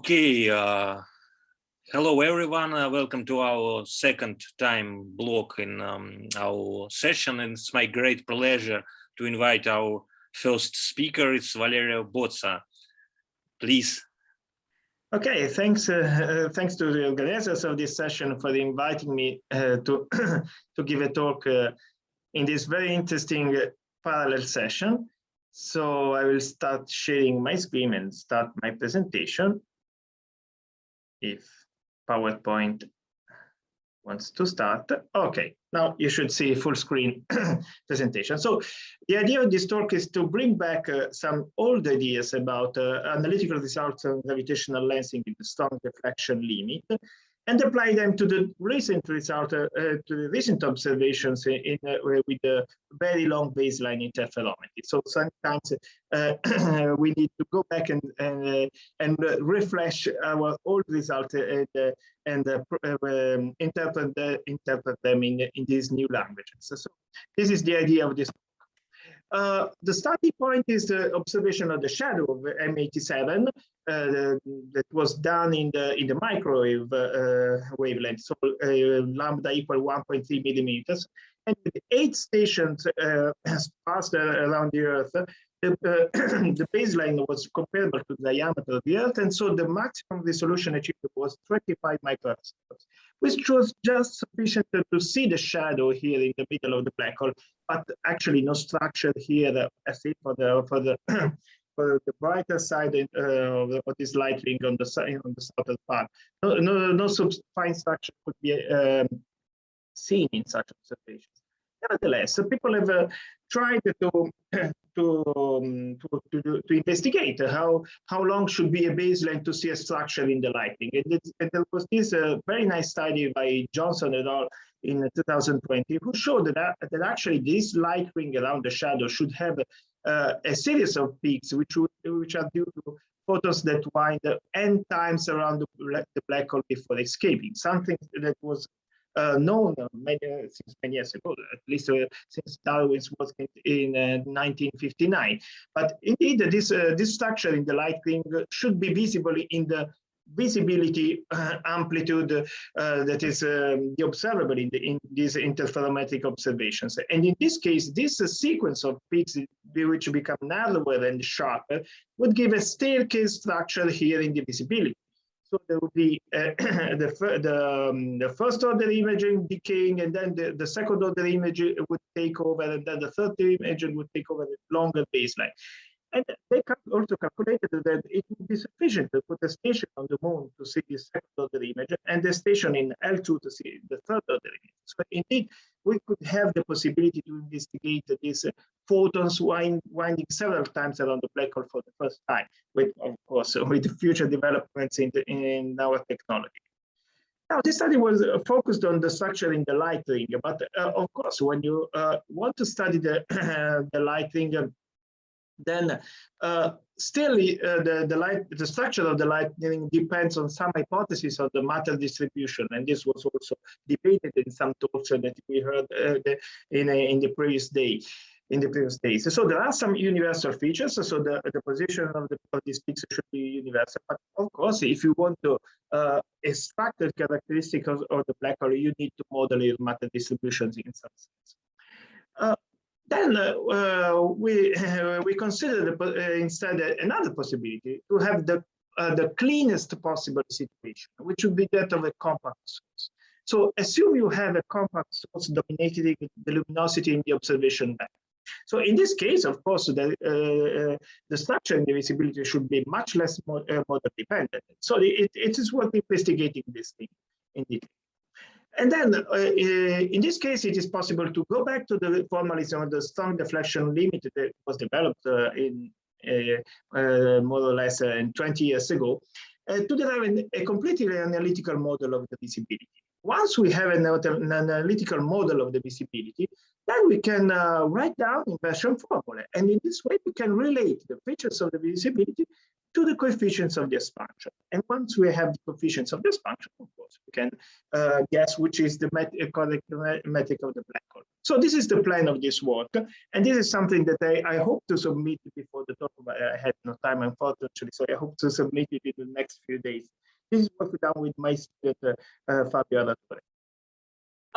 Okay, hello everyone. Welcome to our second time block in our session. And it's my great pleasure to invite our first speaker. It's Valerio Bozza. Please. Okay, thanks to the organizers of this session for inviting me to give a talk in this very interesting parallel session. So I will start sharing my screen and start my presentation. If PowerPoint wants to start. Okay, now you should see a full screen presentation. So the idea of this talk is to bring back some old ideas about analytical results on gravitational lensing with the strong deflection limit, and apply them to the recent result, to the recent observations with the very long baseline interferometry. So sometimes we need to go back and refresh our old result and interpret them in these new languages. So this is the idea of this. The starting point is the observation of the shadow of M87 that was done in the microwave wavelength, so lambda equal 1.3 millimeters, and with 8 stations passed around the Earth. The baseline was comparable to the diameter of the Earth, and so the maximum resolution achieved was 25 micrometers, which was just sufficient to see the shadow here in the middle of the black hole, but actually no structure here, as if for the brighter side of this light ring on the southern part. No fine structure could be seen in such observations. Nevertheless, so people have tried to investigate how long should be a baseline to see a structure in the light ring. And there was this very nice study by Johnson et al. In 2020, who showed that actually this light ring around the shadow should have a series of peaks which are due to photons that wind n times around the black hole before escaping, something that was known since many years ago, at least since Darwin's work in 1959. But indeed, this structure in the light ring should be visible in the visibility amplitude that is the observable in these interferometric observations. And in this case, this sequence of peaks which become narrower and sharper would give a staircase structure here in the visibility. So there would be the first order imaging decaying, and then the second order image would take over, and then the third image would take over the longer baseline. And they also calculated that it would be sufficient to put a station on the moon to see the second order image and the station in L2 to see the third order image. So indeed, we could have the possibility to investigate these photons winding several times around the black hole for the first time, with, of course, with future developments in our technology. Now, this study was focused on the structure in the light ring, but of course, when you want to study the light ring, then still the structure of the light ring depends on some hypothesis of the matter distribution, and this was also debated in some talks that we heard in the previous days. So there are some universal features. So the position of these peaks should be universal. But of course, if you want to extract the characteristics of the black hole, you need to model your matter distributions in some sense. Then we considered instead another possibility to have the cleanest possible situation, which would be that of a compact source. So assume you have a compact source dominating the luminosity in the observation band. So in this case, of course, the structure and the visibility should be much less model dependent. So it is worth investigating this thing in detail. And then in this case, it is possible to go back to the formalism of the strong deflection limit that was developed more or less 20 years ago to derive a completely analytical model of the visibility. Once we have an analytical model of the visibility, then we can write down inversion formula. And in this way, we can relate the features of the visibility to the coefficients of the expansion. And once we have the coefficients of the expansion, of course, we can guess which is the correct metric of the black hole. So this is the plan of this work, and this is something that I hope to submit before the talk. I had no time, unfortunately, so I hope to submit it in the next few days. This is work done with my student Fabio Adatore.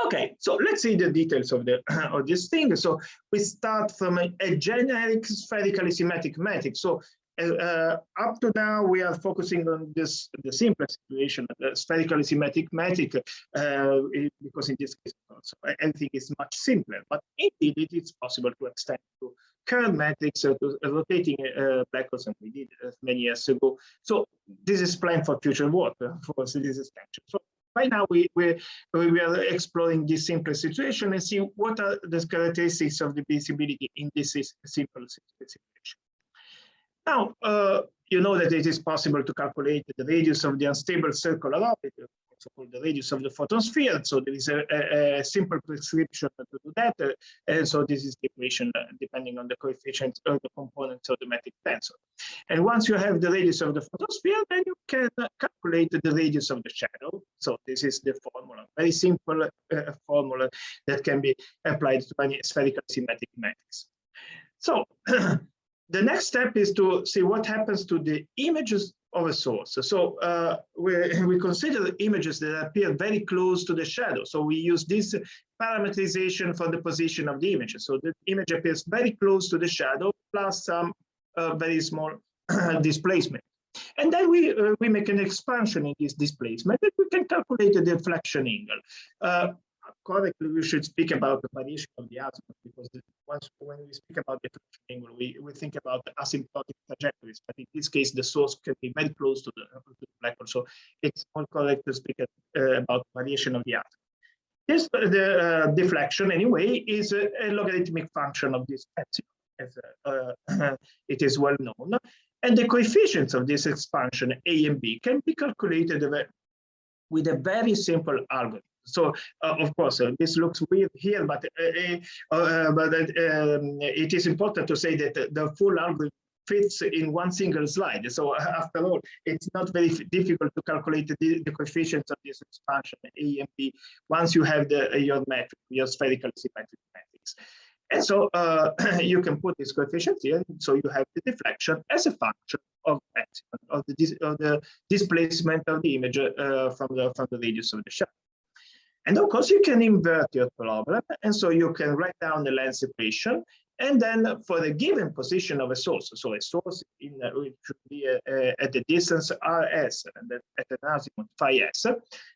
Okay, so let's see the details of the of this thing. So we start from a generic spherical symmetric metric. So up to now, we are focusing on the simplest situation, the spherical symmetric metric, because in this case, also, everything is much simpler. But indeed, it is possible to extend to curved metrics, to rotating black holes, and we did many years ago. So this is planned for future work for this extension. So right now, we are exploring this simple situation and see what are the characteristics of the visibility in this simple situation. Now, you know that it is possible to calculate the radius of the unstable circular orbit, also called the radius of the photon sphere. So there is a simple prescription to do that. And so this is the equation depending on the coefficients of the components of the metric tensor. And once you have the radius of the photon sphere, then you can calculate the radius of the shadow. So this is the formula, very simple formula that can be applied to any spherical symmetric metrics. So the next step is to see what happens to the images of a source. So we consider images that appear very close to the shadow. So we use this parameterization for the position of the image. So the image appears very close to the shadow plus some very small displacement. And then we make an expansion in this displacement, and we can calculate the deflection angle. Correctly, we should speak about the variation of the azimuth, because when we speak about the deflection angle, we think about the asymptotic trajectories. But in this case, the source can be very close to the black hole, so it's more correct to speak about variation of the azimuth. This deflection, anyway, is a logarithmic function of this epsilon, as it is well known, and the coefficients of this expansion A and B can be calculated with a very simple algorithm. So, of course, this looks weird here, but it is important to say that the full algorithm fits in one single slide. So, after all, it's not very difficult to calculate the coefficients of this expansion A and B once you have your metric, your spherical symmetric metrics. And so you can put these coefficients here. So you have the deflection as a function of epsilon, of the displacement of the image from the radius of the shadow. And of course, you can invert your problem. And so you can write down the lens equation. And then for the given position of a source, so a source it should be at the distance Rs and at an azimuth phi s,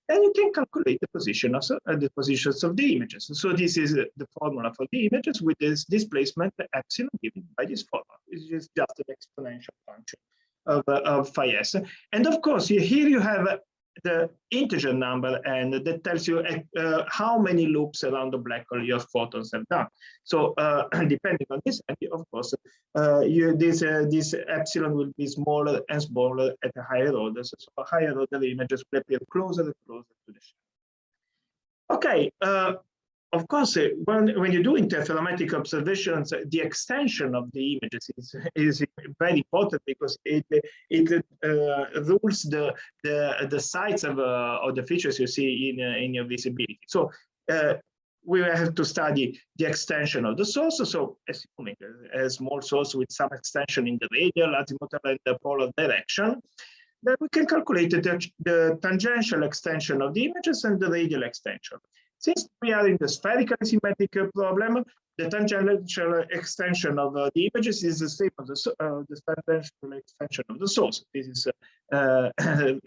then you can calculate the positions of the images. So this is the formula for the images with this displacement epsilon given by this formula. It's just an exponential function of phi s. And of course, here you have the integer number, and that tells you how many loops around the black hole your photons have done. So depending on this, of course, this epsilon will be smaller and smaller at a higher order. So higher order images will appear closer and closer to the shadow. Okay. Of course, when you do interferometric observations, the extension of the images is very important, because it rules the size of the features you see in your visibility. So we have to study the extension of the source. So assuming a small source with some extension in the radial, azimuthal, and the polar direction, then we can calculate the tangential extension of the images and the radial extension. Since we are in the spherical symmetric problem, the tangential extension of the images is the same as the tangential extension of the source. This is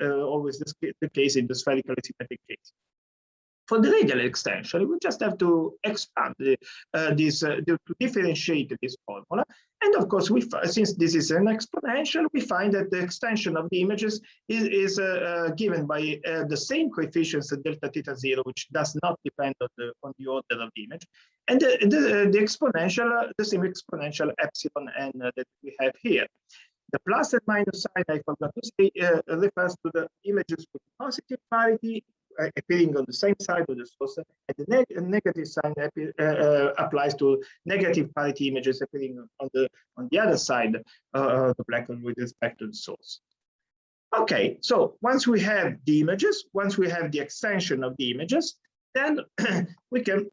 always the case in the spherical symmetric case. For the radial extension, we just have to expand to differentiate this formula. And of course, since this is an exponential, we find that the extension of the images is given by the same coefficients at delta theta 0, which does not depend on the order of the image, and the exponential, the same exponential epsilon n that we have here. The plus and minus sign, I forgot to say, refers to the images with positive parity appearing on the same side of the source, and the negative sign applies to negative parity images appearing on the other side of the black hole with respect to the source. Okay, so once we have the images, once we have the extension of the images, then we can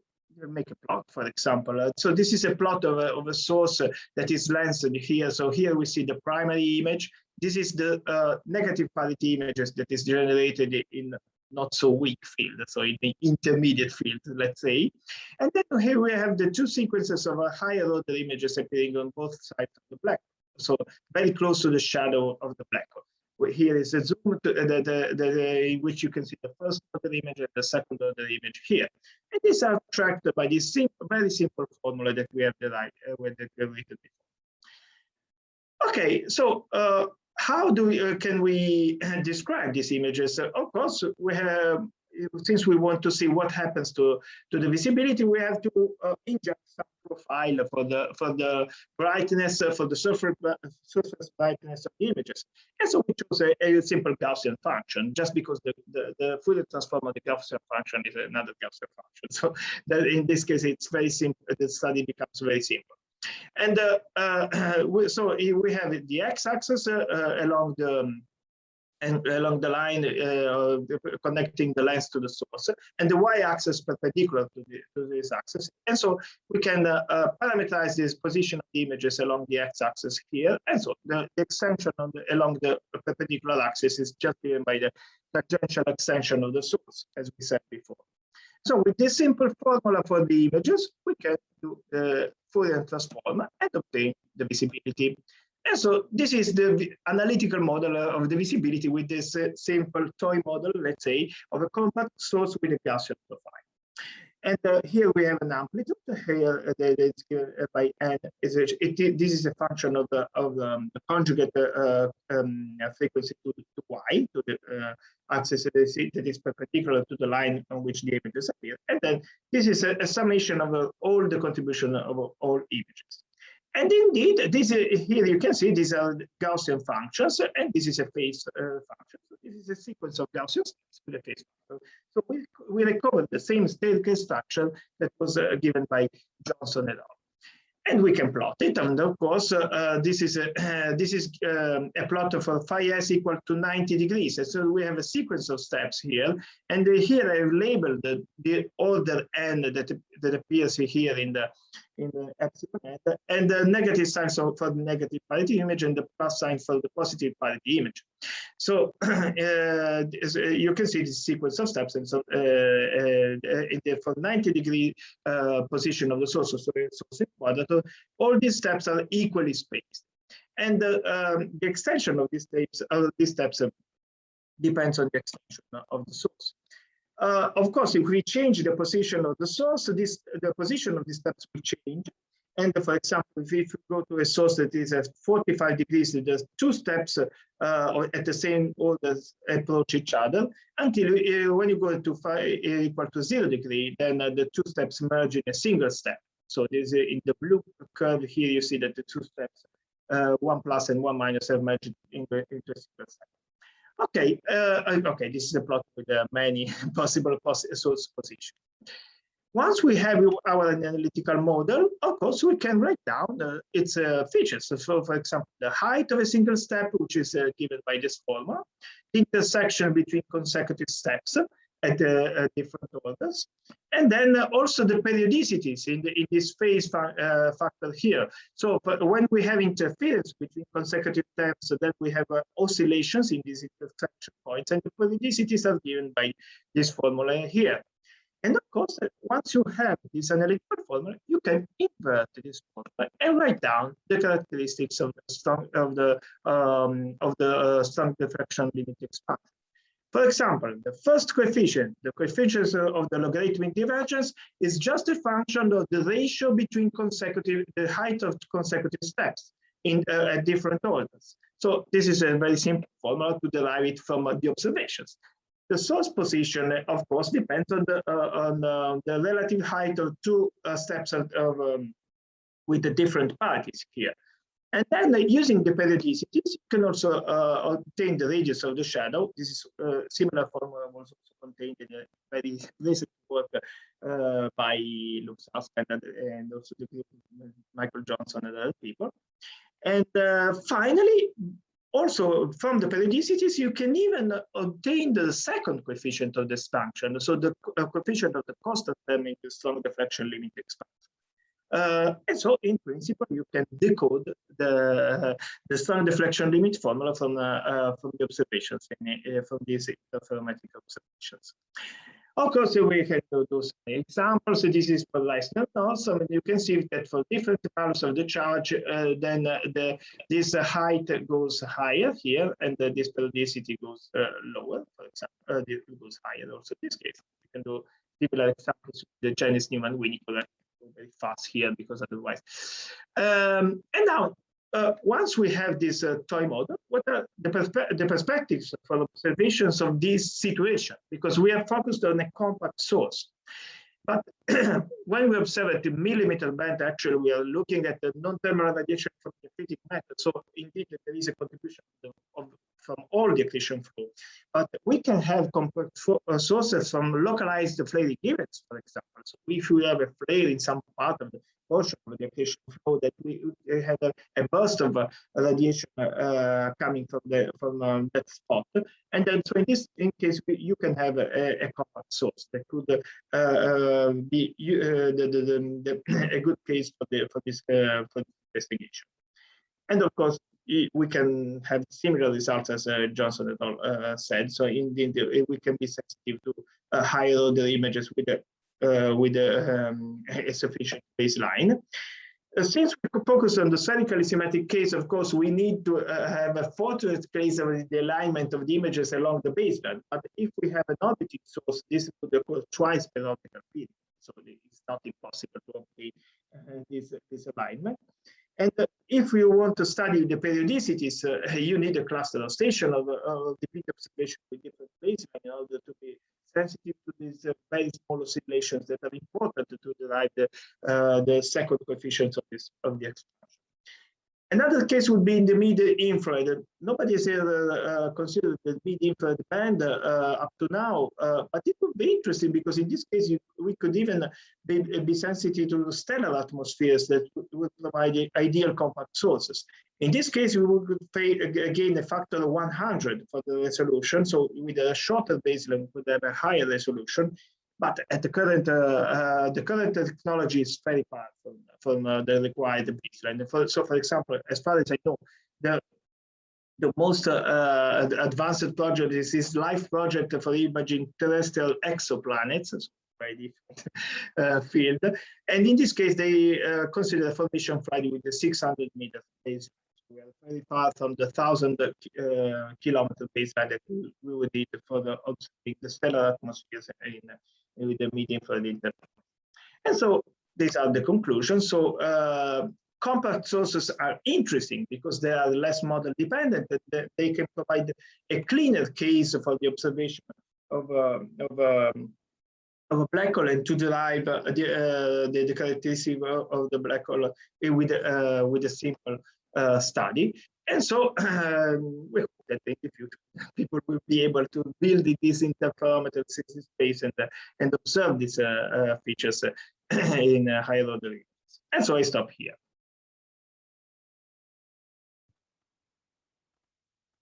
make a plot, for example. So this is a plot of a source that is lensed here. So here we see the primary image. This is the negative parity images that is generated in not so weak field, so in the intermediate field, let's say. And then here we have the two sequences of higher order images appearing on both sides of the black hole, so very close to the shadow of the black hole. Here is a zoom in which you can see the first order image and the second order image here. And these are tracked by this very simple formula that we have derived that we have written before. Okay, so how can we describe these images? Of course, we have, since we want to see what happens to the visibility, we have to inject some profile for the brightness, for the surface brightness of the images. And so we chose a simple Gaussian function, just because the Fourier transform of the Gaussian function is another Gaussian function. So that in this case, it's very simple. The study becomes very simple. And so we have the x-axis along the line connecting the lens to the source, and the y-axis perpendicular to this axis. And so we can parameterize this position of the images along the x-axis here. And so the extension along the perpendicular axis is just given by the tangential extension of the source, as we said before. So with this simple formula for the images, we can do the Fourier transform and obtain the visibility. And so this is the analytical model of the visibility with this simple toy model, let's say, of a compact source with a Gaussian profile. And here we have an amplitude. Here it's given by n. This is a function of the conjugate frequency to y, to the axis that is perpendicular to the line on which the images appear. And then this is a summation of all the contribution of all images. And indeed, here you can see these are Gaussian functions, and this is a phase function. So this is a sequence of Gaussian steps with a phase function. So we recovered the same staircase structure that was given by Johnson et al. And we can plot it. And of course, this is a plot of phi s equal to 90 degrees. And so we have a sequence of steps here. And here I've labeled the order n that appears here in the ICRANet, and the negative sign for the negative parity image and the plus sign for the positive parity image. So you can see this sequence of steps. And so for 90-degree position of the source, so source in quadrature, all these steps are equally spaced. And the extension of these steps depends on the extension of the source. Of course, if we change the position of the source, the position of the steps will change. And for example, if we go to a source that is at 45 degrees, there's two steps at the same order approach each other until when you go to phi equal to 0 degree, then the two steps merge in a single step. So there's in the blue curve here, you see that the two steps, 1 plus and 1 minus, have merged into a single step. Okay, okay, this is a plot with many possible source positions. Once we have our analytical model, of course, we can write down its features. So, for example, the height of a single step, which is given by this formula, the intersection between consecutive steps at different orders, and then also the periodicities in this phase factor here. So when we have interference between consecutive steps, then we have oscillations in these intersection points, and the periodicities are given by this formula here. And of course, once you have this analytical formula, you can invert this formula and write down the characteristics of the strong diffraction limit expansion. For example, the first coefficient, the coefficient of the logarithmic divergence, is just a function of the ratio between the height of consecutive steps at different orders. So this is a very simple formula to derive it from the observations. The source position, of course, depends on the relative height of two steps with the different parities here. And then using the periodicities, you can also obtain the radius of the shadow. This is similar formula was also contained in a very recent work by Lux and also Michael Johnson and other people. And finally, also, from the periodicities, you can even obtain the second coefficient of this function. So the coefficient of the constant term in the strong deflection limit expansion. And so, in principle, you can decode the strong deflection limit formula from the observations, from these interferometric observations. Of course, we can do some examples. This is polarized neutrons. So you can see that for different values of the charge, then this height goes higher here, and this periodicity goes lower. For example, this goes higher also in this case. You can do similar examples with the Janice-Newman-Winnicott. Very fast here because otherwise. And now, once we have this toy model, what are the perspectives for observations of this situation? Because we are focused on a compact source. But when we observe at the millimeter band, actually, we are looking at the non-thermal radiation from the accretive method. So indeed, there is a contribution from all the accretion flow. But we can have compact sources from localized flaring events, for example. So if we have a flare in some part of the portion of the accretion flow, that we have a burst of radiation coming from that spot, and then so in case you can have a compact source that could be a good case for this investigation. And of course, we can have similar results as Johnson et al. Said. So indeed, we can be sensitive to higher order images with a sufficient baseline. Since we focus on the spherically symmetric case, of course, we need to have a fortunate case of the alignment of the images along the baseline. But if we have an orbiting source, this would occur twice per orbital period. So it's not impossible to obtain this alignment. And if you want to study the periodicities, you need a cluster of stations of the big observation with different baselines in order to be sensitive to these very small oscillations that are important to derive the second coefficients of the expansion. Another case would be in the mid-infrared. Nobody has ever considered the mid-infrared band up to now, but it would be interesting because in this case, we could even be sensitive to stellar atmospheres that would provide ideal compact sources. In this case, we would pay again a factor of 100 for the resolution. So with a shorter baseline, we could have a higher resolution. But at the current technology is very far from the required baseline. So, for example, as far as I know, the most advanced project is this LIFE project for imaging terrestrial exoplanets. So very different field. And in this case, they consider formation flight with the 600 meters baseline. We are very far from the 1,000 kilometer baseline that we would need for observing the stellar atmospheres with the mid-infrared interval. And so these are the conclusions. So compact sources are interesting because they are less model dependent. They can provide a cleaner case for the observation of a black hole and to derive the characteristic of the black hole with a simple study. And so we hope that in the future people will be able to build this interferometer space and observe these features in higher order units. And so I stop here.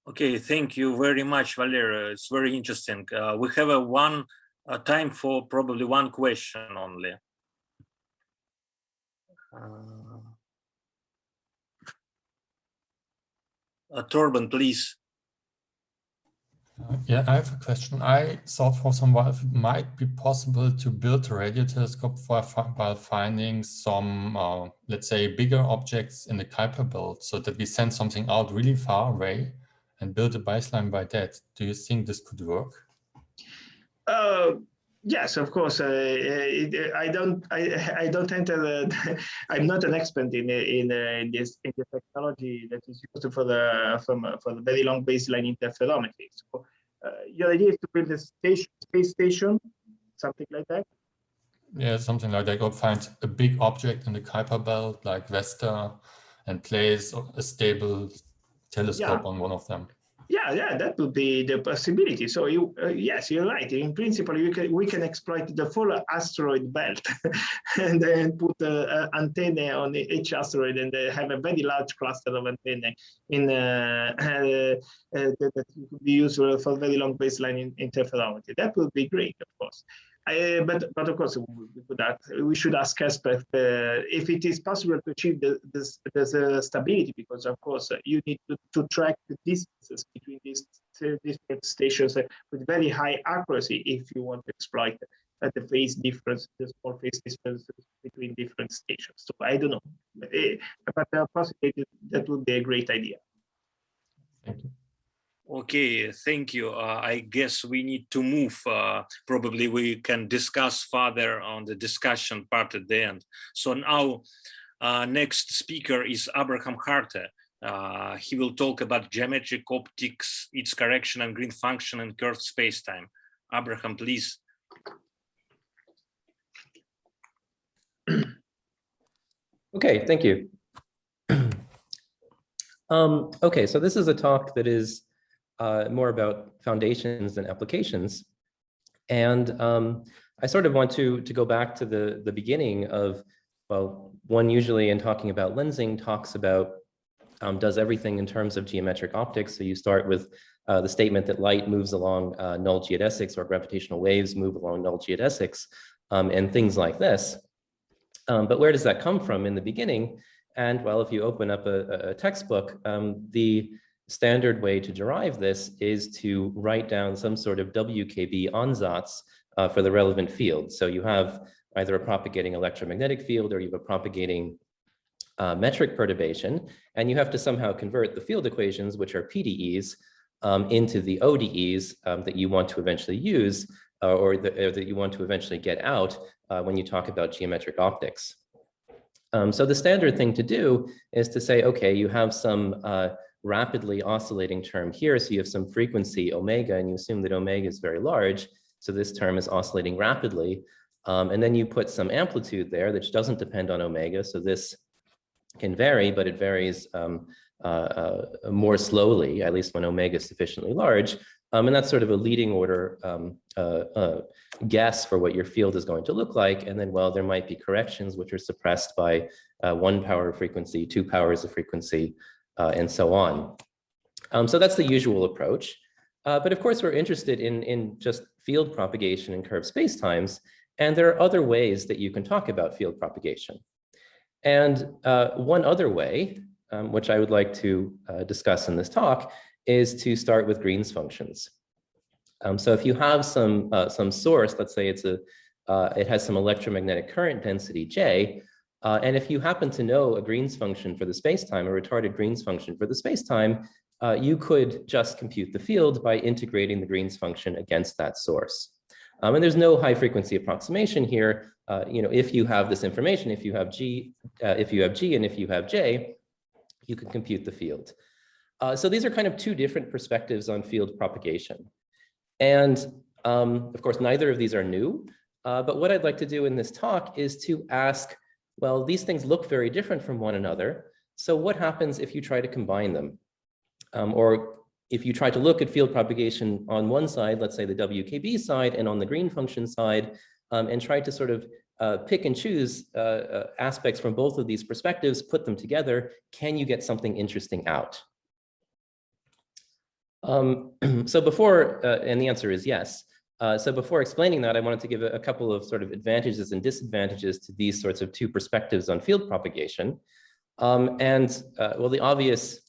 Okay, thank you very much, Valerio. It's very interesting. We have time for probably one question only. Torben, please. Yeah, I have a question. I thought for some while if it might be possible to build a radio telescope while finding some, let's say, bigger objects in the Kuiper belt, so that we send something out really far away and build a baseline by that. Do you think this could work? Yes, of course. I don't enter. I'm not an expert in this technology that is used for the very long baseline interferometry. So your idea is to build a space station, something like that. Yeah, something like that. Or find a big object in the Kuiper belt, like Vesta, and place a stable telescope on one of them. Yeah, that would be the possibility. So you, yes, you're right. In principle, we can exploit the full asteroid belt and then put antennae on each asteroid and have a very large cluster of antennae that could be useful for very long baseline interferometry. That would be great, of course. But of course, we should ask aspect if it is possible to achieve this stability, because of course you need to track the distances between these different stations with very high accuracy if you want to exploit the phase difference, the small phase difference between different stations. So I don't know, but possibly that would be a great idea. Thank you. Okay, thank you. I guess we need to move. Probably we can discuss further on the discussion part at the end. So now, next speaker is Abraham Harte. He will talk about geometric optics, its correction and green function and curved spacetime. Abraham, please. Okay, thank you. Okay, so this is a talk that is more about foundations than applications. And I sort of want to go back to the beginning of, well, one usually in talking about lensing talks about does everything in terms of geometric optics. So you start with the statement that light moves along null geodesics, or gravitational waves move along null geodesics, and things like this. But where does that come from in the beginning? And well, if you open up a textbook, the standard way to derive this is to write down some sort of WKB ansatz for the relevant field. So you have either a propagating electromagnetic field or you have a propagating metric perturbation, and you have to somehow convert the field equations, which are PDEs, into the ODEs that you want to eventually use or that you want to eventually get out when you talk about geometric optics. So the standard thing to do is to say, okay, you have some rapidly oscillating term here. So you have some frequency omega, and you assume that omega is very large. So this term is oscillating rapidly. And then you put some amplitude there that doesn't depend on omega. So this can vary, but it varies more slowly, at least when omega is sufficiently large. And that's sort of a leading order guess for what your field is going to look like. And then, well, there might be corrections which are suppressed by 1 power of frequency, 2 powers of frequency, and so on. So that's the usual approach. But of course, we're interested in just field propagation in curved spacetimes. And there are other ways that you can talk about field propagation. And one other way, which I would like to discuss in this talk, is to start with Green's functions. So if you have some source, let's say it has some electromagnetic current density J, and if you happen to know a Green's function for the spacetime, a retarded Green's function for the spacetime, you could just compute the field by integrating the Green's function against that source. And there's no high frequency approximation here. If you have this information, if you have G and if you have J, you can compute the field. So these are kind of two different perspectives on field propagation. And of course, neither of these are new. But what I'd like to do in this talk is to ask, well, these things look very different from one another. So what happens if you try to combine them? Or if you try to look at field propagation on one side, let's say the WKB side, and on the Green function side, and try to sort of pick and choose aspects from both of these perspectives, put them together, can you get something interesting out? So before, and the answer is yes. So before explaining that, I wanted to give a couple of sort of advantages and disadvantages to these sorts of two perspectives on field propagation. Well, the obvious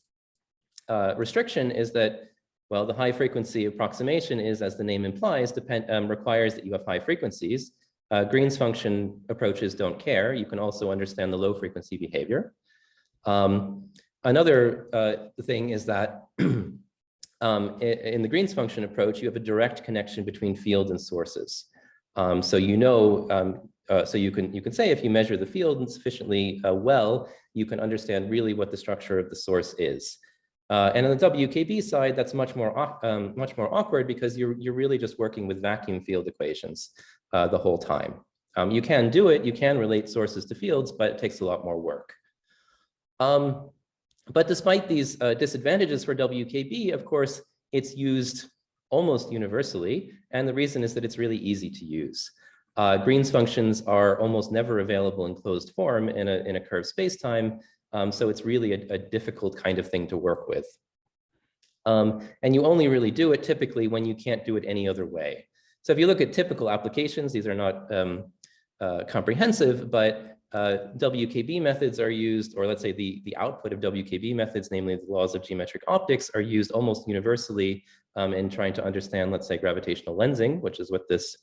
restriction is that, well, the high frequency approximation is, as the name implies, requires that you have high frequencies. Green's function approaches don't care. You can also understand the low frequency behavior. Another thing is that in the Green's function approach, you have a direct connection between field and sources. So you can say if you measure the field sufficiently well, you can understand really what the structure of the source is. And on the WKB side, that's much more awkward because you're really just working with vacuum field equations the whole time. You can do it, you can relate sources to fields, but it takes a lot more work. But despite these disadvantages for WKB, of course, it's used almost universally. And the reason is that it's really easy to use. Green's functions are almost never available in closed form in a curved spacetime. So it's really a difficult kind of thing to work with. And you only really do it typically when you can't do it any other way. So if you look at typical applications, these are not comprehensive, but WKB methods are used, or let's say the output of WKB methods, namely the laws of geometric optics, are used almost universally in trying to understand, let's say, gravitational lensing, which is what this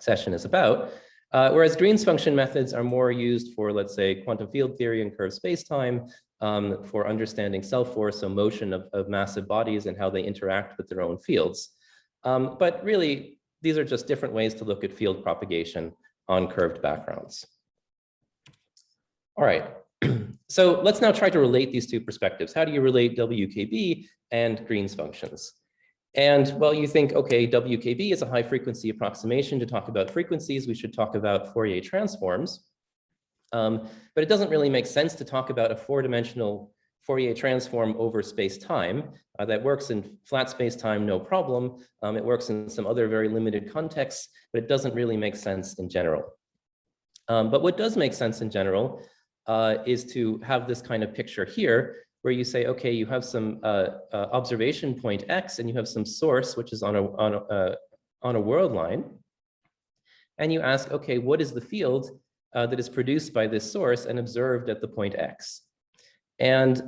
session is about. Whereas Green's function methods are more used for, let's say, quantum field theory and curved spacetime, for understanding self-force, so motion of massive bodies and how they interact with their own fields. But really, these are just different ways to look at field propagation on curved backgrounds. All right, so let's now try to relate these two perspectives. How do you relate WKB and Green's functions? And well, you think, okay, WKB is a high frequency approximation. To talk about frequencies, we should talk about Fourier transforms. But it doesn't really make sense to talk about a four-dimensional Fourier transform over space-time. That works in flat space-time, no problem. It works in some other very limited contexts, but it doesn't really make sense in general. But what does make sense in general is to have this kind of picture here, where you say, okay, you have some observation point X, and you have some source, which is on a world line. And you ask, okay, what is the field that is produced by this source and observed at the point X? And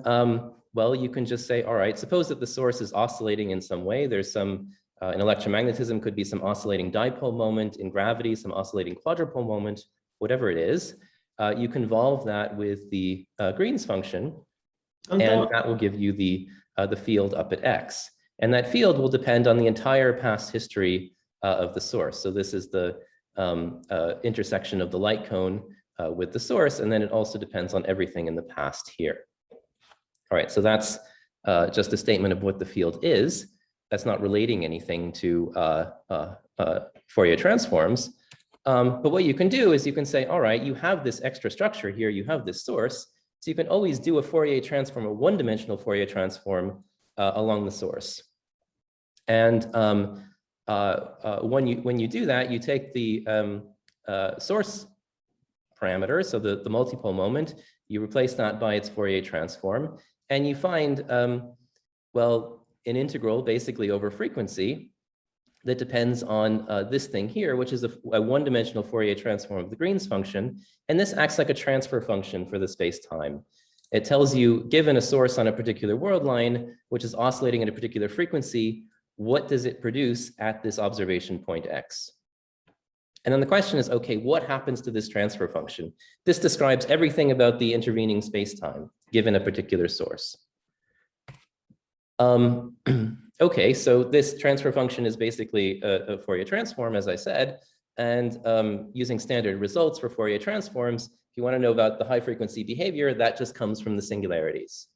well, you can just say, all right, suppose that the source is oscillating in some way. There's some, in electromagnetism, could be some oscillating dipole moment. In gravity, some oscillating quadrupole moment, whatever it is. You convolve that with the Green's function, and that will give you the field up at X. And that field will depend on the entire past history of the source. So this is the intersection of the light cone with the source, and then it also depends on everything in the past here. All right, so that's just a statement of what the field is. That's not relating anything to Fourier transforms. But what you can do is you can say, all right, you have this extra structure here, you have this source, so you can always do a Fourier transform, a one-dimensional Fourier transform along the source. And when you do that, you take the source parameter, so the multipole moment, you replace that by its Fourier transform, and you find, well, an integral basically over frequency that depends on this thing here, which is a one-dimensional Fourier transform of the Green's function. And this acts like a transfer function for the space-time. It tells you, given a source on a particular world line, which is oscillating at a particular frequency, what does it produce at this observation point X? And then the question is, okay, what happens to this transfer function? This describes everything about the intervening space-time, given a particular source. Okay, so this transfer function is basically a Fourier transform, as I said, and using standard results for Fourier transforms, if you want to know about the high frequency behavior, that just comes from the singularities.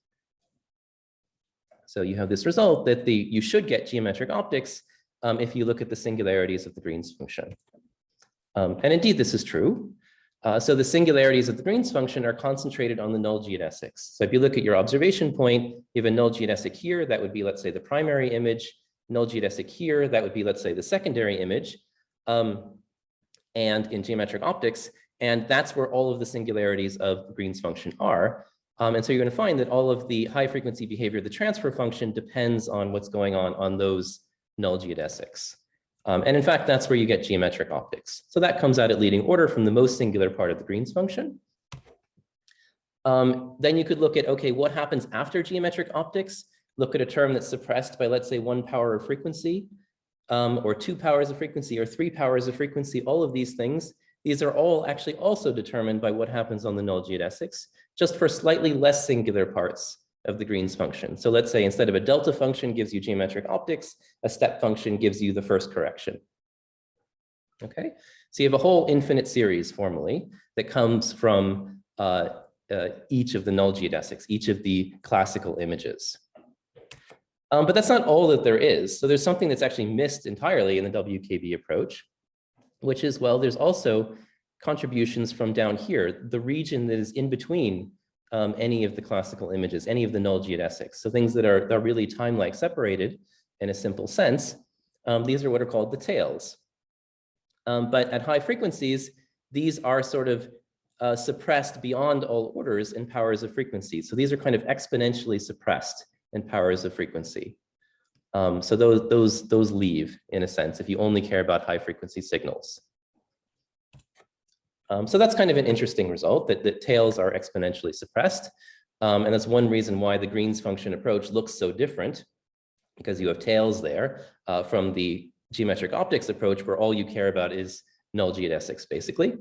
So you have this result that you should get geometric optics if you look at the singularities of the Green's function. And indeed, this is true. So the singularities of the Green's function are concentrated on the null geodesics. So if you look at your observation point, you have a null geodesic here, that would be, let's say, the primary image, null geodesic here, that would be, let's say, the secondary image, and in geometric optics, and that's where all of the singularities of the Green's function are. And so you're going to find that all of the high frequency behavior of the transfer function depends on what's going on those null geodesics. And in fact, that's where you get geometric optics. So that comes out at leading order from the most singular part of the Green's function. Then you could look at, okay, what happens after geometric optics? Look at a term that's suppressed by, let's say, 1 power of frequency, or 2 powers of frequency, or 3 powers of frequency, all of these things. These are all actually also determined by what happens on the null geodesics, just for slightly less singular parts of the Green's function. So let's say instead of a delta function gives you geometric optics, a step function gives you the first correction. Okay, so you have a whole infinite series formally that comes from each of the null geodesics, each of the classical images. But that's not all that there is. So there's something that's actually missed entirely in the WKB approach, which is, well, there's also contributions from down here, the region that is in between any of the classical images, any of the null geodesics. So things that are really time-like separated in a simple sense, these are what are called the tails. But at high frequencies, these are sort of suppressed beyond all orders in powers of frequency. So these are kind of exponentially suppressed in powers of frequency. So those leave, in a sense, if you only care about high frequency signals. So that's kind of an interesting result, that tails are exponentially suppressed. And that's one reason why the Green's function approach looks so different, because you have tails there from the geometric optics approach, where all you care about is null geodesics, basically.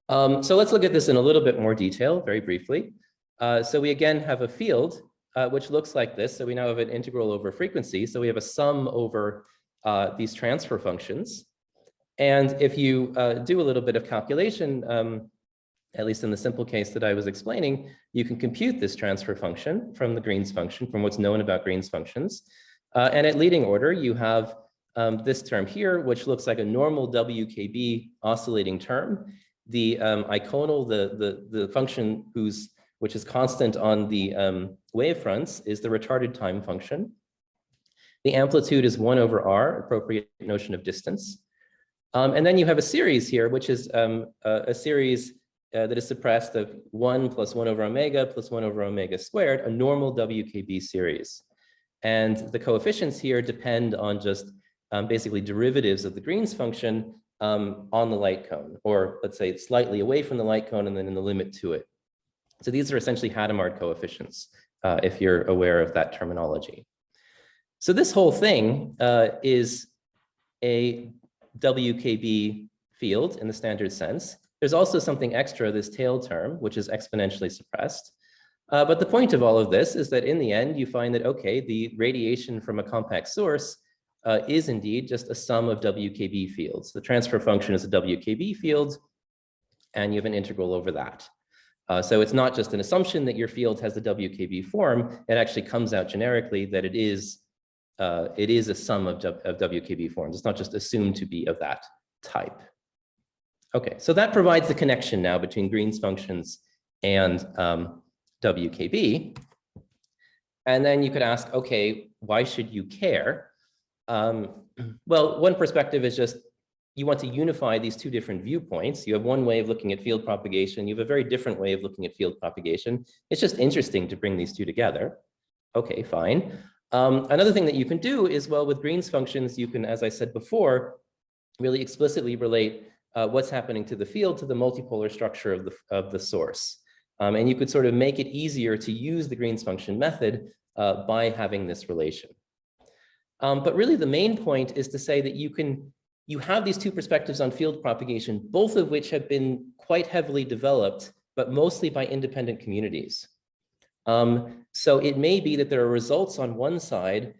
So let's look at this in a little bit more detail, very briefly. So we again have a field which looks like this. So we now have an integral over frequency. So we have a sum over these transfer functions. And if you do a little bit of calculation, at least in the simple case that I was explaining, you can compute this transfer function from the Green's function, from what's known about Green's functions. And at leading order, you have this term here, which looks like a normal WKB oscillating term. The iconal, the function which is constant on the wavefronts, is the retarded time function. The amplitude is 1 over r, appropriate notion of distance. And then you have a series here, which is a series that is suppressed of 1 plus 1 over omega plus 1 over omega squared, a normal WKB series. And the coefficients here depend on just basically derivatives of the Green's function on the light cone, or let's say slightly away from the light cone and then in the limit to it. So these are essentially Hadamard coefficients, if you're aware of that terminology. So this whole thing is a WKB field in the standard sense. There's also something extra, this tail term, which is exponentially suppressed. But the point of all of this is that in the end, you find that, okay, the radiation from a compact source is indeed just a sum of WKB fields. The transfer function is a WKB field, and you have an integral over that. So it's not just an assumption that your field has the WKB form. It actually comes out generically that it is a sum of WKB forms. It's not just assumed to be of that type. Okay, so that provides the connection now between Green's functions and WKB. And then you could ask, okay, why should you care? Well, one perspective is just you want to unify these two different viewpoints. You have one way of looking at field propagation. You have a very different way of looking at field propagation. It's just interesting to bring these two together. Okay, fine. Another thing that you can do is, well, with Green's functions, you can, as I said before, really explicitly relate what's happening to the field to the multipolar structure of the source. And you could sort of make it easier to use the Green's function method by having this relation. But really the main point is to say that you have these two perspectives on field propagation, both of which have been quite heavily developed, but mostly by independent communities. So it may be that there are results on one side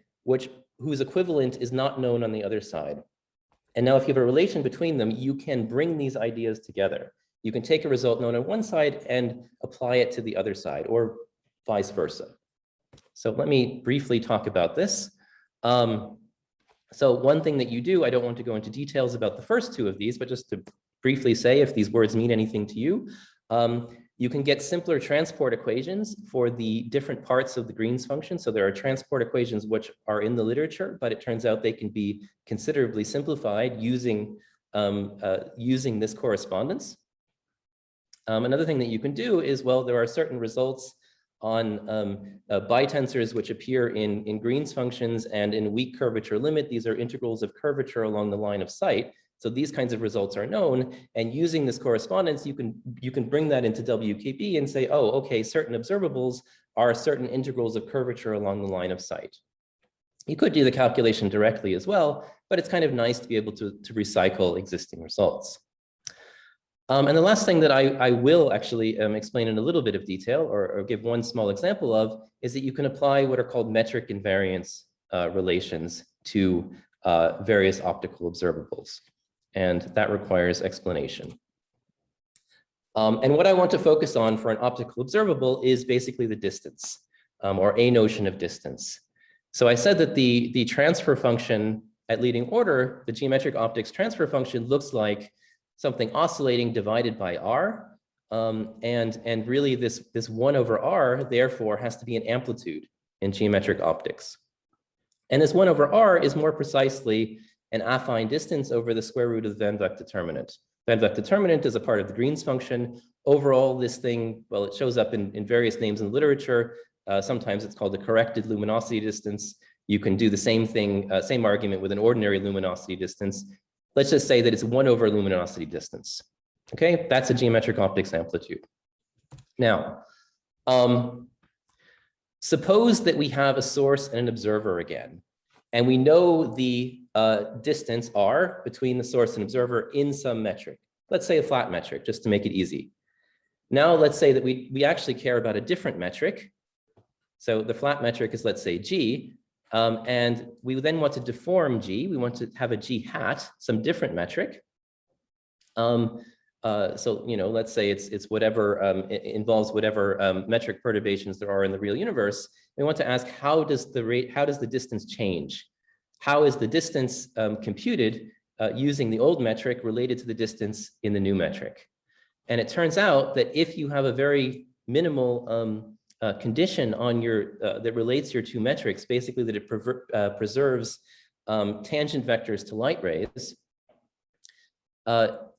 whose equivalent is not known on the other side. And now if you have a relation between them, you can bring these ideas together. You can take a result known on one side and apply it to the other side, or vice versa. So let me briefly talk about this. So one thing that you do, I don't want to go into details about the first two of these, but just to briefly say if these words mean anything to you, you can get simpler transport equations for the different parts of the Green's function. So there are transport equations which are in the literature, but it turns out they can be considerably simplified using this correspondence. Another thing that you can do is, well, there are certain results on bitensors which appear in Green's functions and in weak curvature limit. These are integrals of curvature along the line of sight. So these kinds of results are known, and using this correspondence, you can bring that into WKB and say, oh, okay, certain observables are certain integrals of curvature along the line of sight. You could do the calculation directly as well, but it's kind of nice to be able to recycle existing results. And the last thing that I will actually explain in a little bit of detail, or give one small example of, is that you can apply what are called metric invariance relations to various optical observables. And that requires explanation. And what I want to focus on for an optical observable is basically the distance, or a notion of distance. So I said that the transfer function at leading order, the geometric optics transfer function, looks like something oscillating divided by r. And really this 1 over r, therefore, has to be an amplitude in geometric optics. And this 1 over r is more precisely an affine distance over the square root of the Van Vleck determinant. Van Vleck determinant is a part of the Green's function. Overall, this thing, well, it shows up in various names in the literature. Sometimes it's called the corrected luminosity distance. You can do the same thing, same argument with an ordinary luminosity distance. Let's just say that it's 1 over luminosity distance. Okay, that's a geometric optics amplitude. Now, suppose that we have a source and an observer again, and we know the distance r between the source and observer in some metric. Let's say a flat metric, just to make it easy. Now, let's say that we actually care about a different metric. So the flat metric is, let's say, g, and we then want to deform g. We want to have a g hat, some different metric. So, you know, let's say it's whatever, it involves whatever metric perturbations there are in the real universe. We want to ask, how does the distance change? How is the distance computed using the old metric related to the distance in the new metric? And it turns out that if you have a very minimal condition on your that relates your two metrics, basically that it preserves tangent vectors to light rays,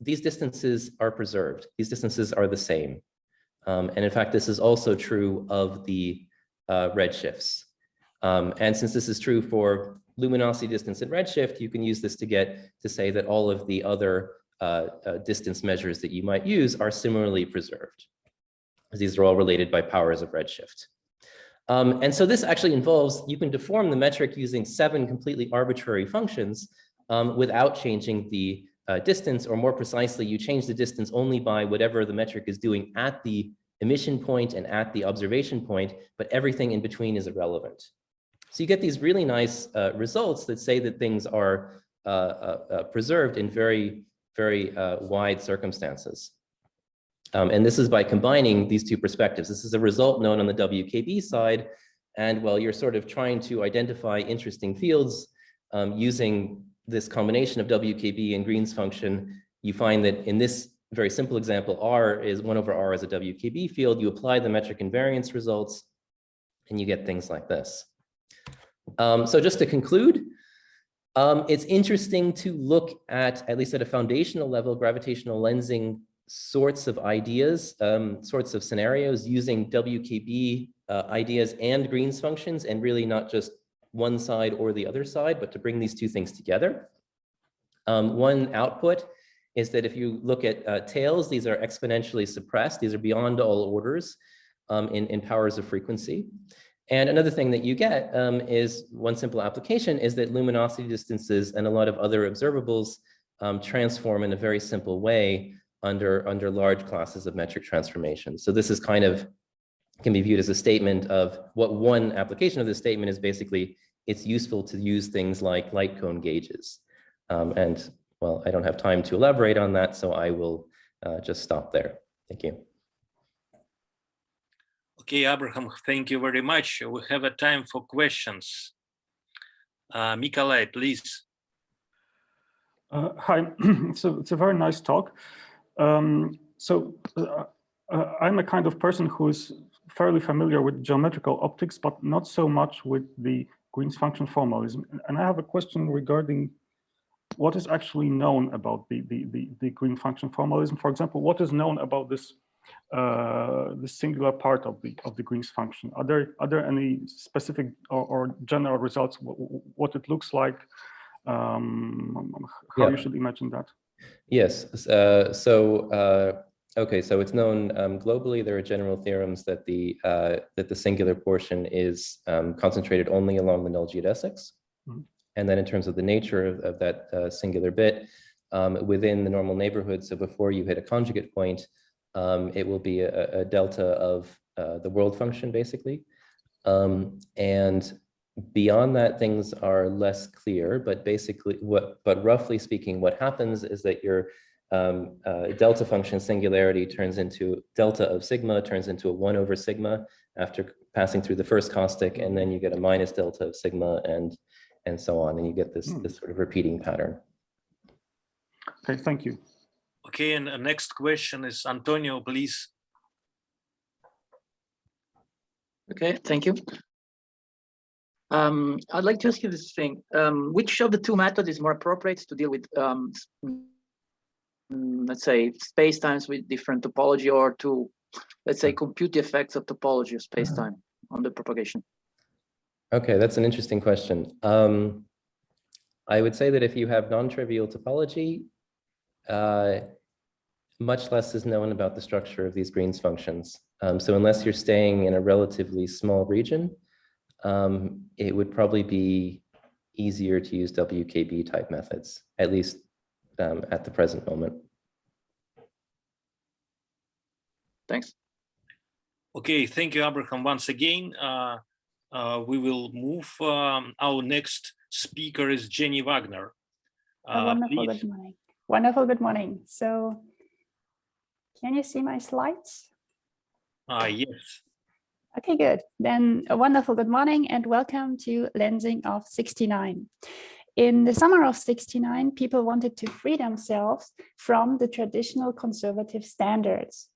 these distances are preserved. These distances are the same. And in fact, this is also true of the redshifts. And since this is true for luminosity distance and redshift, you can use this to say that all of the other distance measures that you might use are similarly preserved. These are all related by powers of redshift. And so this actually involves, you can deform the metric using 7 completely arbitrary functions without changing the distance, or more precisely, you change the distance only by whatever the metric is doing at the emission point and at the observation point, but everything in between is irrelevant. So you get these really nice results that say that things are preserved in very, very wide circumstances. And this is by combining these two perspectives. This is a result known on the WKB side. And while you're sort of trying to identify interesting fields using this combination of WKB and Green's function, you find that in this very simple example, R is 1 over R is a WKB field. You apply the metric invariance results, and you get things like this. So just to conclude, it's interesting to look at least at a foundational level, gravitational lensing sorts of ideas, sorts of scenarios using WKB ideas and Green's functions, and really not just one side or the other side, but to bring these two things together. One output is that if you look at tails, these are exponentially suppressed. These are beyond all orders in powers of frequency. And another thing that you get is one simple application is that luminosity distances and a lot of other observables transform in a very simple way under large classes of metric transformations. So this is kind of, can be viewed as a statement of what one application of this statement is. Basically, it's useful to use things like light cone gauges. And well, I don't have time to elaborate on that, so I will just stop there. Thank you. Okay, Abraham, thank you very much. We have a time for questions. Nikolai, please. Hi, so it's a very nice talk. I'm a kind of person who is fairly familiar with geometrical optics, but not so much with the Green's function formalism. And I have a question regarding what is actually known about the Green function formalism. For example, what is known about this the singular part of the Green's function? Are there any specific or general results? What it looks like? How you should imagine that? Yes. Okay, so it's known globally. There are general theorems that the singular portion is concentrated only along the null geodesics. Mm-hmm. And then in terms of the nature of that singular bit within the normal neighborhood, so before you hit a conjugate point, it will be a delta of the world function, basically. And beyond that, things are less clear, but basically, but roughly speaking, what happens is that your delta function singularity turns into delta of sigma, turns into a 1 over sigma after passing through the first caustic, and then you get a minus delta of sigma and so on, and you get this sort of repeating pattern. Okay, thank you. Okay, and the next question is Antonio, please. Okay, thank you. I'd like to ask you this thing. Which of the two methods is more appropriate to deal with, let's say, space-times with different topology, or to, let's say, compute the effects of topology of space-time on the propagation? Okay, that's an interesting question. I would say that if you have non-trivial topology, much less is known about the structure of these Green's functions. So unless you're staying in a relatively small region, it would probably be easier to use WKB type methods, at least at the present moment. Thanks. Okay, thank you, Abraham. Once again, we will move. Our next speaker is Jenny Wagner. Wonderful, good morning. Wonderful, good morning. So, can you see my slides? Yes. Okay, good. Then a wonderful good morning and welcome to Lensing of 69. In the summer of 69, people wanted to free themselves from the traditional conservative standards.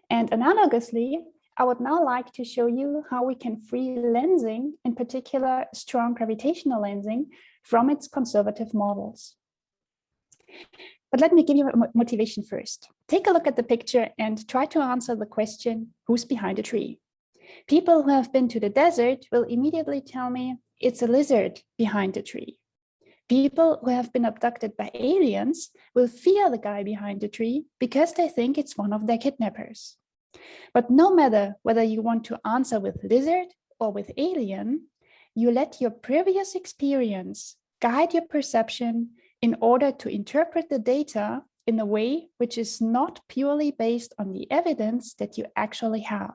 And analogously, I would now like to show you how we can free lensing, in particular strong gravitational lensing, from its conservative models. But let me give you a motivation first. Take a look at the picture and try to answer the question, who's behind the tree? People who have been to the desert will immediately tell me it's a lizard behind the tree. People who have been abducted by aliens will fear the guy behind the tree because they think it's one of their kidnappers. But no matter whether you want to answer with lizard or with alien, you let your previous experience guide your perception in order to interpret the data in a way which is not purely based on the evidence that you actually have.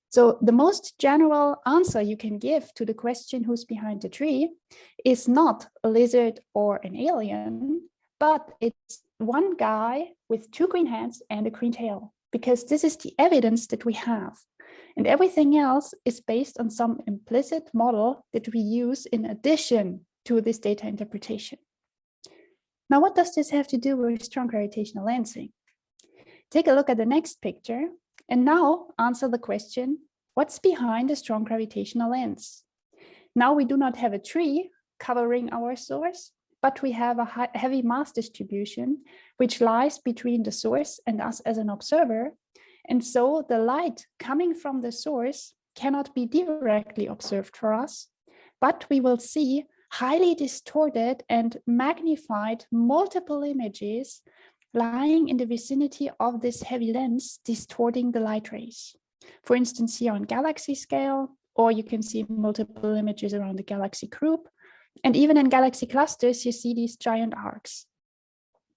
So the most general answer you can give to the question who's behind the tree is not a lizard or an alien, but it's one guy with two green hands and a green tail, because this is the evidence that we have. And everything else is based on some implicit model that we use in addition to this data interpretation. Now, what does this have to do with strong gravitational lensing? Take a look at the next picture and now answer the question, what's behind a strong gravitational lens? Now we do not have a tree covering our source, but we have a heavy mass distribution which lies between the source and us as an observer. And so the light coming from the source cannot be directly observed for us, but we will see highly distorted and magnified multiple images lying in the vicinity of this heavy lens, distorting the light rays. For instance, here on galaxy scale, or you can see multiple images around the galaxy group. And even in galaxy clusters, you see these giant arcs.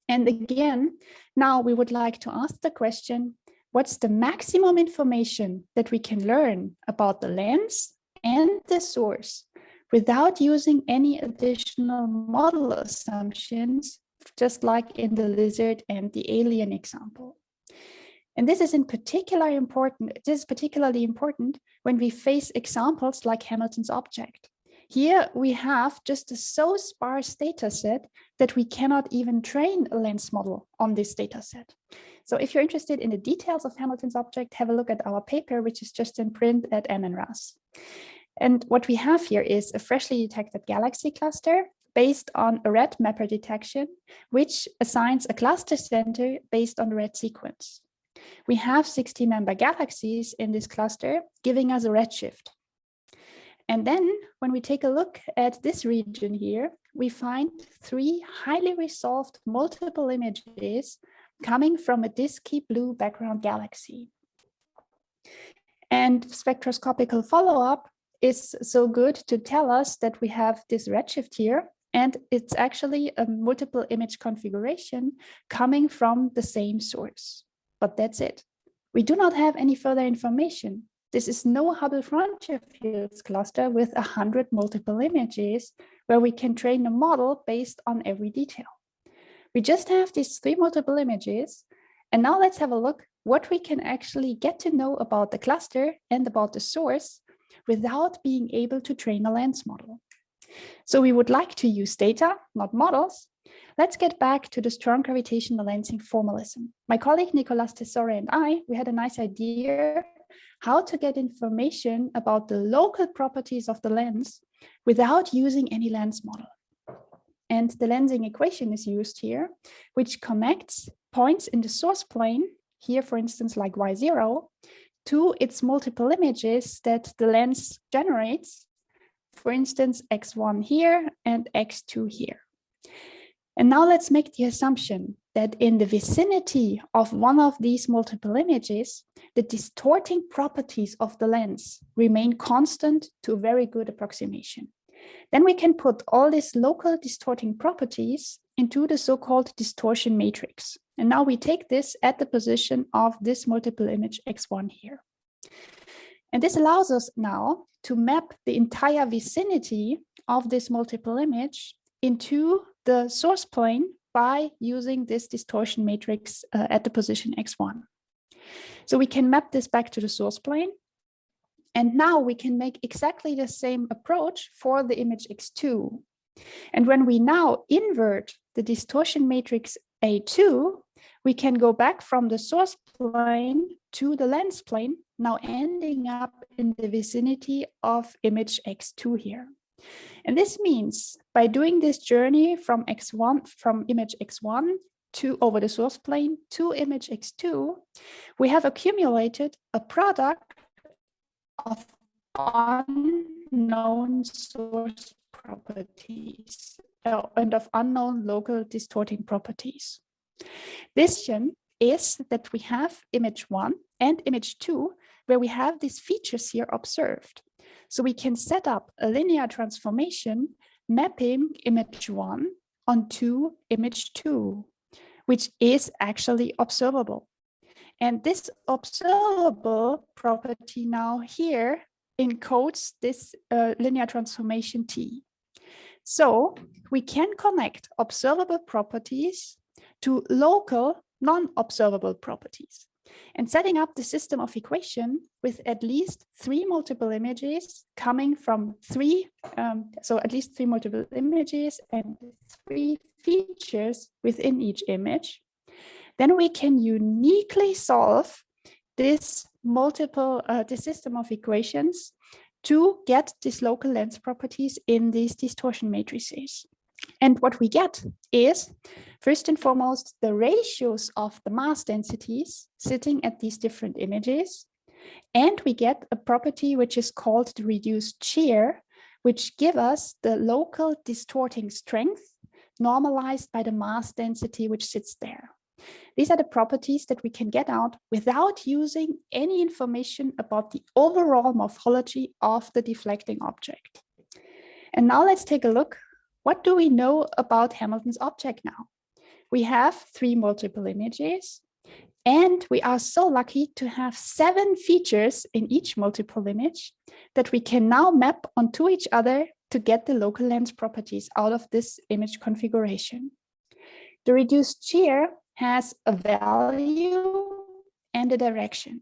And again, now we would like to ask the question, what's the maximum information that we can learn about the lens and the source without using any additional model assumptions, just like in the lizard and the alien example? And this is particularly important when we face examples like Hamilton's object. Here we have just a so sparse data set that we cannot even train a lens model on this data set. So if you're interested in the details of Hamilton's object, have a look at our paper, which is just in print at NNRAS. And what we have here is a freshly detected galaxy cluster based on a red mapper detection, which assigns a cluster center based on the red sequence. We have 60-member galaxies in this cluster, giving us a redshift. And then when we take a look at this region here, we find 3 highly resolved multiple images coming from a disky blue background galaxy. And spectroscopical follow-up is so good to tell us that we have this redshift here, and it's actually a multiple image configuration coming from the same source. But that's it. We do not have any further information. This is no Hubble frontier fields cluster with 100 multiple images where we can train a model based on every detail. We just have these 3 multiple images. And now let's have a look what we can actually get to know about the cluster and about the source without being able to train a lens model. So we would like to use data, not models. let's get back to the strong gravitational lensing formalism. My colleague Nicolas Tesoro and we had a nice idea how to get information about the local properties of the lens without using any lens model. And the lensing equation is used here, which connects points in the source plane, here for instance like y0, to its multiple images that the lens generates, for instance x1 here and x2 here. And now let's make the assumption that in the vicinity of one of these multiple images, the distorting properties of the lens remain constant to a very good approximation. Then we can put all these local distorting properties into the so-called distortion matrix. And now we take this at the position of this multiple image x1 here. And this allows us now to map the entire vicinity of this multiple image into the source plane by using this distortion matrix at the position x1. So we can map this back to the source plane. And now we can make exactly the same approach for the image x2. And when we now invert the distortion matrix A2, we can go back from the source plane to the lens plane, now ending up in the vicinity of image x2 here. And this means by doing this journey from image x1 to over the source plane to image x2, we have accumulated a product of unknown source properties and of unknown local distorting properties. This is that we have image 1 and image 2 where we have these features here observed. So we can set up a linear transformation mapping image 1 onto image 2, which is actually observable. And this observable property now here encodes this linear transformation T. So we can connect observable properties to local non-observable properties. And setting up the system of equation with at least 3 multiple images coming from so at least 3 multiple images and 3 features within each image, then we can uniquely solve this this system of equations to get these local lens properties in these distortion matrices. And what we get is, first and foremost, the ratios of the mass densities sitting at these different images. And we get a property which is called the reduced shear, which gives us the local distorting strength normalized by the mass density which sits there. These are the properties that we can get out without using any information about the overall morphology of the deflecting object. And now let's take a look. What do we know about Hamilton's object now? We have 3 multiple images, and we are so lucky to have 7 features in each multiple image that we can now map onto each other to get the local lens properties out of this image configuration. The reduced shear has a value and a direction.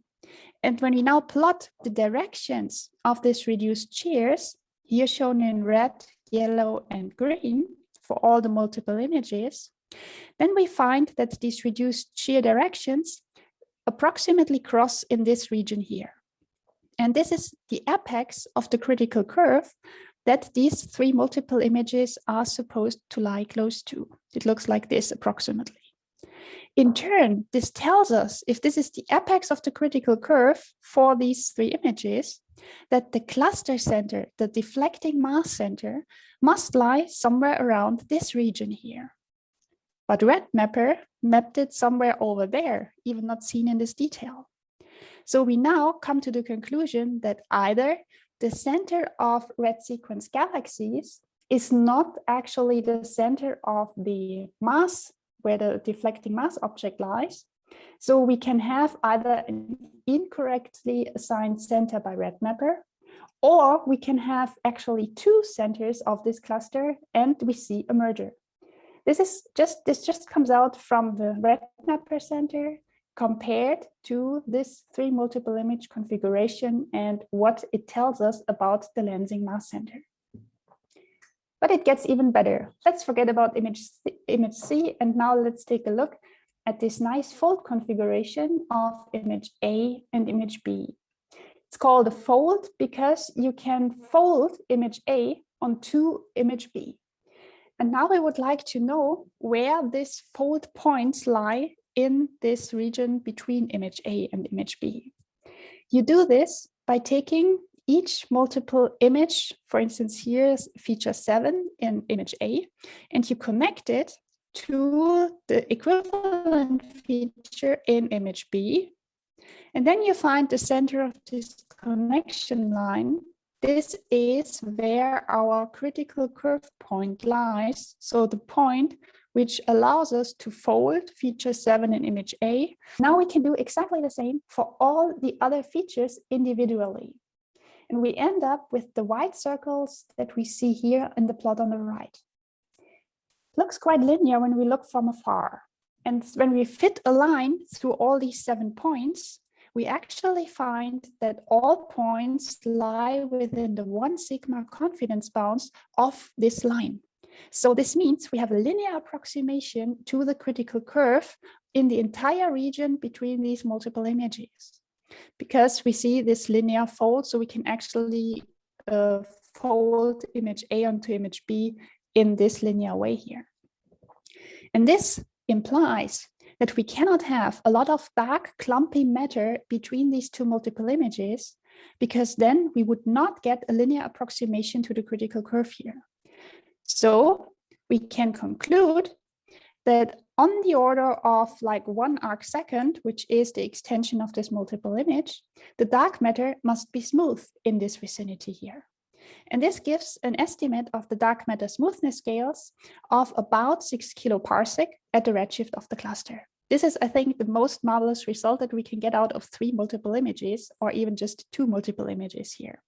And when we now plot the directions of these reduced shears, here shown in red, yellow, and green for all the multiple images, then we find that these reduced shear directions approximately cross in this region here. And this is the apex of the critical curve that these 3 multiple images are supposed to lie close to. It looks like this approximately. In turn, this tells us, if this is the apex of the critical curve for these 3 images, that the cluster center, the deflecting mass center, must lie somewhere around this region here. But RedMapper mapped it somewhere over there, even not seen in this detail. So we now come to the conclusion that either the center of red sequence galaxies is not actually the center of the mass where the deflecting mass object lies. So we can have either an incorrectly assigned center by RedMapper, or we can have actually 2 centers of this cluster and we see a merger. This just comes out from the RedMapper center compared to this 3 multiple image configuration and what it tells us about the lensing mass center. But it gets even better. Let's forget about image C, and now let's take a look at this nice fold configuration of image A and image B. It's called a fold because you can fold image A onto image B. And now we would like to know where these fold points lie in this region between image A and image B. You do this by taking each multiple image, for instance, here's feature 7 in image A, and you connect it to the equivalent feature in image B. And then you find the center of this connection line. This is where our critical curve point lies. So the point which allows us to fold feature 7 in image A. Now we can do exactly the same for all the other features individually. And we end up with the white circles that we see here in the plot on the right. It looks quite linear when we look from afar. And when we fit a line through all these 7 points, we actually find that all points lie within the 1 sigma confidence bounds of this line. So this means we have a linear approximation to the critical curve in the entire region between these multiple images. Because we see this linear fold, so we can actually fold image A onto image B in this linear way here. And this implies that we cannot have a lot of dark clumpy matter between these 2 multiple images, because then we would not get a linear approximation to the critical curve here. So we can conclude that on the order of like 1 arcsecond, which is the extension of this multiple image, the dark matter must be smooth in this vicinity here. And this gives an estimate of the dark matter smoothness scales of about 6 kiloparsec at the redshift of the cluster. This is, I think, the most marvelous result that we can get out of 3 multiple images, or even just 2 multiple images here.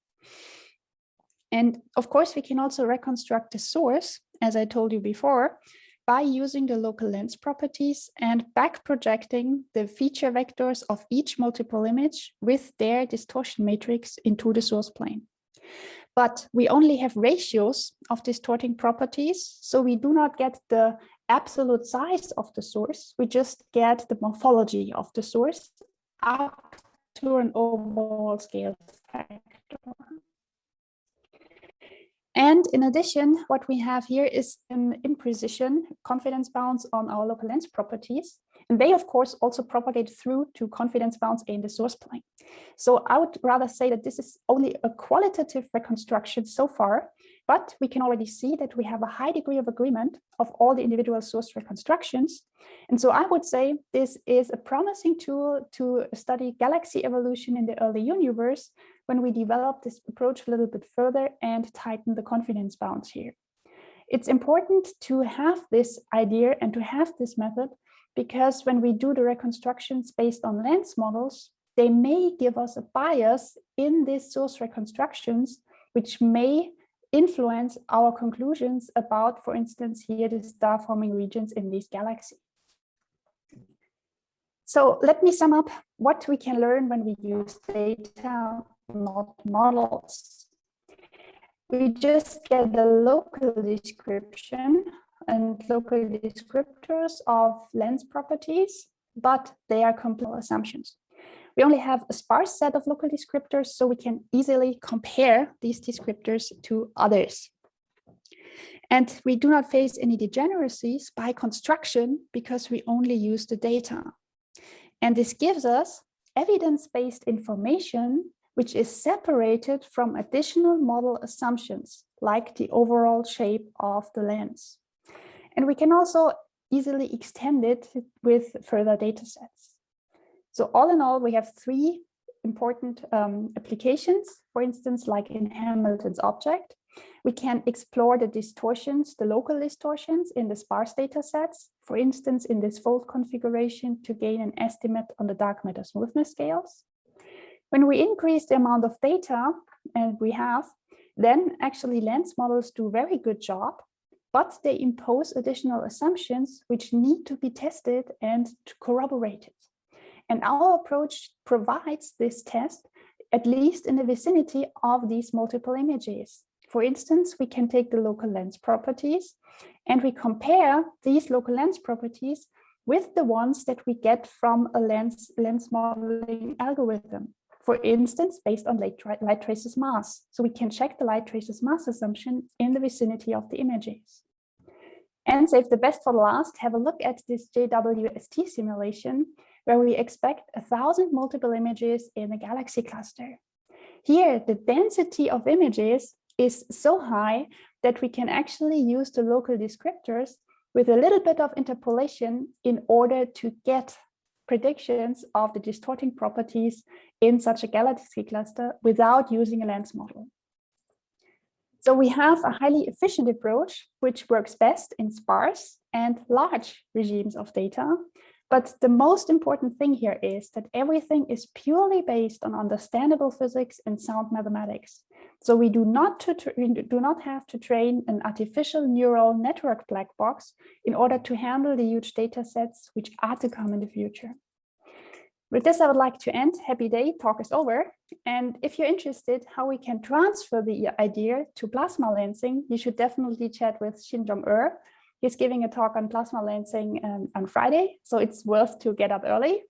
And of course, we can also reconstruct the source, as I told you before, by using the local lens properties and back projecting the feature vectors of each multiple image with their distortion matrix into the source plane. But we only have ratios of distorting properties, so we do not get the absolute size of the source. We just get the morphology of the source up to an overall scale factor. And in addition, what we have here is an imprecision confidence bounds on our local lens properties. And they, of course, also propagate through to confidence bounds in the source plane. So I would rather say that this is only a qualitative reconstruction so far, but we can already see that we have a high degree of agreement of all the individual source reconstructions. And so I would say this is a promising tool to study galaxy evolution in the early universe when we develop this approach a little bit further and tighten the confidence bounds here. It's important to have this idea and to have this method, because when we do the reconstructions based on lens models, they may give us a bias in these source reconstructions, which may influence our conclusions about, for instance, here the star forming regions in these galaxies. So let me sum up what we can learn when we use data, not models. We just get a local description and local descriptors of lens properties, but they are complete assumptions. We only have a sparse set of local descriptors, so we can easily compare these descriptors to others. And we do not face any degeneracies by construction because we only use the data. And this gives us evidence-based information, which is separated from additional model assumptions, like the overall shape of the lens. And we can also easily extend it with further data sets. So all in all, we have 3 important applications. For instance, like in Hamilton's object, we can explore the distortions, the local distortions in the sparse data sets, for instance, in this fold configuration to gain an estimate on the dark matter smoothness scales. When we increase the amount of data, and we have, then actually lens models do a very good job, but they impose additional assumptions which need to be tested and corroborated. And our approach provides this test, at least in the vicinity of these multiple images. For instance, we can take the local lens properties and we compare these local lens properties with the ones that we get from a lens modeling algorithm. For instance, based on light trace's mass. So we can check the light trace's mass assumption in the vicinity of the images. And save the best for last, have a look at this JWST simulation, where we expect 1,000 multiple images in a galaxy cluster. Here, the density of images is so high that we can actually use the local descriptors with a little bit of interpolation in order to get predictions of the distorting properties in such a galaxy cluster without using a lens model. So we have a highly efficient approach, which works best in sparse and large regimes of data. But the most important thing here is that everything is purely based on understandable physics and sound mathematics. So we do not have to train an artificial neural network black box in order to handle the huge data sets which are to come in the future. With this, I would like to end. Happy day, talk is over. And if you're interested how we can transfer the idea to plasma lensing, you should definitely chat with Shin-Jong. He's giving a talk on plasma lensing on Friday, so it's worth to get up early.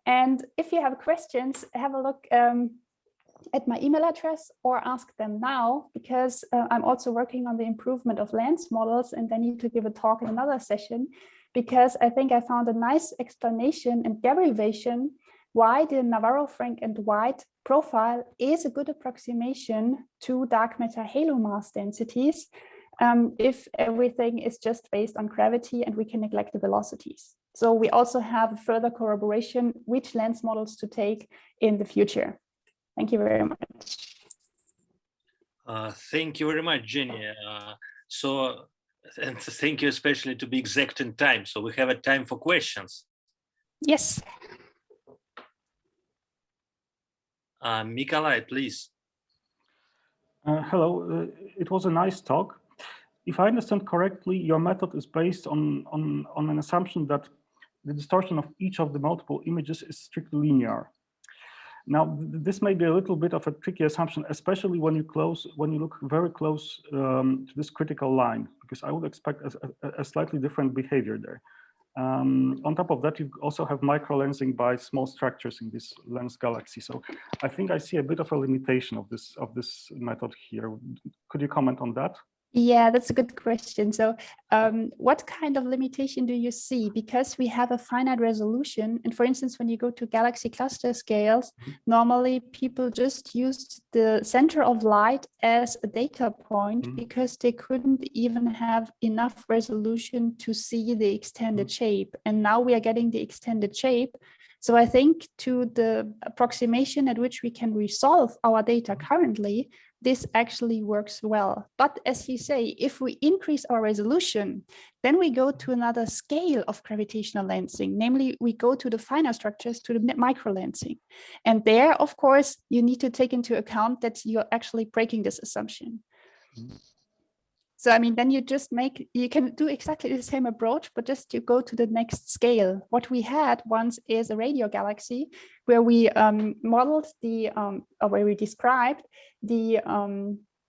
And if you have questions, have a look at my email address or ask them now, because I'm also working on the improvement of lens models, and I need to give a talk in another session, because I think I found a nice explanation and derivation why the Navarro-Frank and White profile is a good approximation to dark matter halo mass densities if everything is just based on gravity and we can neglect the velocities. So we also have further corroboration which lens models to take in the future. Thank you very much. Thank you very much, Jenny. And thank you especially to be exact in time. So we have a time for questions. Yes. Nikolai, please. Hello, it was a nice talk. If I understand correctly, your method is based on an assumption that the distortion of each of the multiple images is strictly linear. Now, this may be a little bit of a tricky assumption, especially when you look very close to this critical line, because I would expect a slightly different behavior there. On top of that, you also have microlensing by small structures in this lens galaxy. So I think I see a bit of a limitation of this method here. Could you comment on that? Yeah, that's a good question. So what kind of limitation do you see? Because we have a finite resolution. And for instance, when you go to galaxy cluster scales, normally people just used the center of light as a data point because they couldn't even have enough resolution to see the extended shape. And now we are getting the extended shape. So I think to the approximation at which we can resolve our data currently, this actually works well. But as you say, if we increase our resolution, then we go to another scale of gravitational lensing, namely we go to the finer structures, to the micro lensing. And there, of course, you need to take into account that you're actually breaking this assumption. So, I mean, then you can do exactly the same approach, but just you go to the next scale. What we had once is a radio galaxy where we modeled or where we described the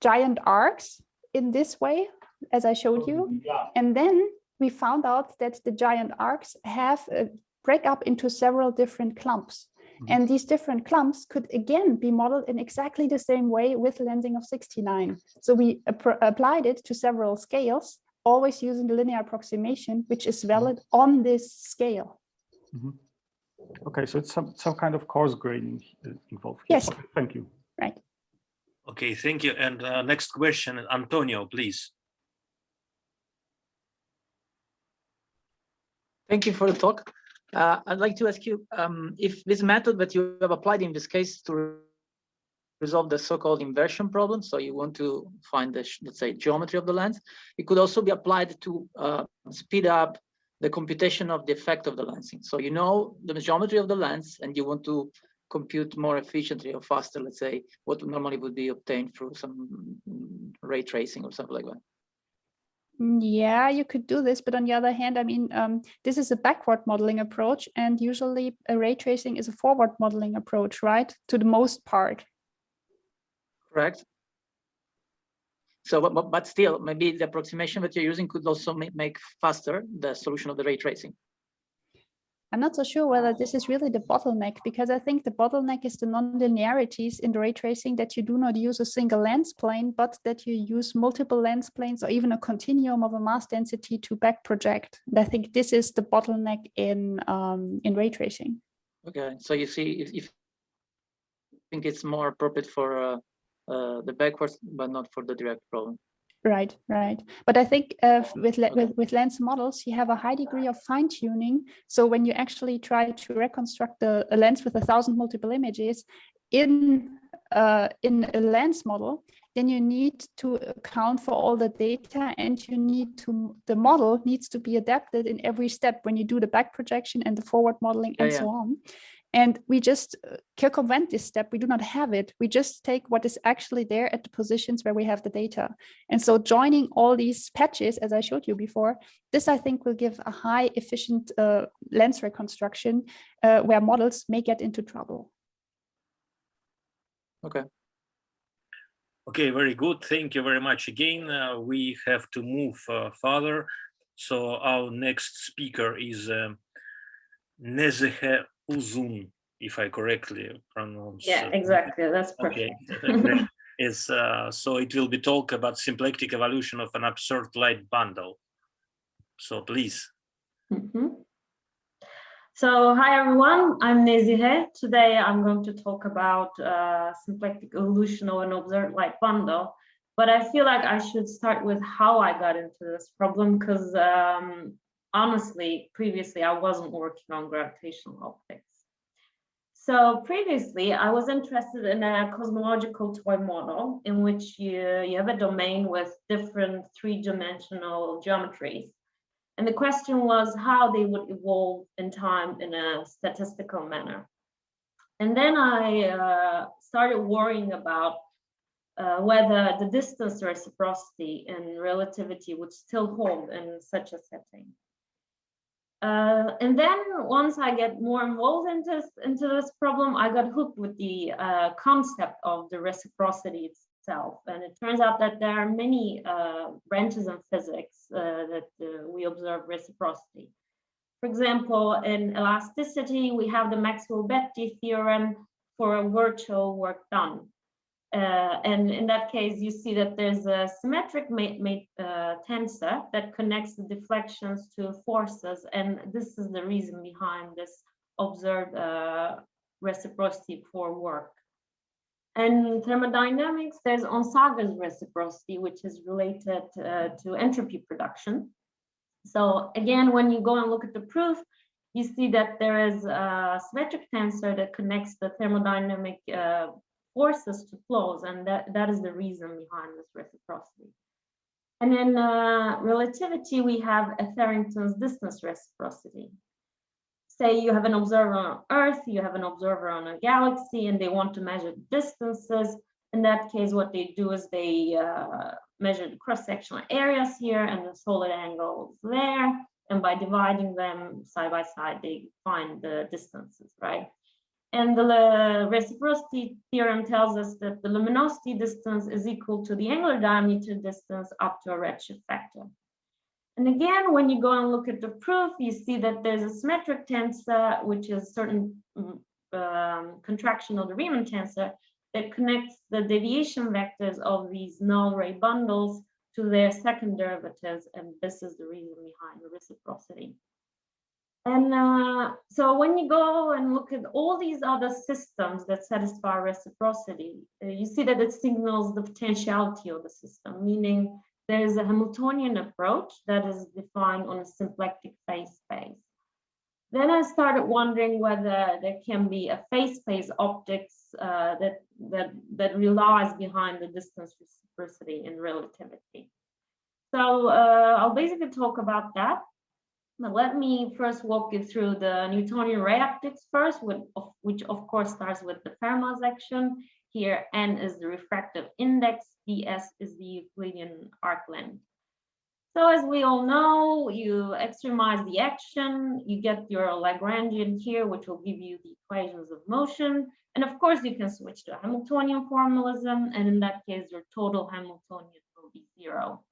giant arcs in this way, as I showed you. And then we found out that the giant arcs have break up into several different clumps. And these different clumps could again be modeled in exactly the same way with lensing of 69. So we applied it to several scales, always using the linear approximation, which is valid on this scale. Okay, so it's some kind of coarse graining involved. Yes. Okay, thank you. Right. Okay, thank you. And next question, Antonio, please. Thank you for the talk. I'd like to ask you if this method that you have applied in this case to resolve the so-called inversion problem, so you want to find the, let's say, geometry of the lens, it could also be applied to speed up the computation of the effect of the lensing. So you know the geometry of the lens and you want to compute more efficiently or faster, let's say, what normally would be obtained through some ray tracing or something like that. Yeah, you could do this, but on the other hand, I mean, this is a backward modeling approach, and usually a ray tracing is a forward modeling approach, right? To the most part. Correct. So, but still, maybe the approximation that you're using could also make faster the solution of the ray tracing. I'm not so sure whether this is really the bottleneck, because I think the bottleneck is the non-linearities in the ray tracing, that you do not use a single lens plane, but that you use multiple lens planes or even a continuum of a mass density to back project. And I think this is the bottleneck in ray tracing. Okay, so you see, if you think it's more appropriate for the backwards, but not for the direct problem. Right, right. But I think with lens models, you have a high degree of fine tuning. So when you actually try to reconstruct a lens with 1,000 multiple images in a lens model, then you need to account for all the data, and the model needs to be adapted in every step when you do the back projection and the forward modeling and so on. And we just circumvent this step. We do not have it. We just take what is actually there at the positions where we have the data. And so joining all these patches, as I showed you before, this I think will give a high efficient lens reconstruction where models may get into trouble. Okay. Okay, very good. Thank you very much again. We have to move further. So our next speaker is Nezihe Uzun, if I correctly pronounce. Yeah, exactly. That's perfect. Okay. So it will be talk about symplectic evolution of an absurd light bundle. So please. So hi everyone, I'm Nezihe. Today I'm going to talk about symplectic evolution of an observed light bundle. But I feel like I should start with how I got into this problem, because honestly, previously I wasn't working on gravitational optics. So previously I was interested in a cosmological toy model in which you have a domain with different three-dimensional geometries. And the question was how they would evolve in time in a statistical manner. And then I started worrying about whether the distance reciprocity and relativity would still hold in such a setting. And then once I get more involved into this problem, I got hooked with the concept of the reciprocity itself. And it turns out that there are many branches in physics that we observe reciprocity. For example, in elasticity, we have the Maxwell-Betti theorem for a virtual work done. And in that case, you see that there's a symmetric tensor that connects the deflections to forces. And this is the reason behind this observed reciprocity for work. And in thermodynamics, there's Onsaga's reciprocity, which is related to entropy production. So again, when you go and look at the proof, you see that there is a symmetric tensor that connects the thermodynamic forces to flows, and that is the reason behind this reciprocity. And in relativity, we have Etherington's distance reciprocity. Say you have an observer on Earth, you have an observer on a galaxy, and they want to measure distances. In that case, what they do is they measure the cross-sectional areas here and the solid angles there. And by dividing them side by side, they find the distances, right? And the reciprocity theorem tells us that the luminosity distance is equal to the angular diameter distance up to a redshift factor. And again, when you go and look at the proof, you see that there's a symmetric tensor, which is certain contraction of the Riemann tensor that connects the deviation vectors of these null ray bundles to their second derivatives. And this is the reason behind the reciprocity. And so when you go and look at all these other systems that satisfy reciprocity, you see that it signals the potentiality of the system, meaning there is a Hamiltonian approach that is defined on a symplectic phase space. Then I started wondering whether there can be a phase space optics that relies behind the distance reciprocity in relativity. So I'll basically talk about that. Now, let me first walk you through the Newtonian Ray Optics first, which of course starts with the Fermat's action. Here, n is the refractive index, ds is the Euclidean arc length. So as we all know, you extremize the action, you get your Lagrangian here, which will give you the equations of motion. And of course, you can switch to Hamiltonian formalism, and in that case, your total Hamiltonian would be 0.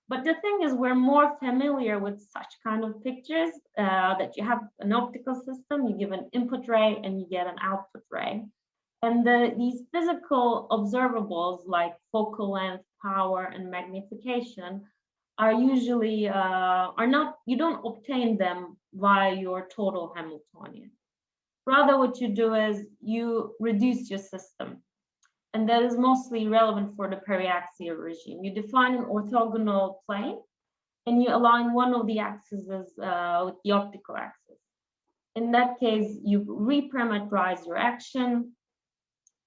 But the thing is, we're more familiar with such kind of pictures that you have an optical system, you give an input ray and you get an output ray. And these physical observables like focal length, power, and magnification are usually, you don't obtain them via your total Hamiltonian. Rather, what you do is you reduce your system. And that is mostly relevant for the periaxial regime. You define an orthogonal plane and you align one of the axes with the optical axis. In that case, you reparameterize your action.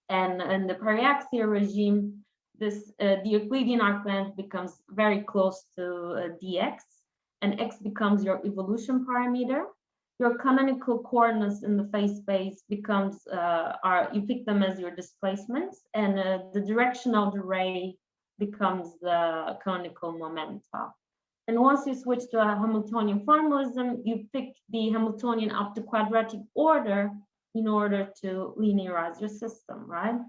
And in the periaxial regime, the Euclidean arc length becomes very close to dx, and x becomes your evolution parameter. Your canonical coordinates in the phase space becomes, you pick them as your displacements, and the direction of the ray becomes the canonical momenta. And once you switch to a Hamiltonian formalism, you pick the Hamiltonian up to quadratic order in order to linearize your system, right?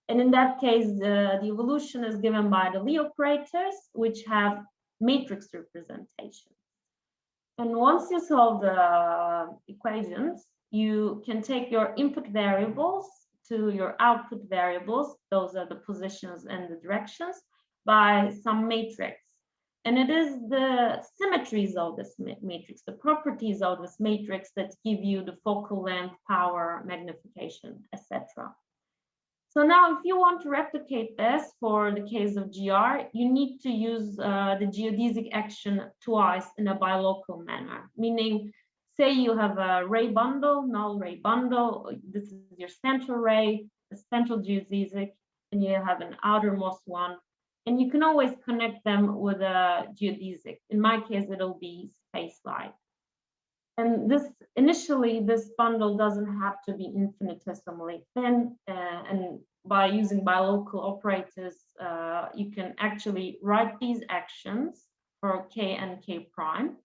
And in that case, the evolution is given by the Lie operators, which have matrix representation. And once you solve the equations, you can take your input variables to your output variables. Those are the positions and the directions by some matrix. And it is the symmetries of this matrix, the properties of this matrix that give you the focal length, power, magnification, etc. So now if you want to replicate this for the case of GR, you need to use the geodesic action twice in a bilocal manner, meaning say you have a ray bundle, null ray bundle, this is your central ray, the central geodesic, and you have an outermost one, and you can always connect them with a geodesic. In my case, it'll be space-like. And initially, this bundle doesn't have to be infinitesimally thin, and by using bilocal operators, you can actually write these actions for k and k prime.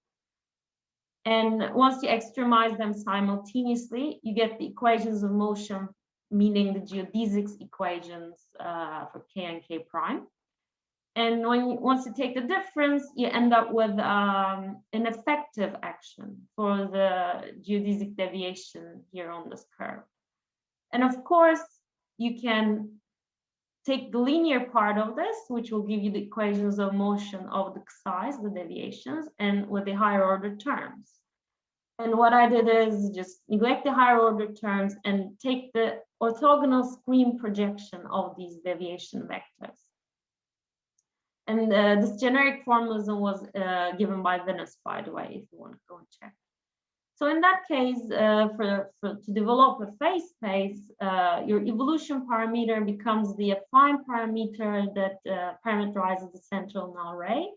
And once you extremize them simultaneously, you get the equations of motion, meaning the geodesics equations for k and k prime. And once you take the difference, you end up with an effective action for the geodesic deviation here on this curve. And of course, you can take the linear part of this, which will give you the equations of motion of the size, the deviations, and with the higher order terms. And what I did is just neglect the higher order terms and take the orthogonal screen projection of these deviation vectors. And this generic formalism was given by Denis, by the way, if you want to go and check. So in that case, to develop a phase space, your evolution parameter becomes the affine parameter that parameterizes the central null ray.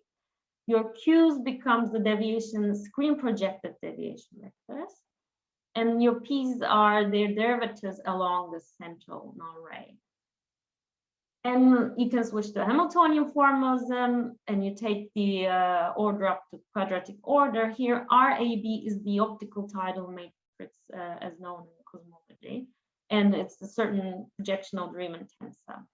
Your Q's becomes the deviation screen projected deviation vectors. And your P's are their derivatives along the central null ray. And you can switch to Hamiltonian formalism, and you take the order up to quadratic order. Here, RAB is the optical tidal matrix as known in cosmology, and it's a certain projectional Riemann tensor.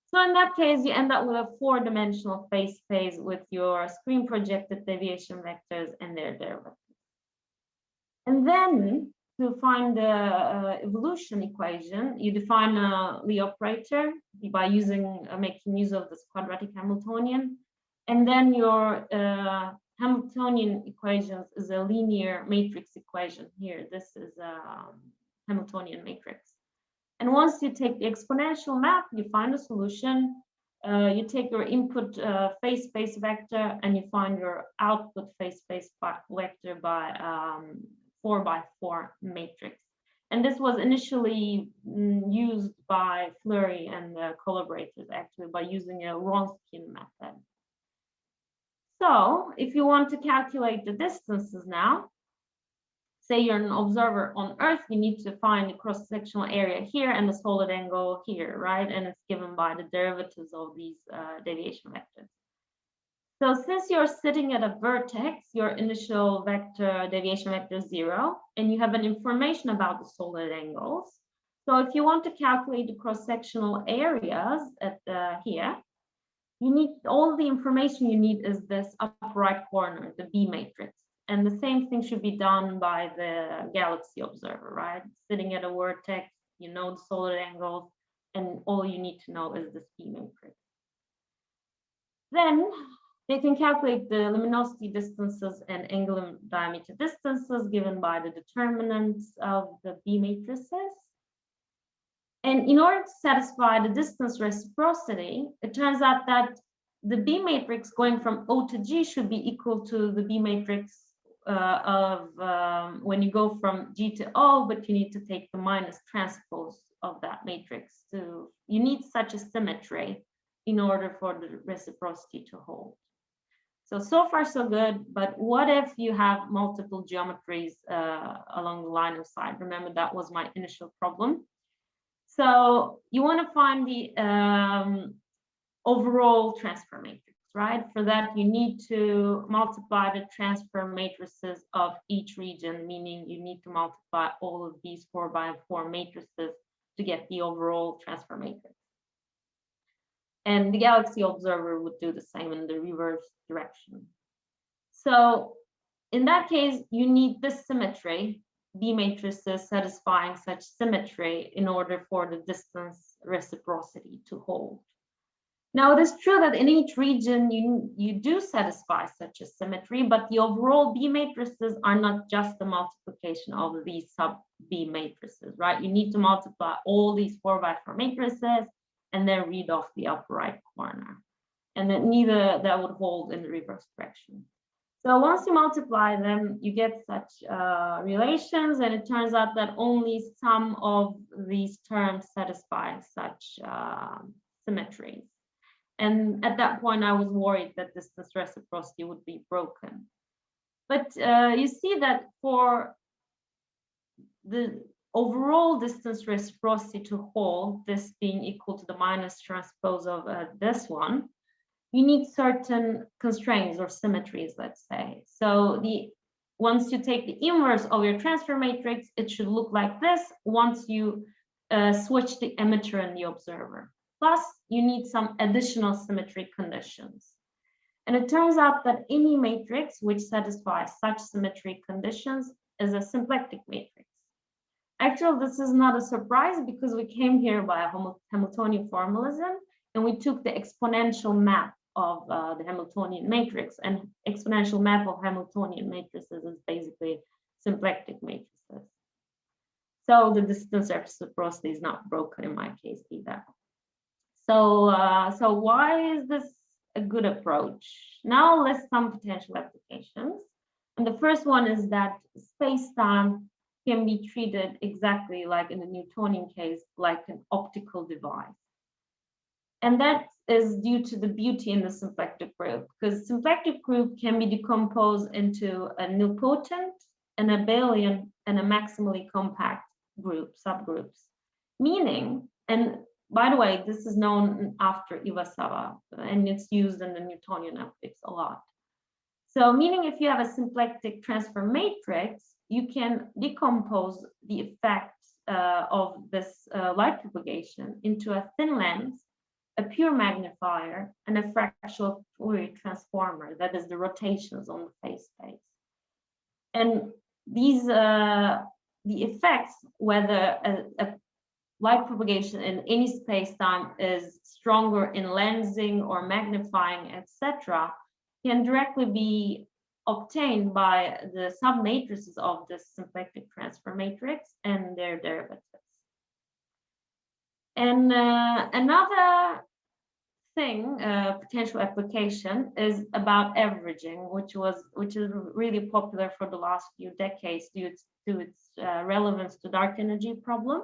So in that case, you end up with a four-dimensional phase space with your screen projected deviation vectors and their derivatives. And then to find the evolution equation, you define a Lie operator by making use of this quadratic Hamiltonian. And then your Hamiltonian equations is a linear matrix equation here. This is a Hamiltonian matrix. And once you take the exponential map, you find a solution. You take your input phase space vector and you find your output phase space vector by 4x4 matrix. And this was initially used by Fleury and collaborators actually by using a Wronskian method. So if you want to calculate the distances now, say you're an observer on Earth, you need to find the cross-sectional area here and the solid angle here, right? And it's given by the derivatives of these deviation vectors. So since you're sitting at a vertex, your initial vector, deviation vector is 0, and you have an information about the solid angles. So if you want to calculate the cross-sectional areas at here, you need all the information you need is this upper right corner, the B matrix. And the same thing should be done by the galaxy observer, right? Sitting at a vertex, you know the solar angles, and all you need to know is this B matrix. Then they can calculate the luminosity distances and angular diameter distances given by the determinants of the B matrices. And in order to satisfy the distance reciprocity, it turns out that the B matrix going from O to G should be equal to the B matrix when you go from G to O, but you need to take the minus transpose of that matrix. So you need such a symmetry in order for the reciprocity to hold. So far so good, but what if you have multiple geometries along the line of sight? Remember, that was my initial problem. So you want to find the overall transfer matrix, right? For that, you need to multiply the transfer matrices of each region, meaning you need to multiply all of these 4x4 matrices to get the overall transfer matrix. And the galaxy observer would do the same in the reverse direction. So in that case, you need this symmetry, B matrices satisfying such symmetry in order for the distance reciprocity to hold. Now, it is true that in each region you do satisfy such a symmetry, but the overall B matrices are not just the multiplication of these sub B matrices, right? You need to multiply all these 4x4 matrices and then read off the upper right corner. And then neither that would hold in the reverse direction. So once you multiply them, you get such relations, and it turns out that only some of these terms satisfy such symmetries. And at that point, I was worried that distance reciprocity would be broken. But you see that for the overall distance reciprocity to hold, this being equal to the minus transpose of this one, you need certain constraints or symmetries, let's say. So once you take the inverse of your transfer matrix, it should look like this once you switch the emitter and the observer. Plus, you need some additional symmetry conditions. And it turns out that any matrix which satisfies such symmetry conditions is a symplectic matrix. Actually, this is not a surprise because we came here by a Hamiltonian formalism, and we took the exponential map of the Hamiltonian matrix, and exponential map of Hamiltonian matrices is basically symplectic matrices. So the distance reciprocity is not broken in my case either. So why is this a good approach? Now I'll list some potential applications. And the first one is that space-time can be treated exactly like in the Newtonian case, like an optical device. And that is due to the beauty in the symplectic group, because symplectic group can be decomposed into a nilpotent, an abelian, and a maximally compact group, subgroups. Meaning, and by the way, this is known after Iwasawa, and it's used in the Newtonian optics a lot. So meaning if you have a symplectic transfer matrix, you can decompose the effects of this light propagation into a thin lens, a pure magnifier, and a fractional Fourier transformer, that is the rotations on the phase space. And these, the effects, whether a light propagation in any space-time is stronger in lensing or magnifying, etc., can directly be obtained by the submatrices of this symplectic transfer matrix and their derivatives. And another thing, potential application, is about averaging, which is really popular for the last few decades due to its relevance to dark energy problem.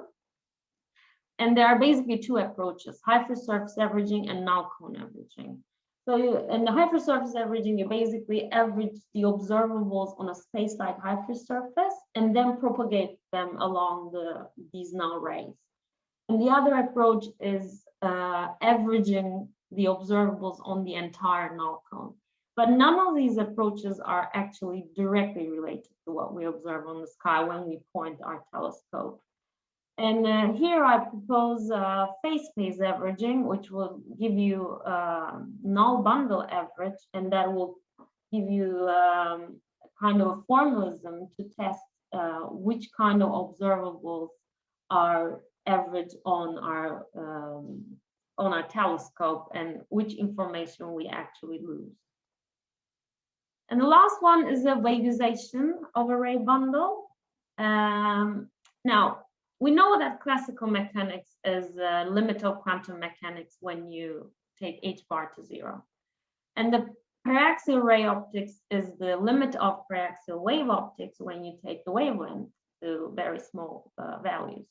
And there are basically two approaches: high-free-surface averaging and null-cone averaging. So in the high-free surface averaging, you basically average the observables on a space-like high-free surface and then propagate them along these null rays. And the other approach is averaging the observables on the entire null cone. But none of these approaches are actually directly related to what we observe on the sky when we point our telescope. And here I propose phase space averaging, which will give you null bundle average, and that will give you kind of a formalism to test which kind of observables are average on our telescope and which information we actually lose. And the last one is a wavization of a ray bundle. Now, we know that classical mechanics is a limit of quantum mechanics when you take h bar to 0. And the paraxial ray optics is the limit of paraxial wave optics when you take the wavelength to very small values.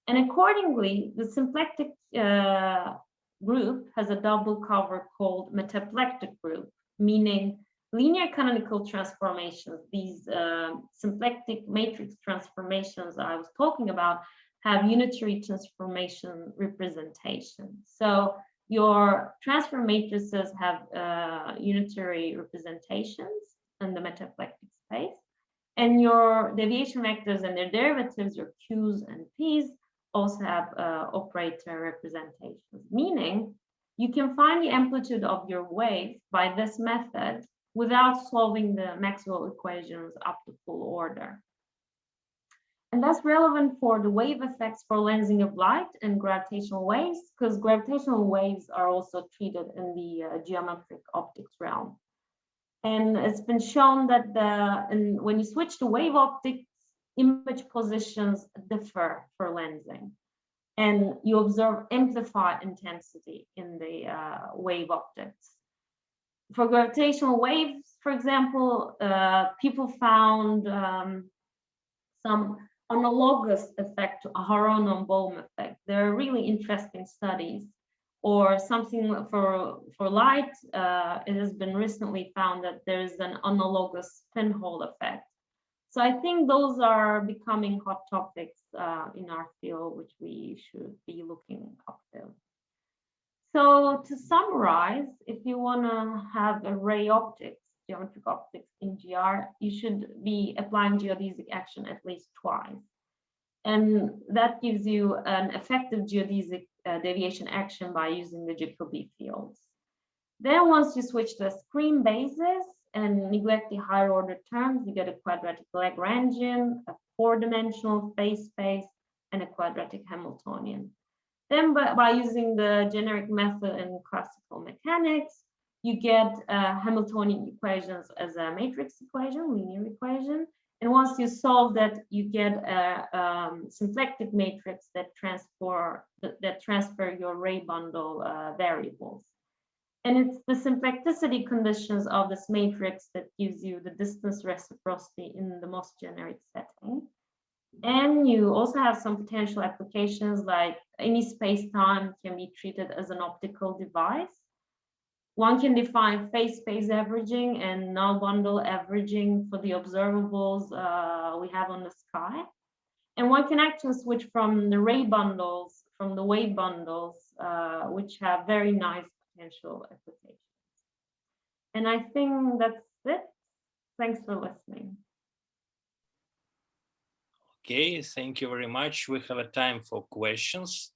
And accordingly, the symplectic group has a double cover called metaplectic group, meaning linear canonical transformations, these symplectic matrix transformations I was talking about, have unitary transformation representation. So your transfer matrices have unitary representations in the metaplectic space, and your deviation vectors and their derivatives, your Q's and P's, also have operator representations, meaning you can find the amplitude of your wave by this method without solving the Maxwell equations up to full order. And that's relevant for the wave effects for lensing of light and gravitational waves, because gravitational waves are also treated in the geometric optics realm. And it's been shown that when you switch to wave optics, image positions differ for lensing. And you observe amplified intensity in the wave optics. For gravitational waves, for example, people found some analogous effect to a Horonon-Bohm effect. They're really interesting studies. Or something for light, it has been recently found that there is an analogous pinhole effect. So I think those are becoming hot topics in our field, which we should be looking up to. So to summarize, if you want to have a ray optics, geometric optics in GR, you should be applying geodesic action at least twice. And that gives you an effective geodesic deviation action by using the Jacobi fields. Then once you switch to a screen basis and neglect the higher order terms, you get a quadratic Lagrangian, a 4-dimensional phase space, and a quadratic Hamiltonian. Then by using the generic method in classical mechanics, you get Hamiltonian equations as a matrix equation, linear equation. And once you solve that, you get a symplectic matrix that transfer your ray bundle variables. And it's the symplecticity conditions of this matrix that gives you the distance reciprocity in the most generic setting. And you also have some potential applications, like any space-time can be treated as an optical device. One can define phase space averaging and null bundle averaging for the observables we have on the sky. And one can actually switch from the ray bundles, from the wave bundles, which have very nice potential applications. And I think that's it. Thanks for listening. Okay, thank you very much. We have a time for questions.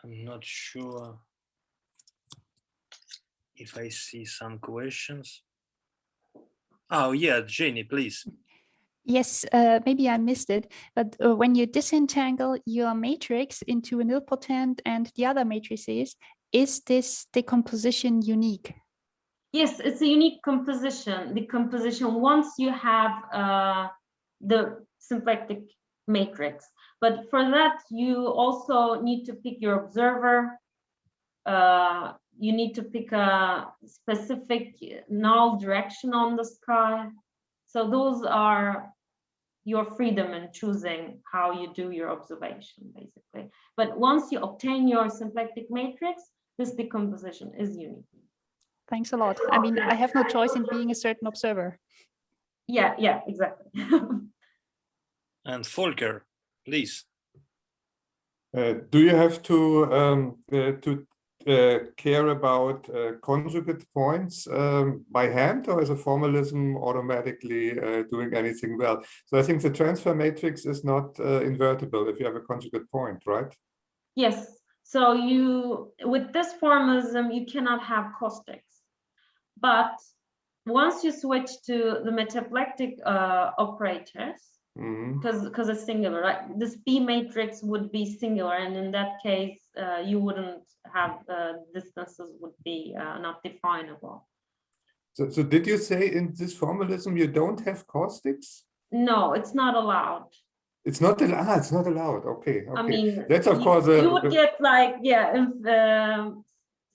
I'm not sure if I see some questions. Oh yeah, Jenny, please. Yes, maybe I missed it, but when you disentangle your matrix into a nilpotent and the other matrices, is this decomposition unique? Yes, it's a unique decomposition once you have the symplectic matrix. But for that, you also need to pick your observer. You need to pick a specific null direction on the sky. So those are your freedom in choosing how you do your observation, basically. But once you obtain your symplectic matrix, this decomposition is unique. Thanks a lot. I mean, I have no choice in being a certain observer. Yeah, exactly. And Volker, please. Do you have to care about conjugate points by hand, or is a formalism automatically doing anything well? So I think the transfer matrix is not invertible if you have a conjugate point, right? Yes. So with this formalism, you cannot have caustics. But once you switch to the metaplectic operators, because it's singular, right? This B matrix would be singular, and in that case, you wouldn't have distances would be not definable. So did you say in this formalism you don't have caustics? No, it's not allowed. It's not allowed. It's not allowed. Okay. I mean, that's of course you would get like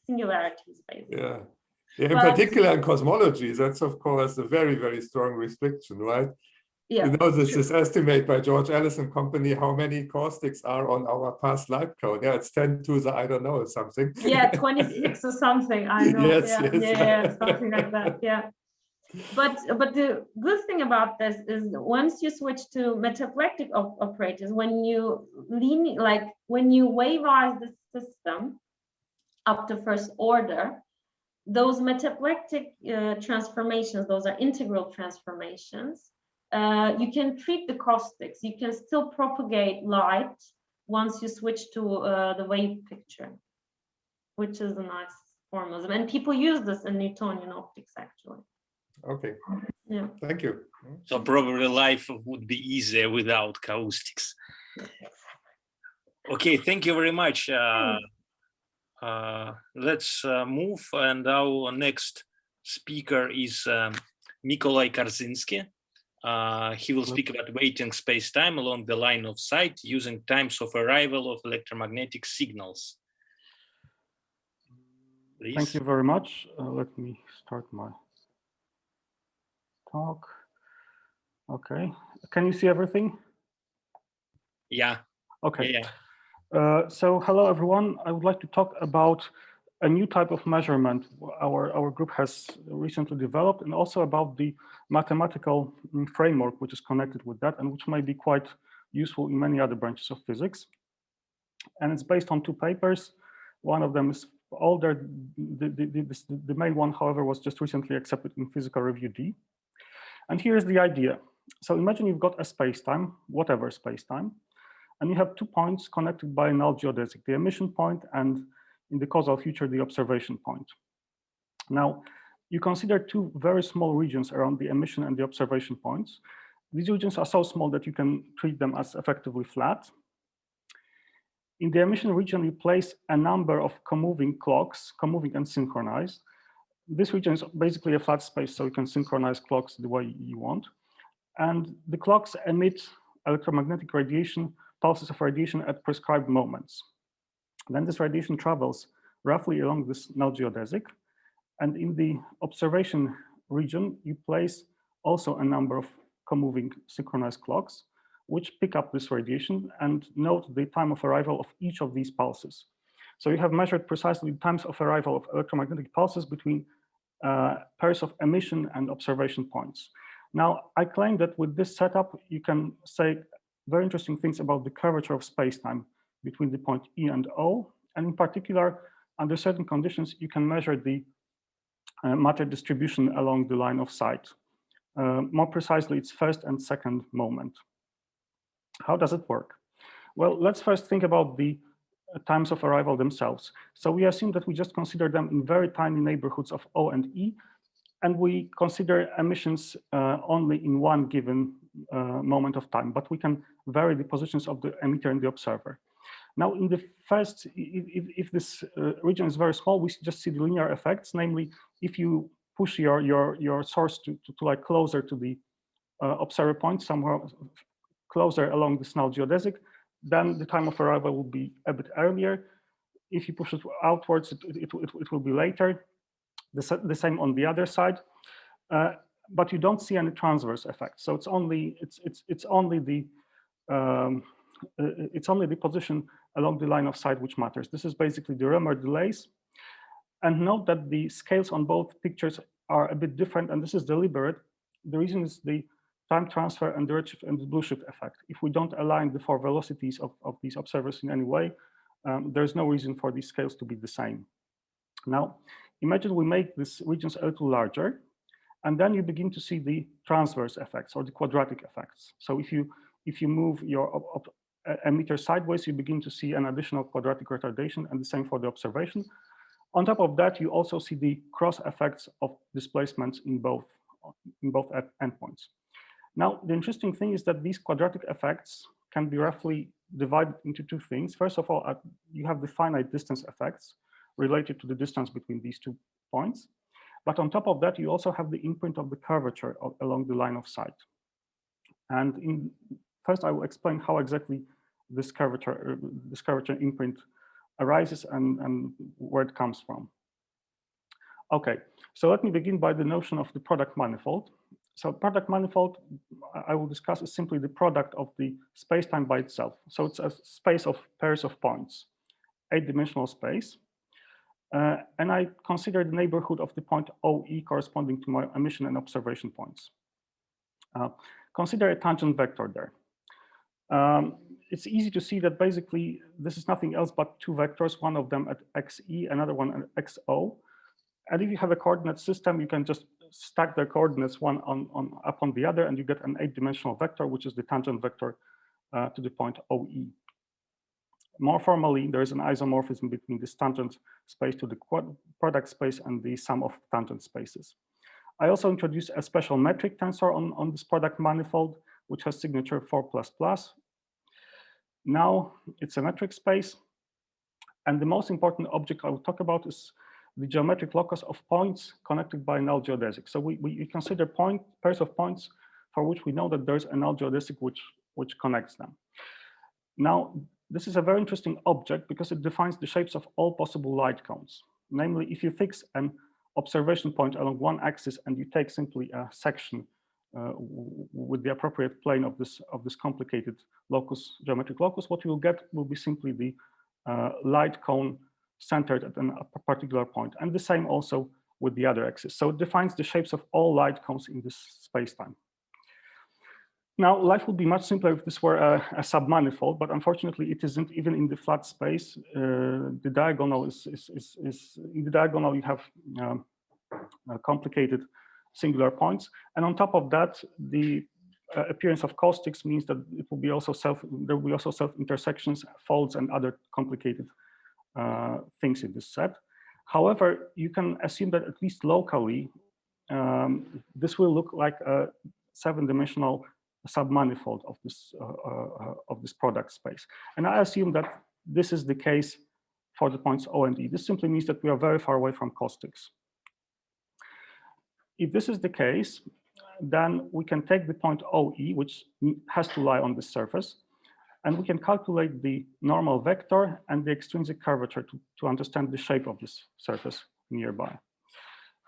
singularities basically. Yeah. In particular in cosmology, that's of course a very, very strong restriction, right? Yeah, you know, this estimate by George Ellis and company, how many caustics are on our past light cone. Yeah, it's 10 to the, I don't know, something. Yeah, 26 or something, I know. Yes, yeah, something like that, yeah. But the good thing about this is once you switch to metaplectic operators, when you waveize the system up to first order, those metaplectic transformations, those are integral transformations, you can treat the caustics. You can still propagate light once you switch to the wave picture, which is a nice formalism. And people use this in Newtonian optics, actually. Okay. Yeah. Thank you. So probably life would be easier without caustics. Okay, thank you very much. Let's move, and our next speaker is Nikolai Karczynski. He will speak about weighting space-time along the line of sight using times of arrival of electromagnetic signals. Please. Thank you very much. Let me start my talk. Okay. Can you see everything? Yeah. Okay. Yeah. So hello, everyone. I would like to talk about a new type of measurement our group has recently developed, and also about the mathematical framework which is connected with that, and which may be quite useful in many other branches of physics. And it's based on two papers. One of them is older. The main one, however, was just recently accepted in Physical Review D. And here's the idea. So imagine you've got a space-time, whatever space-time, and you have 2 points connected by a null geodesic, the emission point, and in the causal future, the observation point. Now, you consider 2 very small regions around the emission and the observation points. These regions are so small that you can treat them as effectively flat. In the emission region, you place a number of comoving clocks, comoving and synchronized. This region is basically a flat space, so you can synchronize clocks the way you want. And the clocks emit electromagnetic radiation, pulses of radiation at prescribed moments. Then this radiation travels roughly along this null geodesic. And in the observation region, you place also a number of comoving synchronized clocks, which pick up this radiation and note the time of arrival of each of these pulses. So you have measured precisely the times of arrival of electromagnetic pulses between pairs of emission and observation points. Now, I claim that with this setup, you can say very interesting things about the curvature of space-time between the point E and O. And in particular, under certain conditions, you can measure the matter distribution along the line of sight. More precisely, its first and second moment. How does it work? Well, let's first think about the times of arrival themselves. So we assume that we just consider them in very tiny neighborhoods of O and E, and we consider emissions only in one given moment of time, but we can vary the positions of the emitter and the observer. Now, in the first, if this region is very small, we just see the linear effects. Namely, if you push your source to like closer to the observer point, somewhere closer along the null geodesic, then the time of arrival will be a bit earlier. If you push it outwards, it will be later. The same on the other side, but you don't see any transverse effect. So it's only the position along the line of sight which matters. This is basically the Römer delays. And note that the scales on both pictures are a bit different, and this is deliberate. The reason is the time transfer and the redshift and the blue shift effect. If we don't align the 4 velocities of these observers in any way, there's no reason for these scales to be the same. Now, imagine we make these regions a little larger, and then you begin to see the transverse effects or the quadratic effects. So if you move your emitter sideways, you begin to see an additional quadratic retardation, and the same for the observation. On top of that, you also see the cross effects of displacements in both endpoints. Now, the interesting thing is that these quadratic effects can be roughly divided into two things. First of all, you have the finite distance effects related to the distance between these 2 points. But on top of that, you also have the imprint of the curvature along the line of sight. And first, I will explain how exactly this curvature imprint arises and where it comes from. Okay, so let me begin by the notion of the product manifold. So product manifold, I will discuss, is simply the product of the space-time by itself. So it's a space of pairs of points, 8-dimensional space. And I consider the neighborhood of the point OE corresponding to my emission and observation points. Consider a tangent vector there. It's easy to see that basically this is nothing else but 2 vectors, one of them at xe, another one at xo. And if you have a coordinate system, you can just stack their coordinates one upon the other, and you get an 8-dimensional vector, which is the tangent vector to the point OE. More formally, there is an isomorphism between this tangent space to the product space and the sum of tangent spaces. I also introduced a special metric tensor on this product manifold, which has signature 4++. Now it's a metric space. And the most important object I will talk about is the geometric locus of points connected by a null geodesic. So we consider pairs of points for which we know that there's a null geodesic which connects them. Now, this is a very interesting object because it defines the shapes of all possible light cones. Namely, if you fix an observation point along one axis and you take simply a section with the appropriate plane of this complicated locus, geometric locus, what you will get will be simply the light cone centered at a particular point, and the same also with the other axis. So it defines the shapes of all light cones in this space-time. Now, life would be much simpler if this were a submanifold, but unfortunately, it isn't. Even in the flat space, the diagonal is in the diagonal you have complicated singular points, and on top of that, the appearance of caustics means that it will be also there will be also self-intersections, folds, and other complicated things in this set. However, you can assume that at least locally, this will look like a 7-dimensional submanifold of this product space. And I assume that this is the case for the points O and E. This simply means that we are very far away from caustics. If this is the case, then we can take the point OE, which has to lie on this surface, and we can calculate the normal vector and the extrinsic curvature to understand the shape of this surface nearby.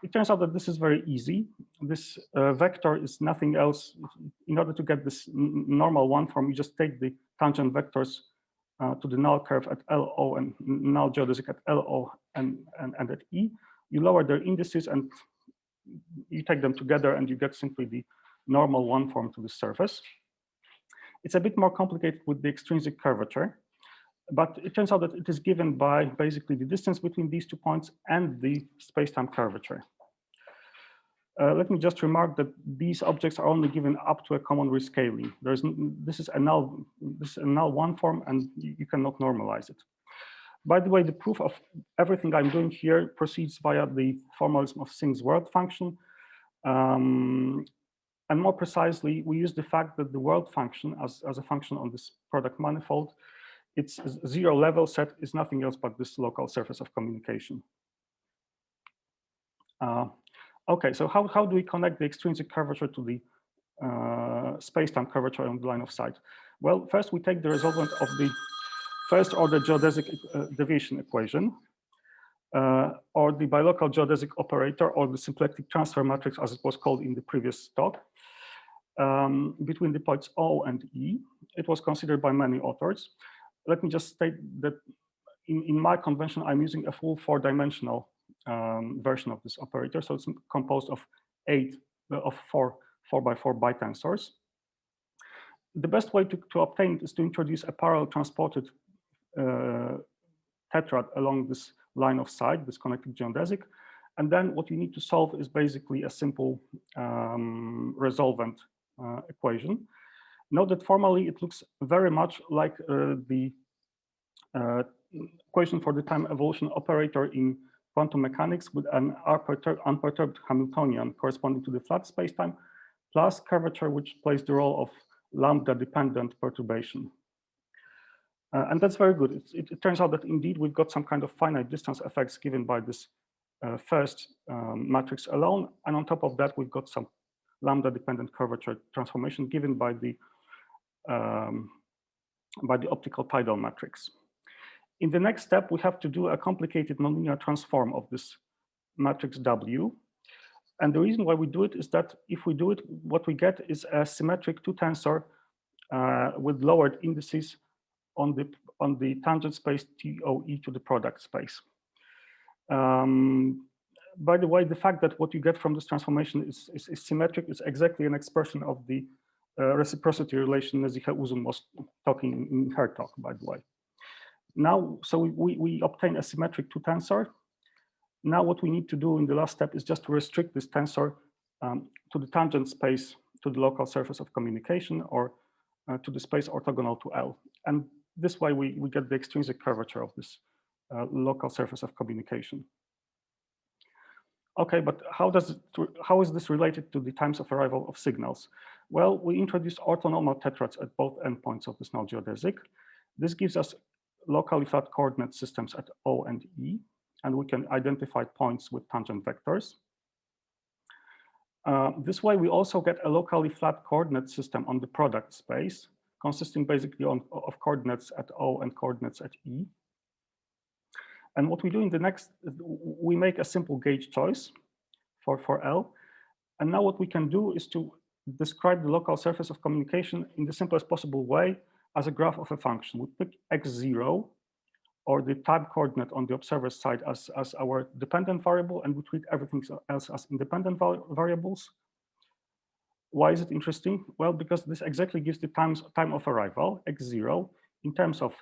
It turns out that this is very easy. This vector is nothing else. In order to get this normal one form, you just take the tangent vectors to the null curve at LO and null geodesic at LO and at E. You lower their indices and you take them together and you get simply the normal one form to the surface. It's a bit more complicated with the extrinsic curvature, but it turns out that it is given by basically the distance between these 2 points and the space-time curvature. Let me just remark that these objects are only given up to a common rescaling. This is a null one form, and you cannot normalize it. By the way, the proof of everything I'm doing here proceeds via the formalism of Singh's world function. And more precisely, we use the fact that the world function as a function on this product manifold, its 0 level set is nothing else but this local surface of communication. Okay, so how do we connect the extrinsic curvature to the space-time curvature on the line of sight? Well, first we take the resultant of the first order geodesic deviation equation, or the bilocal geodesic operator, or the symplectic transfer matrix as it was called in the previous talk, between the points O and E. It was considered by many authors. Let me just state that in my convention, I'm using a full 4-dimensional version of this operator. So it's composed of 4 by 4 bitensors. The best way to obtain it is to introduce a parallel transported tetrad along this line of sight, this connected geodesic. And then what you need to solve is basically a simple resolvent equation. Note that formally it looks very much like the equation for the time evolution operator in quantum mechanics with an unperturbed Hamiltonian corresponding to the flat spacetime, plus curvature, which plays the role of lambda-dependent perturbation. And that's very good. It turns out that indeed we've got some kind of finite distance effects given by this first matrix alone. And on top of that, we've got some lambda-dependent curvature transformation given by the optical tidal matrix. In the next step, we have to do a complicated nonlinear transform of this matrix W. And the reason why we do it is that if we do it, what we get is a symmetric two-tensor with lowered indices on the tangent space TOE to the product space. By the way, the fact that what you get from this transformation is symmetric is exactly an expression of the reciprocity relation Neziha Uzun was talking in her talk, by the way. Now, so we obtain a symmetric two-tensor. Now what we need to do in the last step is just to restrict this tensor to the tangent space, to the local surface of communication, or to the space orthogonal to L. And this way we get the extrinsic curvature of this local surface of communication. Okay, but how is this related to the times of arrival of signals? Well, we introduced orthonormal tetrads at both endpoints of this null geodesic. This gives us locally flat coordinate systems at O and E, and we can identify points with tangent vectors. This way, we also get a locally flat coordinate system on the product space, consisting basically of coordinates at O and coordinates at E. And what we do in the next, we make a simple gauge choice for L. And now what we can do is to describe the local surface of communication in the simplest possible way as a graph of a function. We pick x0, or the time coordinate on the observer's side, as our dependent variable, and we treat everything else as independent variables. Why is it interesting? Well, because this exactly gives the time of arrival, x0, in terms of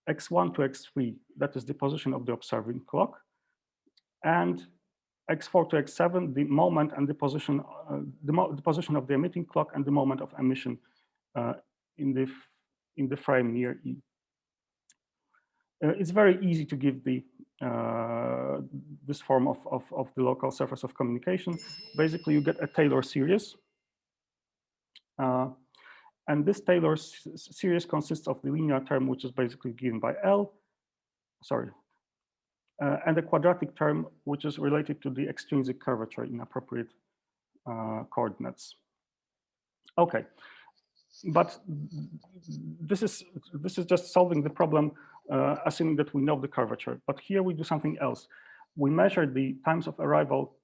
x1 to x3, that is the position of the observing clock, and x4 to x7, the moment and the position of the emitting clock and the moment of emission in the frame near E. It's very easy to give the this form of the local surface of communication. Basically, you get a Taylor series. And this Taylor series consists of the linear term, which is basically given by L, and a quadratic term, which is related to the extrinsic curvature in appropriate coordinates. Okay, but this is just solving the problem, assuming that we know the curvature. But here we do something else. We measure the times of arrival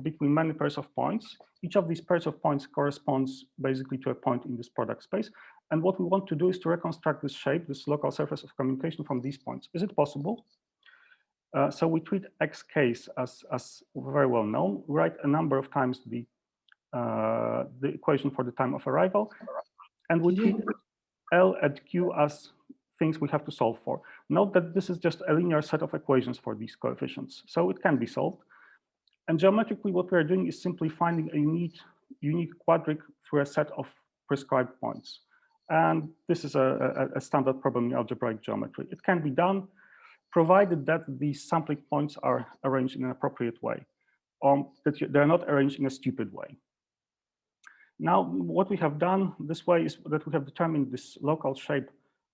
between many pairs of points. Each of these pairs of points corresponds basically to a point in this product space. And what we want to do is to reconstruct this shape, this local surface of communication from these points. Is it possible? So we treat x case as very well known. We write a number of times the equation for the time of arrival, and we treat L and Q as things we have to solve for. Note that this is just a linear set of equations for these coefficients, so it can be solved. And geometrically, what we are doing is simply finding a unique quadric through a set of prescribed points. And this is a standard problem in algebraic geometry. It can be done, provided that these sampling points are arranged in an appropriate way, or that they're not arranged in a stupid way. Now, what we have done this way is that we have determined this local shape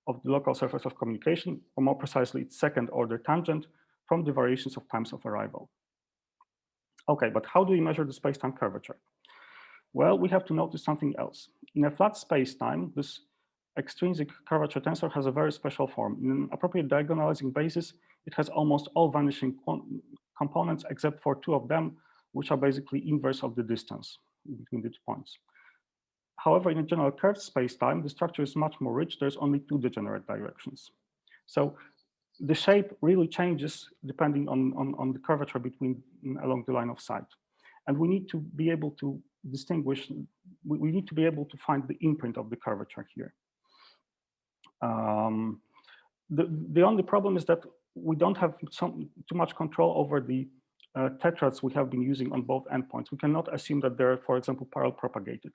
of the local surface of communication, or more precisely, its second order tangent from the variations of times of arrival. Okay, but how do we measure the space-time curvature? Well, we have to notice something else. In a flat space-time, this extrinsic curvature tensor has a very special form. In an appropriate diagonalizing basis, it has almost all vanishing components except for two of them, which are basically inverse of the distance between the 2 points. However, in a general curved space-time, the structure is much more rich. There's only 2 degenerate directions. So the shape really changes depending on the curvature along the line of sight. And we need to be able to distinguish, we need to be able to find the imprint of the curvature here. The only problem is that we don't have too much control over the tetrads we have been using on both endpoints. We cannot assume that they're, for example, parallel propagated.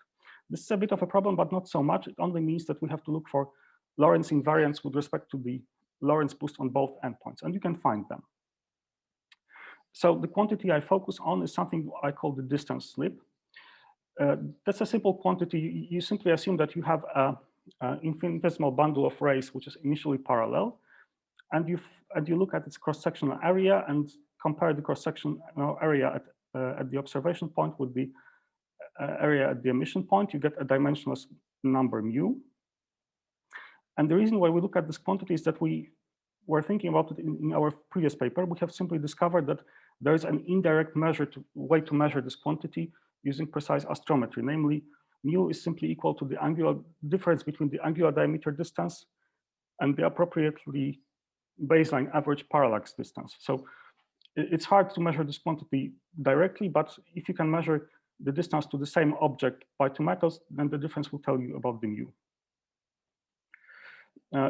This is a bit of a problem, but not so much. It only means that we have to look for Lorentz invariants with respect to the Lorentz boost on both endpoints, and you can find them. So the quantity I focus on is something I call the distance slip. That's a simple quantity. You simply assume that you have an infinitesimal bundle of rays, which is initially parallel, and you look at its cross-sectional area and compare the cross-sectional area at the observation point with the area at the emission point. You get a dimensionless number mu. And the reason why we look at this quantity is that we were thinking about it in our previous paper. We have simply discovered that there is an indirect way to measure this quantity using precise astrometry. Namely, mu is simply equal to the angular difference between the angular diameter distance and the appropriately baseline average parallax distance. So it's hard to measure this quantity directly, but if you can measure the distance to the same object by two methods, then the difference will tell you about the mu.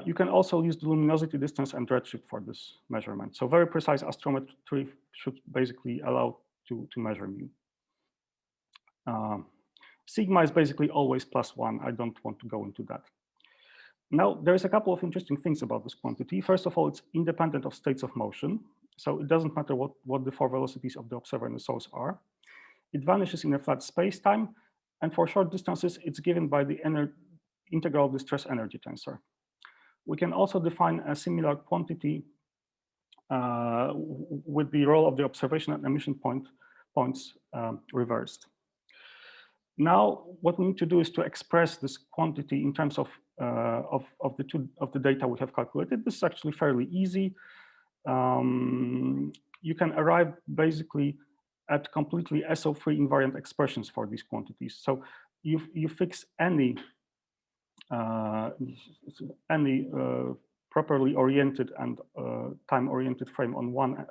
You can also use the luminosity distance and redshift for this measurement. So very precise astrometry should basically allow to measure mu. Sigma is basically always +1. I don't want to go into that. Now, there's a couple of interesting things about this quantity. First of all, it's independent of states of motion. So it doesn't matter what the four velocities of the observer and the source are. It vanishes in a flat space-time. And for short distances, it's given by the integral of the stress energy tensor. We can also define a similar quantity with the role of the observation and emission points reversed. Now, what we need to do is to express this quantity in terms of the data we have calculated. This is actually fairly easy. You can arrive basically at completely SO3 invariant expressions for these quantities. So you fix any properly oriented and time-oriented frame on one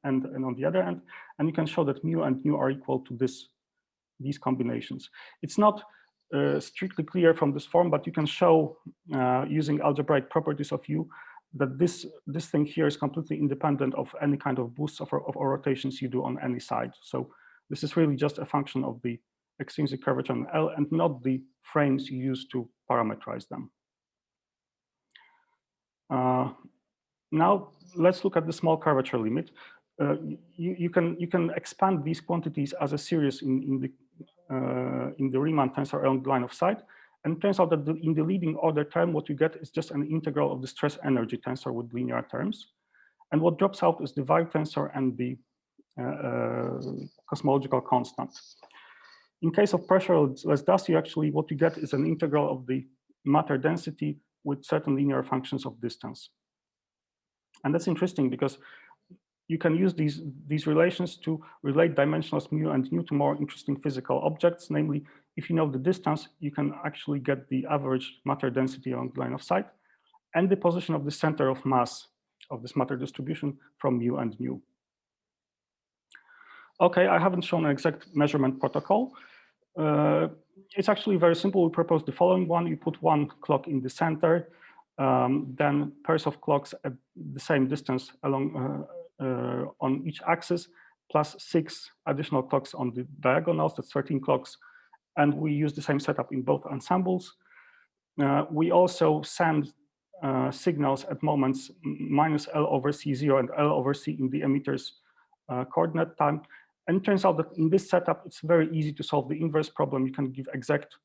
end and on the other end, and you can show that mu and nu are equal to these combinations. It's not strictly clear from this form, but you can show using algebraic properties of U that this thing here is completely independent of any kind of boosts or rotations you do on any side. So this is really just a function of the extrinsic curvature on L and not the frames you use to parameterize them. Now let's look at the small curvature limit. You can expand these quantities as a series in the Riemann tensor along the line of sight, and it turns out that in the leading order term, what you get is just an integral of the stress energy tensor with linear terms, and what drops out is the Weil tensor and the cosmological constant. In case of pressureless dust, what you get is an integral of the matter density with certain linear functions of distance. And that's interesting because you can use these relations to relate dimensionless mu and nu to more interesting physical objects. Namely, if you know the distance, you can actually get the average matter density along the line of sight and the position of the center of mass of this matter distribution from mu and nu. Okay, I haven't shown an exact measurement protocol. It's actually very simple. We propose the following one. You put one clock in the center, then pairs of clocks at the same distance along on each axis, plus 6 additional clocks on the diagonals. That's 13 clocks. And we use the same setup in both ensembles. We also send signals at moments -L/c0 and L/c in the emitter's coordinate time. And it turns out that in this setup, it's very easy to solve the inverse problem. You can give exact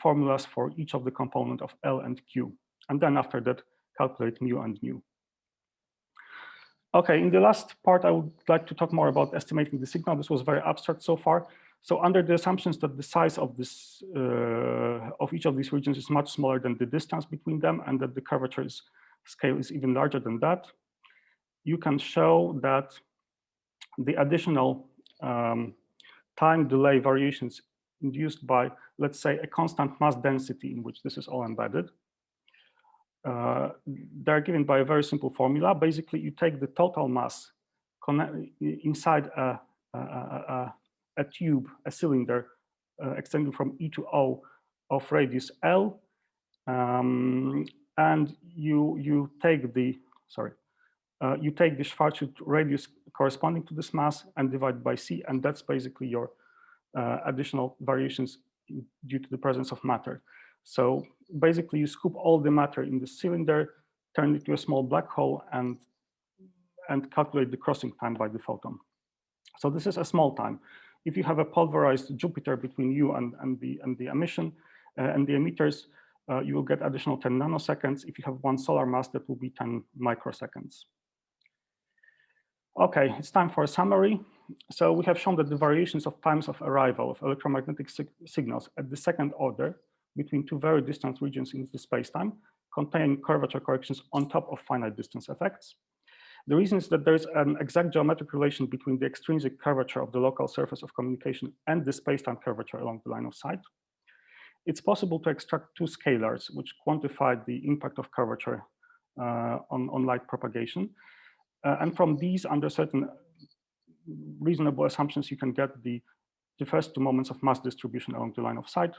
formulas for each of the component of L and Q. And then after that, calculate mu and nu. Okay, in the last part, I would like to talk more about estimating the signal. This was very abstract so far. So under the assumptions that the size of this of each of these regions is much smaller than the distance between them, and that the curvature scale is even larger than that, you can show that the additional time delay variations induced by, let's say, a constant mass density in which this is all embedded, they're given by a very simple formula. Basically, you take the total mass inside a tube, a cylinder extending from E to O of radius L, and you take the Schwarzschild radius corresponding to this mass and divide by c, and that's basically your additional variations due to the presence of matter. So basically, you scoop all the matter in the cylinder, turn it to a small black hole, and calculate the crossing time by the photon. So this is a small time. If you have a pulverized Jupiter between you and the emission and the emitters, you will get additional 10 nanoseconds. If you have one solar mass, that will be 10 microseconds. Okay, it's time for a summary. So we have shown that the variations of times of arrival of electromagnetic signals at the second order between two very distant regions in the spacetime contain curvature corrections on top of finite distance effects. The reason is that there is an exact geometric relation between the extrinsic curvature of the local surface of communication and the spacetime curvature along the line of sight. It's possible to extract two scalars which quantify the impact of curvature on light propagation. And from these, under certain reasonable assumptions, you can get the first two moments of mass distribution along the line of sight.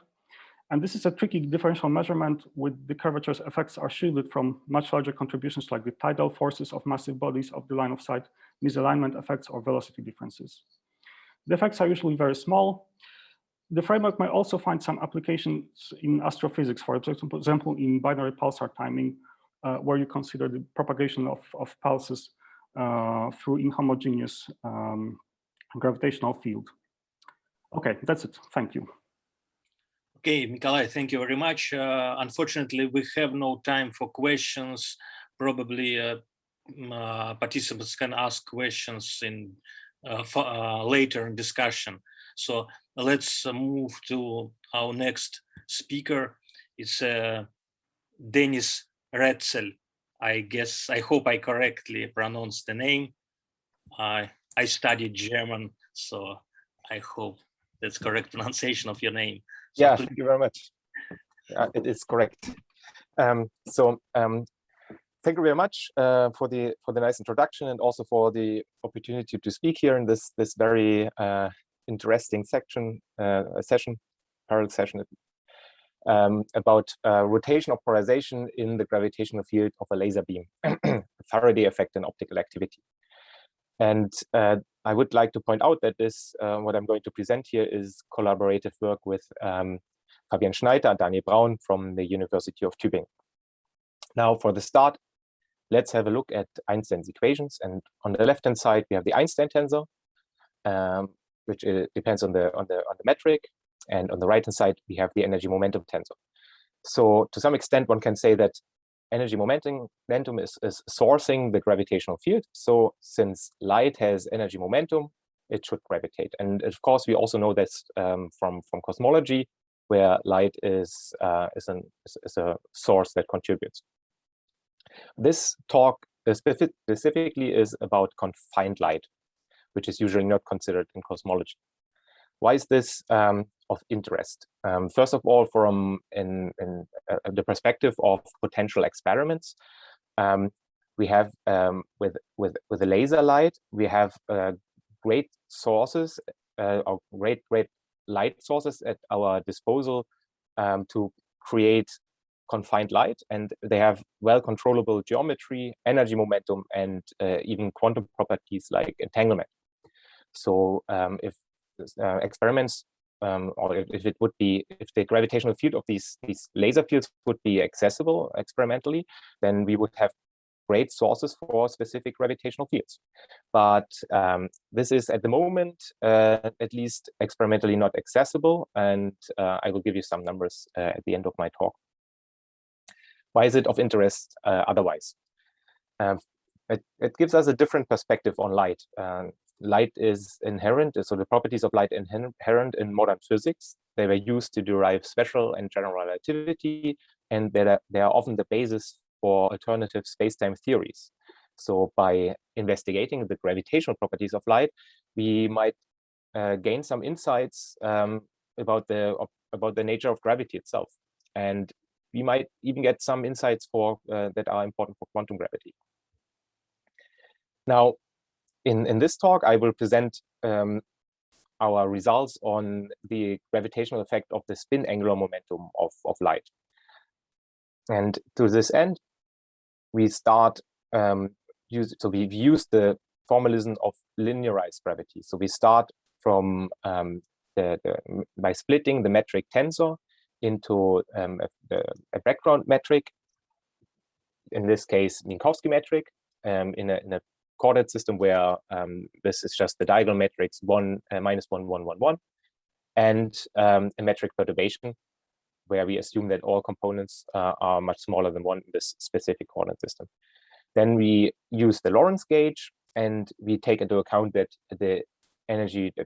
And this is a tricky differential measurement with the curvature's effects are shielded from much larger contributions like the tidal forces of massive bodies of the line of sight, misalignment effects, or velocity differences. The effects are usually very small. The framework may also find some applications in astrophysics, for example, in binary pulsar timing, where you consider the propagation of pulses through inhomogeneous gravitational field. Okay, that's it. Thank you. Okay, Nikolai, thank you very much. Unfortunately, we have no time for questions. Probably participants can ask questions in later in discussion. So let's move to our next speaker. It's Denis Retzel. I hope I correctly pronounced the name. I studied German, so I hope that's correct pronunciation of your name. So yeah, thank you very much. It is correct. Thank you very much for the nice introduction and also for the opportunity to speak here in this very interesting session, parallel session about rotational polarization in the gravitational field of a laser beam, Faraday effect and optical activity. And I would like to point out that this, what I'm going to present here is collaborative work with Fabian Schneider and Daniel Braun from the University of Tübingen. Now, for the start, let's have a look at Einstein's equations. And on the left-hand side, we have the Einstein tensor, which depends on the metric. And on the right-hand side, we have the energy momentum tensor. So to some extent, one can say that energy momentum is sourcing the gravitational field. So since light has energy momentum, it should gravitate. And of course, we also know this from cosmology, where light is a source that contributes. This talk specifically is about confined light, which is usually not considered in cosmology. Why is this of interest? First of all, from in the perspective of potential experiments, we have with the laser light, we have great sources or great light sources at our disposal to create confined light, and they have well controllable geometry, energy momentum, and even quantum properties like entanglement. So if experiments or if the gravitational field of these laser fields would be accessible experimentally, then we would have great sources for specific gravitational fields. But this is at the moment, at least experimentally, not accessible. And I will give you some numbers at the end of my talk. Why is it of interest otherwise? It gives us a different perspective on light. Light is inherent, so the properties of light inherent in modern physics. They were used to derive special and general relativity, and they are often the basis for alternative spacetime theories. So by investigating the gravitational properties of light, we might gain some insights about the nature of gravity itself, and we might even get some insights that are important for quantum gravity. Now, in this talk, I will present our results on the gravitational effect of the spin angular momentum of light. And to this end, we start we've used the formalism of linearized gravity. So we start from by splitting the metric tensor into a background metric, in this case Minkowski metric, in a coordinate system where this is just the diagonal metrics 1, -1, 1, 1, 1, and a metric perturbation where we assume that all components are much smaller than 1 in this specific coordinate system. Then we use the Lorentz gauge, and we take into account that the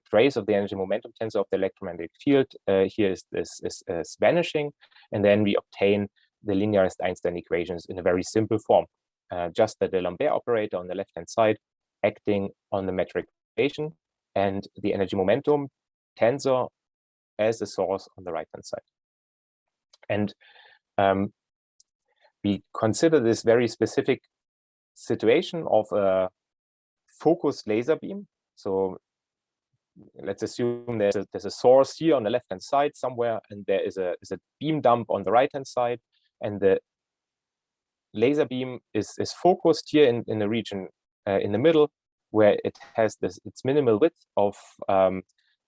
trace of the energy momentum tensor of the electromagnetic field here is vanishing, and then we obtain the linearized Einstein equations in a very simple form. Just the D'Alembert operator on the left-hand side acting on the metric equation, and the energy momentum tensor as a source on the right-hand side. And we consider this very specific situation of a focused laser beam. So let's assume there's a source here on the left-hand side somewhere, and there is a beam dump on the right-hand side, and the laser beam is focused here in the region in the middle, where it has its minimal width of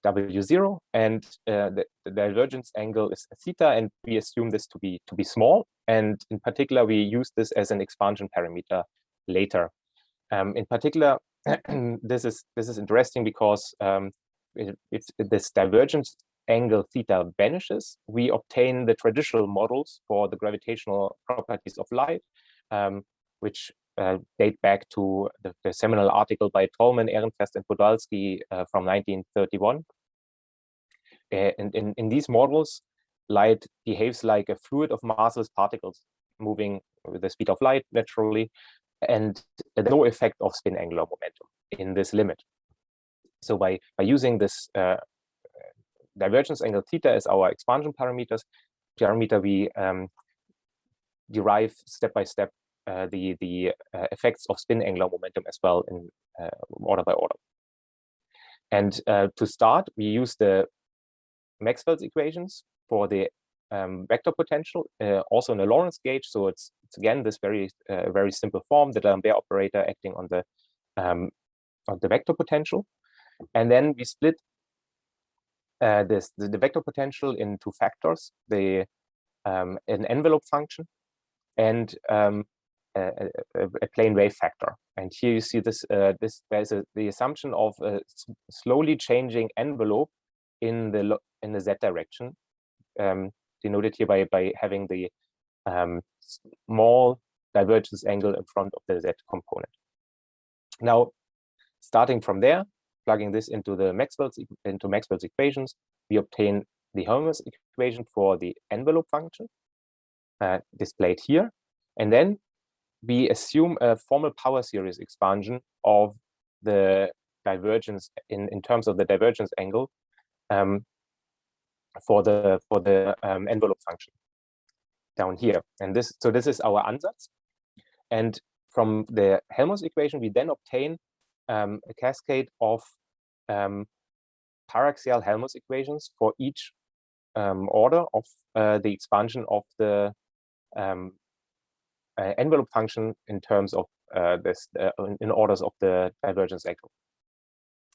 W0, and the divergence angle is theta, and we assume this to be small. And in particular, we use this as an expansion parameter later. In particular, this is interesting because if this divergence angle theta vanishes, we obtain the traditional models for the gravitational properties of light, which date back to the seminal article by Tolman, Ehrenfest, and Podolsky from 1931. And in these models, light behaves like a fluid of massless particles moving with the speed of light naturally, and no effect of spin angular momentum in this limit. So by using this divergence angle theta as our expansion parameter, we derive step by step the effects of spin angular momentum as well in order by order. And to start, we use the Maxwell's equations for the vector potential, also in the Lorentz gauge. So it's again this very simple form, the D'Alembert operator acting on the vector potential, and then we split the vector potential in two factors: an envelope function and a plane wave factor. And here you see there's the assumption of a slowly changing envelope in the z direction, denoted here by having the small divergence angle in front of the z component. Now, starting from there, plugging this into Maxwell's equations, we obtain the Helmholtz equation for the envelope function, displayed here, and then we assume a formal power series expansion of the divergence in terms of the divergence angle for the envelope function down here. And this is our ansatz. And from the Helmholtz equation, we then obtain a cascade of paraxial Helmholtz equations for each order of the expansion of the envelope function in terms of in orders of the divergence angle.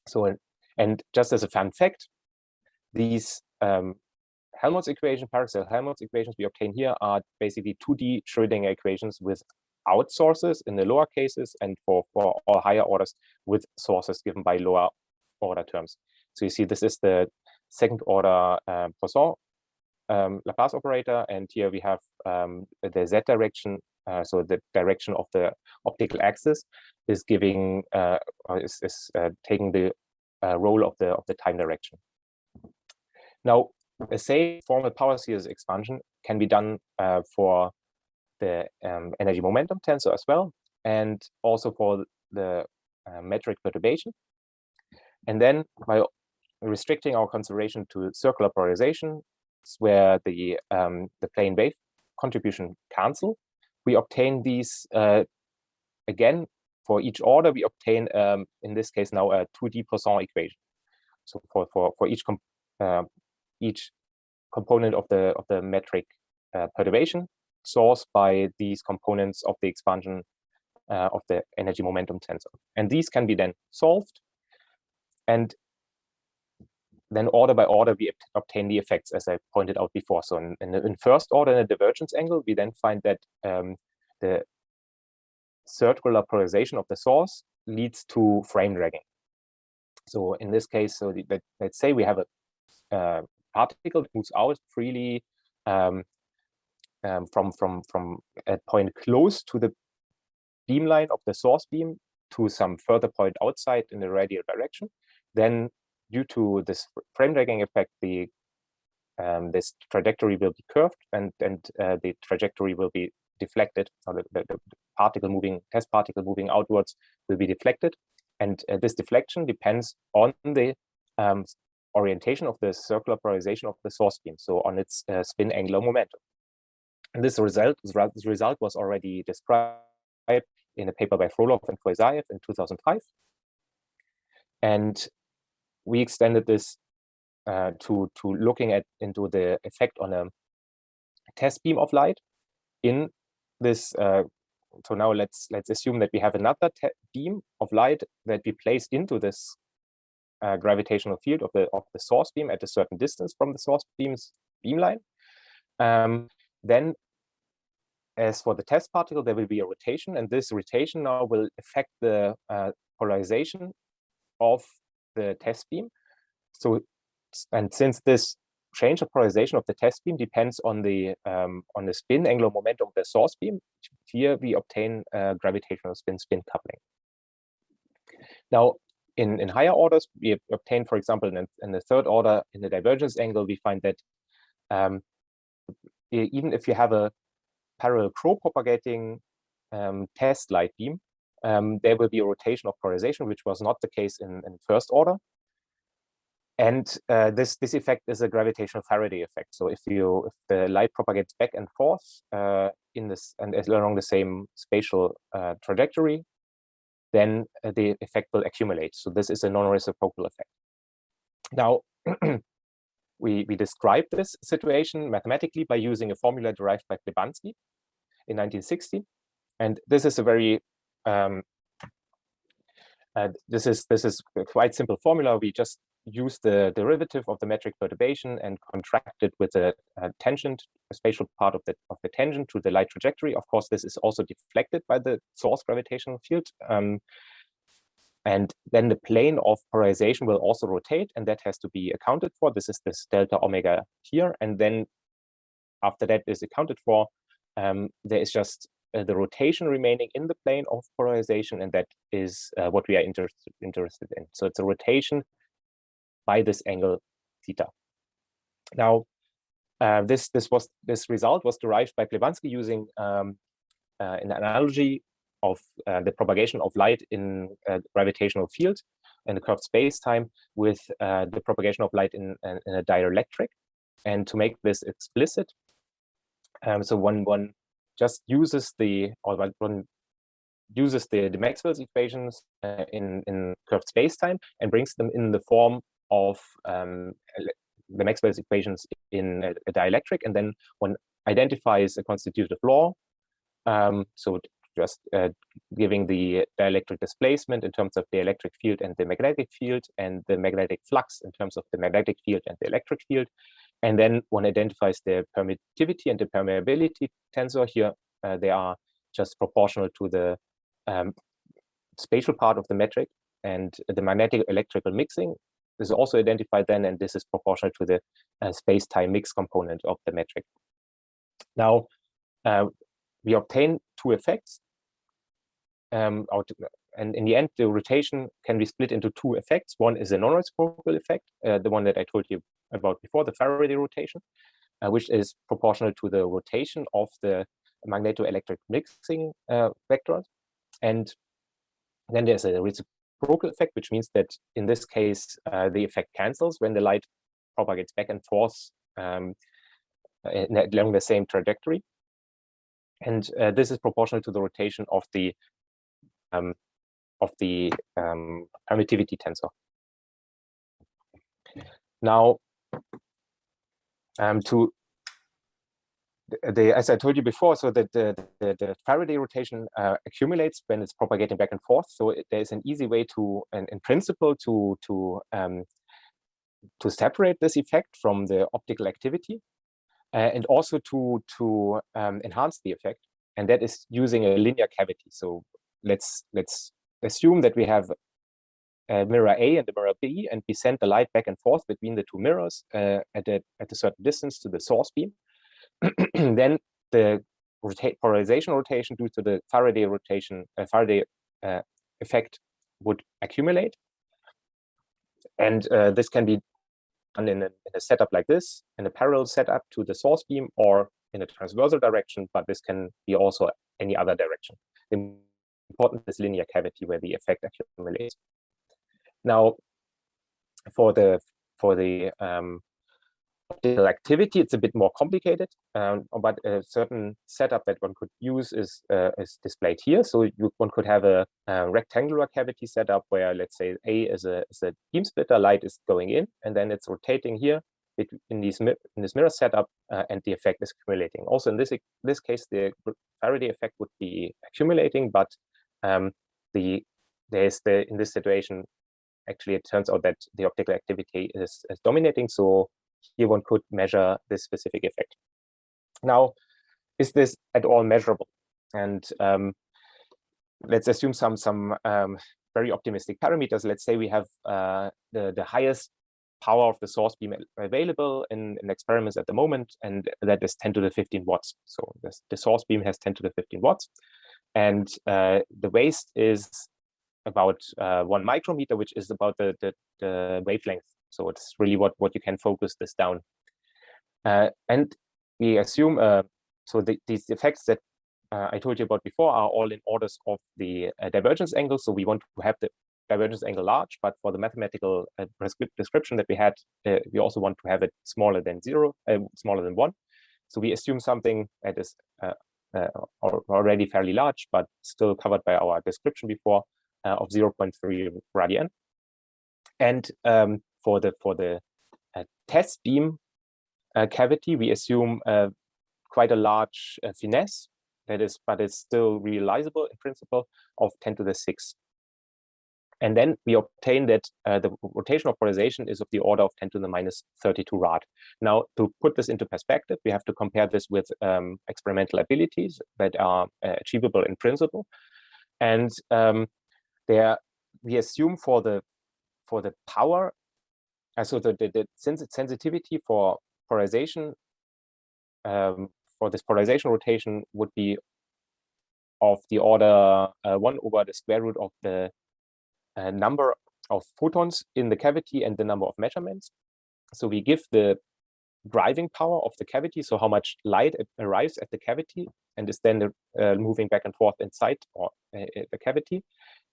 So, and just as a fun fact, these Helmholtz equation, paraxial Helmholtz equations we obtain here are basically 2D Schrödinger equations without sources in the lower cases, and for all higher orders with sources given by lower order terms. So you see this is the second order Poisson Laplace operator, and here we have the z direction. So the direction of the optical axis is giving taking the role of the time direction. Now, the same formal power series expansion can be done for the energy momentum tensor as well, and also for the metric perturbation. And then by restricting our consideration to circular polarization, where the plane wave contribution cancel, we obtain these again for each order. We obtain in this case now a 2D Poisson equation. So for each component of the metric perturbation source by these components of the expansion of the energy momentum tensor. And these can be then solved. And then order by order, we obtain the effects, as I pointed out before. So in first order, in a divergence angle, we then find that the circular polarization of the source leads to frame dragging. So in this case, so let's say we have a particle that moves out freely from a point close to the beamline of the source beam to some further point outside in the radial direction. Then, due to this frame dragging effect, this trajectory will be curved, and the trajectory will be deflected. So the test particle moving outwards will be deflected, and this deflection depends on the orientation of the circular polarization of the source beam, so on its spin angular momentum. And this result was already described in a paper by Frolov and Foisayev in 2005. And we extended this to looking into the effect on a test beam of light in this. So now let's assume that we have another beam of light that we place into this gravitational field of the source beam at a certain distance from the source beam's beamline. Then, as for the test particle, there will be a rotation, and this rotation now will affect the polarization of the test beam. So, and since this change of polarization of the test beam depends on the spin angular momentum of the source beam, here we obtain gravitational spin-spin coupling. Now, in higher orders, we obtain, for example, in the third order, in the divergence angle, we find that even if you have a parallel propagating test light beam, there will be a rotation of polarization, which was not the case in first order. And this effect is a gravitational Faraday effect. So if the light propagates back and forth along the same spatial trajectory, then the effect will accumulate. So this is a non-reciprocal effect. Now, we described this situation mathematically by using a formula derived by Plebanski in 1960, and this is a very this is a quite simple formula. We just use the derivative of the metric perturbation and contract it with a tangent, a spatial part of the tangent to the light trajectory. Of course, this is also deflected by the source gravitational field. And then the plane of polarization will also rotate, and that has to be accounted for. This is this delta omega here. And then after that is accounted for, there is just the rotation remaining in the plane of polarization, and that is what we are interested in. So it's a rotation by this angle theta. Now, this result was derived by Plebanski using an analogy of the propagation of light in a gravitational field in a curved space-time with the propagation of light in a dielectric. And to make this explicit, so one just uses the Maxwell's equations in curved space-time and brings them in the form of the Maxwell's equations in a dielectric, and then one identifies a constitutive law. So just giving the dielectric displacement in terms of the electric field and the magnetic field, and the magnetic flux in terms of the magnetic field and the electric field. And then one identifies the permittivity and the permeability tensor. Here, they are just proportional to the spatial part of the metric, and the magnetic electrical mixing is also identified then, and this is proportional to the space-time mix component of the metric. Now, we obtain two effects. And in the end, the rotation can be split into two effects. One is a non-reciprocal effect, the one that I told you about before, the Faraday rotation, which is proportional to the rotation of the magneto-electric mixing vectors. And then there's a reciprocal effect, which means that in this case, the effect cancels when the light propagates back and forth along the same trajectory. And this is proportional to the rotation of the permittivity tensor. Now, to as I told you before, so that the Faraday rotation accumulates when it's propagating back and forth. So there's an easy way to, in principle, to separate this effect from the optical activity, and also to enhance the effect, and that is using a linear cavity. So let's assume that we have a mirror A and a mirror B, and we send the light back and forth between the two mirrors at a certain distance to the source beam. Then the polarization rotation due to the Faraday rotation, Faraday effect would accumulate, and this can be done in a setup like this, in a parallel setup to the source beam, or in a transversal direction, but this can be also any other direction. The important is linear cavity where the effect accumulates. Now, for the optical activity, it's a bit more complicated, but a certain setup that one could use is displayed here. So one could have a rectangular cavity setup where, let's say, A is a beam splitter, light is going in, and then it's rotating here in this mirror setup, and the effect is accumulating. Also, in this case, the Faraday effect would be accumulating, but in this situation, actually, it turns out that the optical activity is dominating. So here one could measure this specific effect. Now, is this at all measurable? And let's assume some very optimistic parameters. Let's say we have the highest power of the source beam available in experiments at the moment, and that is 10 to the 15 watts. So the source beam has 10 to the 15 watts, and the waste is about 1 micrometer, which is about the wavelength. So it's really what you can focus this down. And we assume, so these effects that I told you about before are all in orders of the divergence angle. So we want to have the divergence angle large, but for the mathematical description that we had, we also want to have it smaller than 0, smaller than 1. So we assume something that is already fairly large, but still covered by our description before, of 0.3 radian. And for the test beam cavity, we assume quite a large finesse, but it's still realizable in principle, of 10 to the 6. And then we obtain that the rotational polarization is of the order of 10 to the minus 32 rad. Now, to put this into perspective, we have to compare this with experimental abilities that are achievable in principle. And there we assume for the power, so the sensitivity for polarization, for this polarization rotation would be of the order 1 over the square root of the number of photons in the cavity and the number of measurements. So we give the driving power of the cavity, so how much light arrives at the cavity and is then moving back and forth inside or the cavity,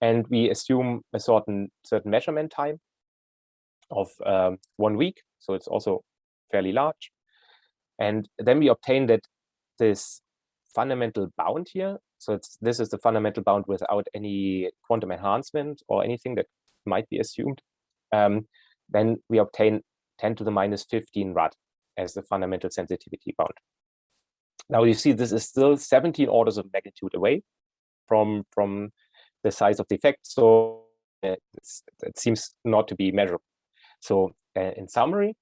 and we assume a certain measurement time of 1 week, so it's also fairly large. And then we obtain that this fundamental bound here, so this is the fundamental bound without any quantum enhancement or anything that might be assumed, then we obtain 10 to the minus 15 rad as the fundamental sensitivity bound. Now you see this is still 17 orders of magnitude away from the size of the effect, so it seems not to be measurable. So in summary,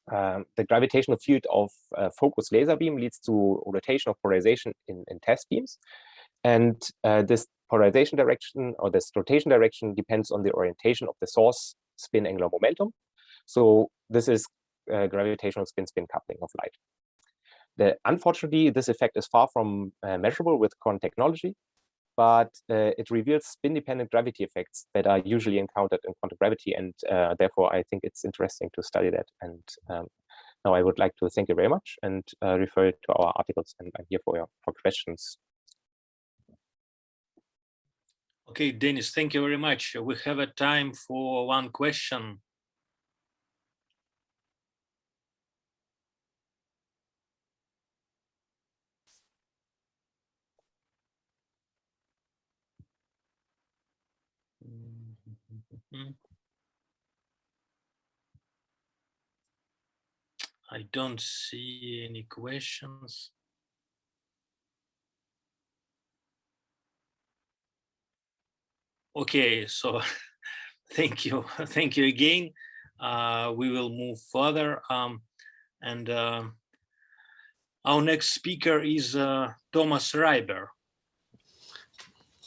the gravitational field of focused laser beam leads to rotation of polarization in test beams, and this polarization direction or this rotation direction depends on the orientation of the source spin angular momentum. So this is gravitational spin-spin coupling of light. Unfortunately, this effect is far from measurable with current technology, but it reveals spin-dependent gravity effects that are usually encountered in quantum gravity, and therefore I think it's interesting to study that. And now I would like to thank you very much and refer you to our articles, and I'm here for questions. Okay, Denis, thank you very much. We have a time for one question. I don't see any questions. Okay, so thank you again. We will move further, and our next speaker is Thomas Reiber.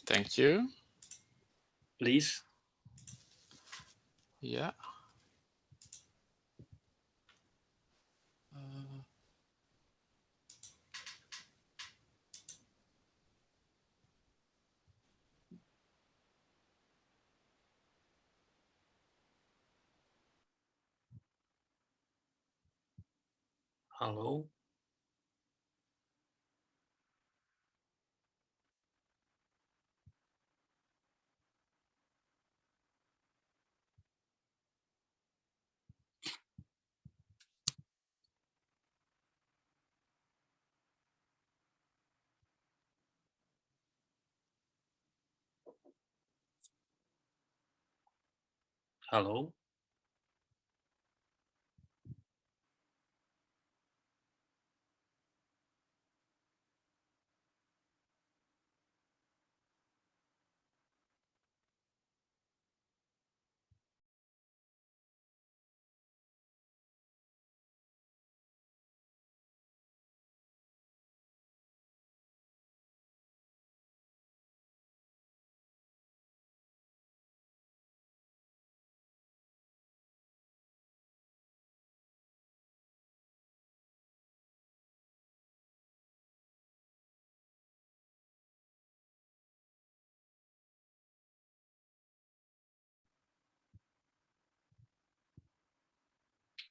Thank you. Please. Yeah. Hello. Hello.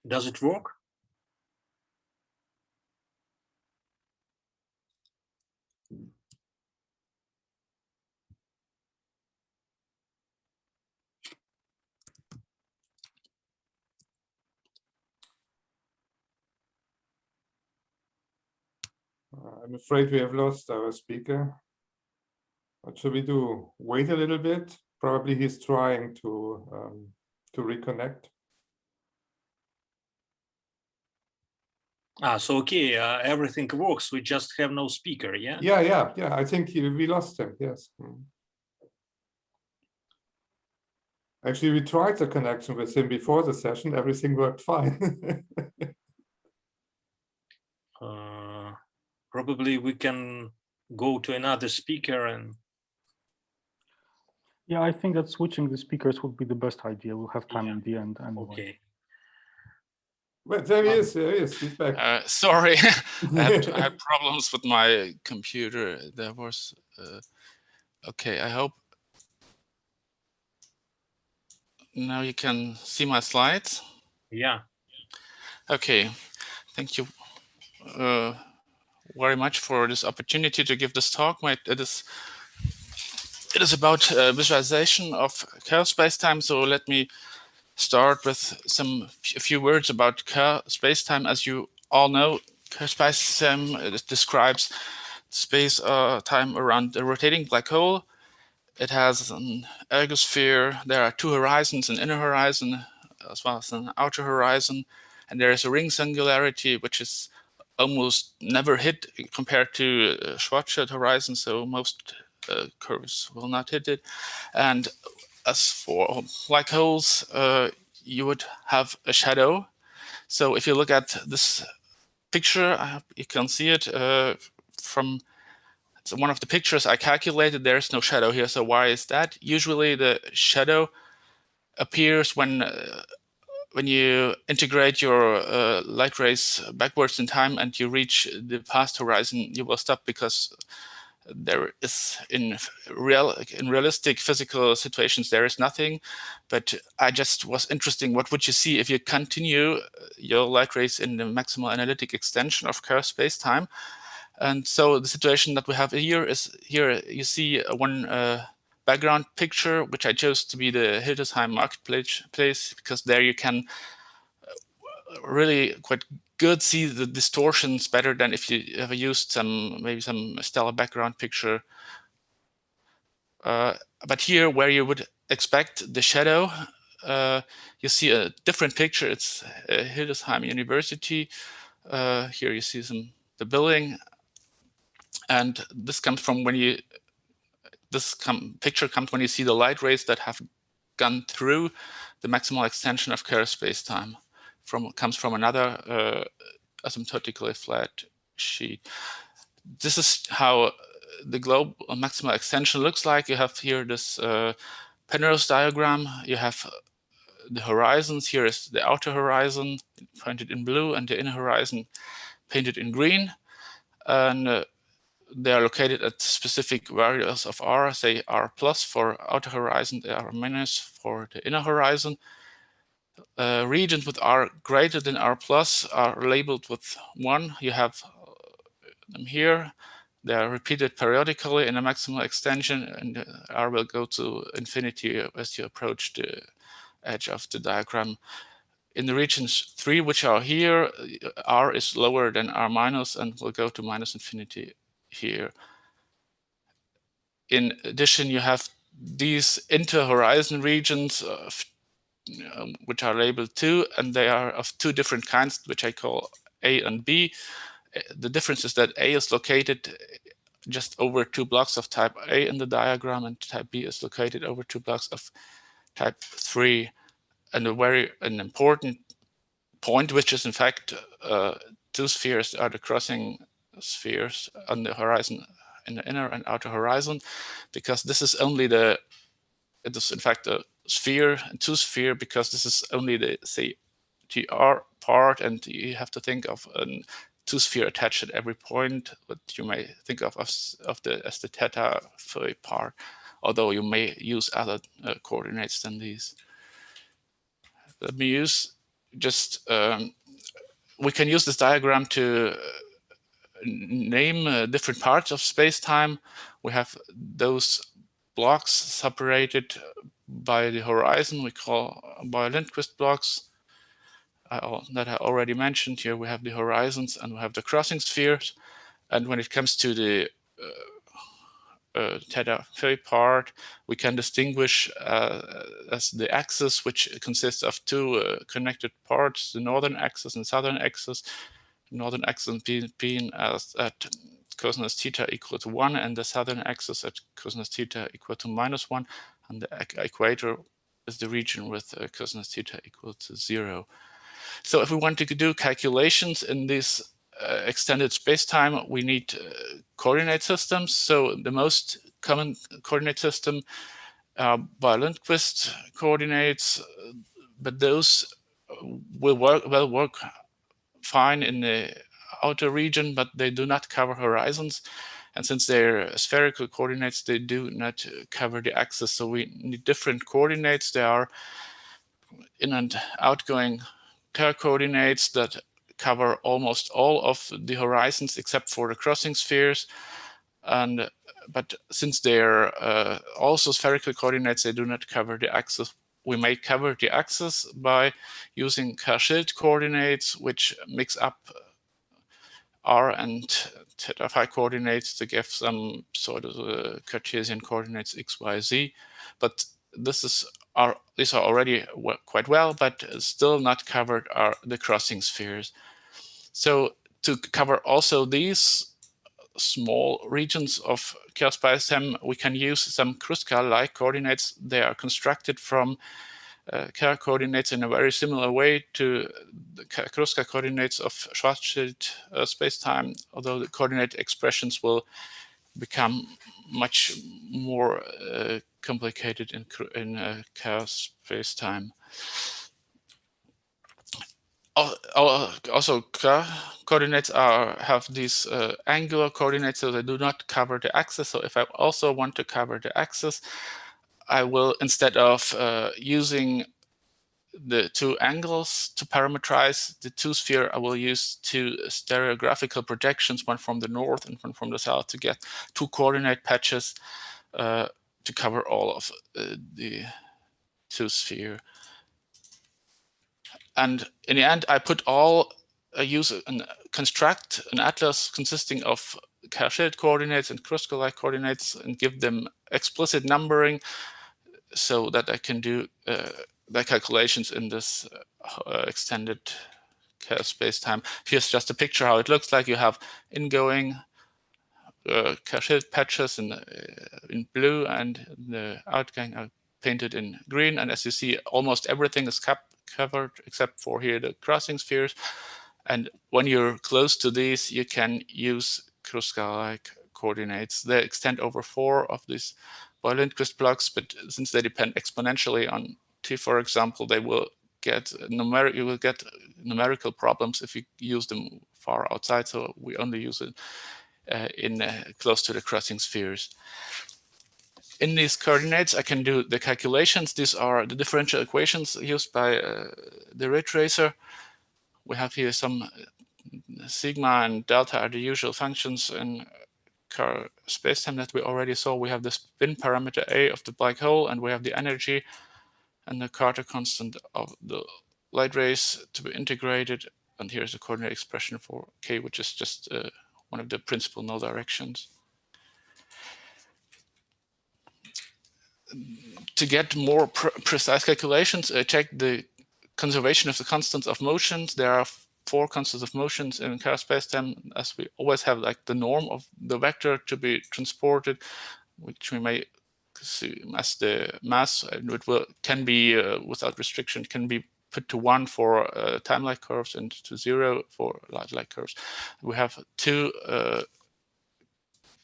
Does it work? I'm afraid we have lost our speaker. What should we do? Wait a little bit? Probably he's trying to reconnect. So okay, everything works. We just have no speaker. Yeah. Yeah. I think we lost him. Yes. Actually, we tried the connection with him before the session. Everything worked fine. Probably we can go to another speaker and. Yeah, I think that switching the speakers would be the best idea. We'll have time in the end anyway. Okay. Well, there he is. He's back. Sorry, I had problems with my computer. There was okay. I hope now you can see my slides. Yeah. Okay. Thank you very much for this opportunity to give this talk. It is about visualization of Kerr spacetime. So let me start with a few words about Kerr spacetime. As you all know, Kerr spacetime describes space time around a rotating black hole. It has an ergosphere. There are two horizons, an inner horizon as well as an outer horizon, and there is a ring singularity which is almost never hit compared to Schwarzschild horizon. So most curves will not hit it. And as for black holes, you would have a shadow. So if you look at this picture, you can see it from one of the pictures I calculated. There's no shadow here. So why is that? Usually the shadow appears when you integrate your light rays backwards in time and you reach the past horizon, you will stop because there is in realistic physical situations there is nothing. But I just was interesting, what would you see if you continue your light rays in the maximal analytic extension of Kerr space-time? And so the situation that we have here is, here you see one background picture, which I chose to be the Hildesheim marketplace, because there you can really quite good see the distortions better than if you ever used maybe some stellar background picture. But here, where you would expect the shadow, you see a different picture. It's Hildesheim University. Here you see the building, and this comes from when you picture comes when you see the light rays that have gone through the maximal extension of Kerr spacetime. Comes from another asymptotically flat sheet. This is how the global maximal extension looks like. You have here this Penrose diagram. You have the horizons. Here is the outer horizon painted in blue, and the inner horizon painted in green. And they are located at specific values of r, say r plus for outer horizon, r minus for the inner horizon. Regions with r greater than r plus are labeled with 1. You have them here. They are repeated periodically in a maximal extension, and r will go to infinity as you approach the edge of the diagram. In the regions 3, which are here, r is lower than r minus and will go to minus infinity here. In addition, you have these inter-horizon regions which are labeled 2, and they are of 2 different kinds, which I call A and B. The difference is that A is located just over 2 blocks of type A in the diagram, and type B is located over 2 blocks of type 3. And an important point, which is in fact 2 spheres are the crossing spheres on the horizon, in the inner and outer horizon, because this is only it is in fact a sphere, 2 sphere, because this is only the, say, GR part, and you have to think of a 2 sphere attached at every point, what you may think of as the theta phi part, although you may use other coordinates than these. Let me use we can use this diagram to name different parts of space-time. We have those blocks separated by the horizon we call by Lindquist blocks that I already mentioned. Here we have the horizons and we have the crossing spheres. And when it comes to the theta phi part, we can distinguish as the axis, which consists of 2 connected parts, the northern axis and southern axis. Northern axis being at cosinus theta equal to 1, and the southern axis at cosinus theta equal to -1, and the equator is the region with cosinus theta equal to 0. So if we want to do calculations in this extended space-time, we need coordinate systems. So the most common coordinate system are by Lindquist coordinates, but those will work fine in the outer region, but they do not cover horizons. And since they're spherical coordinates, they do not cover the axis. So we need different coordinates. There are in and outgoing coordinates that cover almost all of the horizons except for the crossing spheres. But since they're also spherical coordinates, they do not cover the axis. We may cover the axis by using Kerr-Schild coordinates, which mix up r and theta phi coordinates to give some sort of Cartesian coordinates x, y, z. But these are already quite well, but still not covered are the crossing spheres. So to cover also these small regions of Kerr spacetime, we can use some Kruskal-like coordinates. They are constructed from Kerr coordinates in a very similar way to the Kruskal coordinates of Schwarzschild spacetime, although the coordinate expressions will become much more complicated in Kerr spacetime. Also, Kerr coordinates have these angular coordinates, so they do not cover the axis. So if I also want to cover the axis, I will, instead of using the 2 angles to parameterize the 2 sphere, I will use 2 stereographical projections, one from the north and one from the south, to get 2 coordinate patches to cover all of the 2 sphere. And in the end, I construct an atlas consisting of Kerr-Schild coordinates and Kruskal-like coordinates and give them explicit numbering so that I can do the calculations in this extended chaos space-time. Here's just a picture how it looks like. You have ingoing Cauchy patches in blue, and the outgoing are painted in green. And as you see, almost everything is covered except for here the crossing spheres. And when you're close to these, you can use Kruskal-like coordinates. They extend over 4 of these Boy-Lindquist blocks, but since they depend exponentially on T, for example, they will get you will get numerical problems if you use them far outside. So we only use it close to the crossing spheres. In these coordinates, I can do the calculations. These are the differential equations used by the ray tracer. We have here some sigma and delta are the usual functions in spacetime that we already saw. We have the spin parameter A of the black hole, and we have the energy and the Carter constant of the light rays to be integrated. And here's the coordinate expression for K, which is just one of the principal null directions. To get more precise calculations, check the conservation of the constants of motions. There are 4 constants of motions in chaos spacetime, as we always have like the norm of the vector to be transported, which we may see as the mass, and it can be without restriction, can be put to 1 for time-like curves and to 0 for light-like curves. We have 2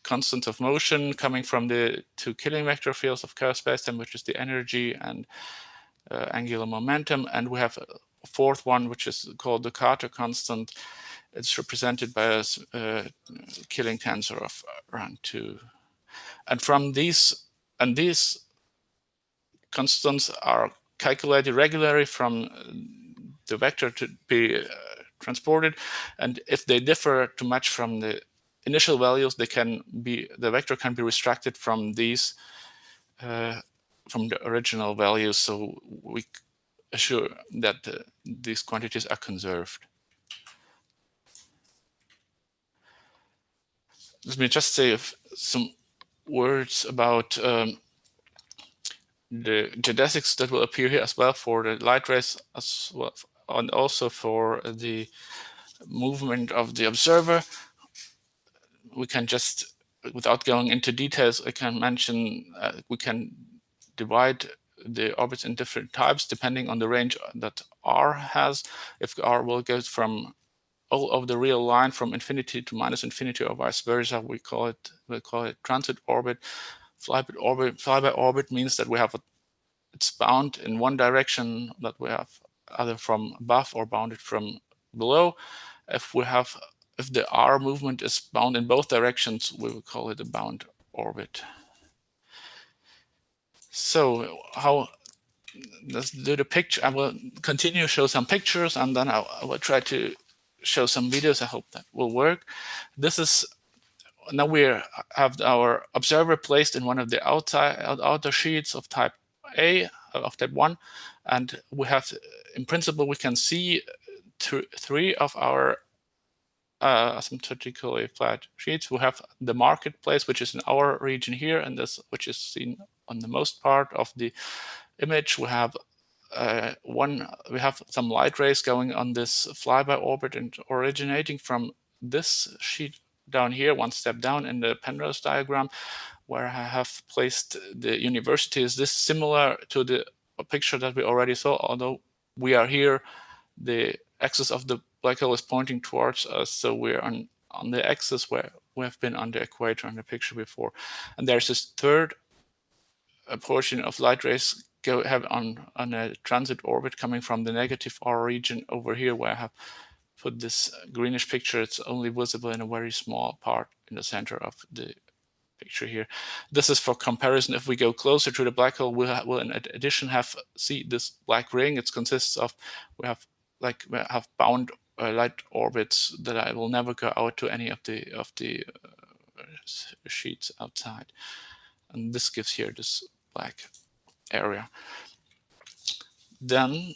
constants of motion coming from the 2 Killing vector fields of chaos spacetime, which is the energy and angular momentum, and we have a 4th one, which is called the Carter constant. It's represented by a Killing tensor of rank 2. And from these constants are calculated regularly from the vector to be transported, and if they differ too much from the initial values, the vector can be restricted from these from the original values, so we assure that these quantities are conserved. Let me just say some words about the geodesics that will appear here as well for the light rays, as well, and also for the movement of the observer. We can just, without going into details, I can mention we can divide the orbits in different types depending on the range that R has. If R will go from all of the real line from infinity to minus infinity or vice versa, we'll call it transit orbit. Flyby orbit means that we have it's bound in one direction, that we have either from above or bounded from below. If the R movement is bound in both directions, we will call it a bound orbit. So let's do the picture. I will continue to show some pictures, and then I will try to show some videos. I hope that will work. This is, now we have our observer placed in one of the outer sheets of type A, of type 1, and we have, in principle, we can see 3 of our asymptotically flat sheets. We have the marketplace, which is in our region here, and this, which is seen on the most part of the image. We have we have some light rays going on this flyby orbit and originating from this sheet down here, one step down in the Penrose diagram, where I have placed the university. Is this similar to the picture that we already saw? Although we are here, the axis of the black hole is pointing towards us, so we're on the axis where we have been on the equator in the picture before. And there's this third portion of light rays have on a transit orbit coming from the negative R region over here, where I have put this greenish picture. It's only visible in a very small part in the center of the picture here. This is for comparison. If we go closer to the black hole, we'll in addition see this black ring. It consists of, we have bound light orbits that I will never go out to any of the sheets outside, and this gives here this black area. Then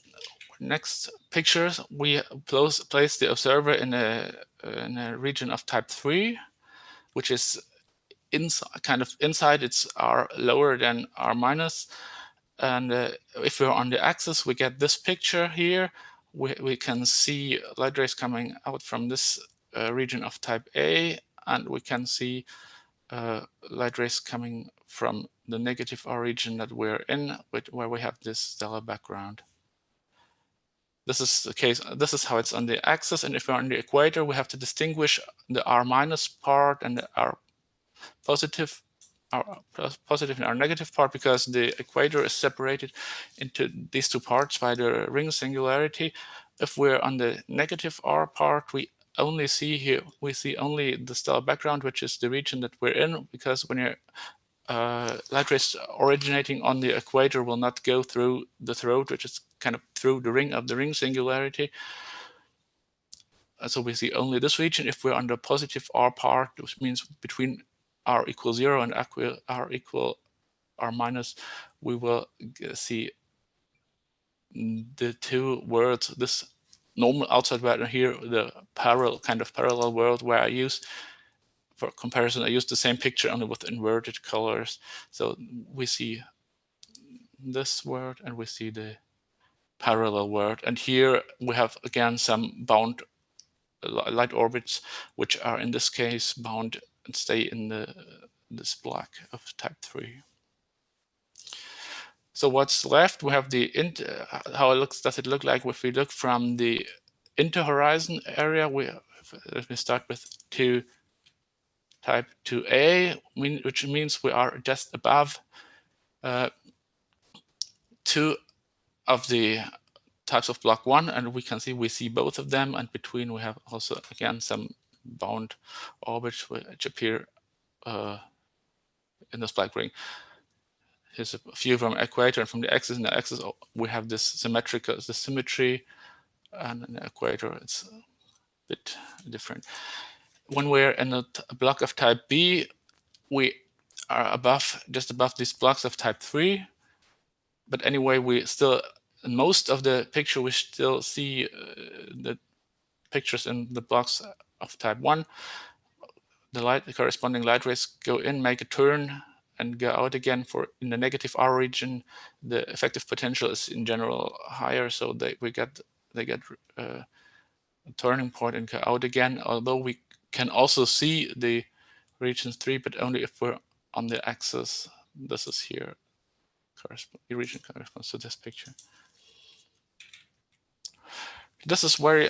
next pictures, we place the observer in a region of type 3, which is inside. It's R lower than R minus, And if we're on the axis, we get this picture here. We can see light rays coming out from this region of type A, and we can see light rays coming from the negative R region that we're in, where we have this stellar background. This is the case. This is how it's on the axis, and if we're on the equator, we have to distinguish the R minus part and the R positive and R negative part, because the equator is separated into these two parts by the ring singularity. If we're on the negative R part, we only see here, we see only the stellar background, which is the region that we're in, because when you're light rays originating on the equator will not go through the throat, which is kind of through the ring of the ring singularity. So we see only this region. If we're on the positive R part, which means between R equals 0 and R equal R minus, we will see the two worlds, this normal outside world, and here the parallel world, where I use, for comparison, I use the same picture only with inverted colors. So we see this world and we see the parallel world. And here we have again some bound light orbits, which are in this case bound and stay in this block of type 3. So what's left? We have the how it looks. Does it look like if we look from the interhorizon area? Let me start with type 2A, which means we are just above two of the types of block 1, and we see both of them, and between we have also again some bound orbits which appear in this black ring. Here's a view from equator and from the axis. In the axis, we have this symmetry, and in the equator, it's a bit different. When we're in a block of type B, we are just above these blocks of type 3. But anyway, we still, in most of the picture, we still see the pictures in the blocks of type 1. The corresponding light rays go in, make a turn, and go out again. In the negative R region, the effective potential is in general higher, so they get a turning point and go out again. Although we can also see the region 3, but only if we're on the axis. This is here. The region corresponds to this picture. This is very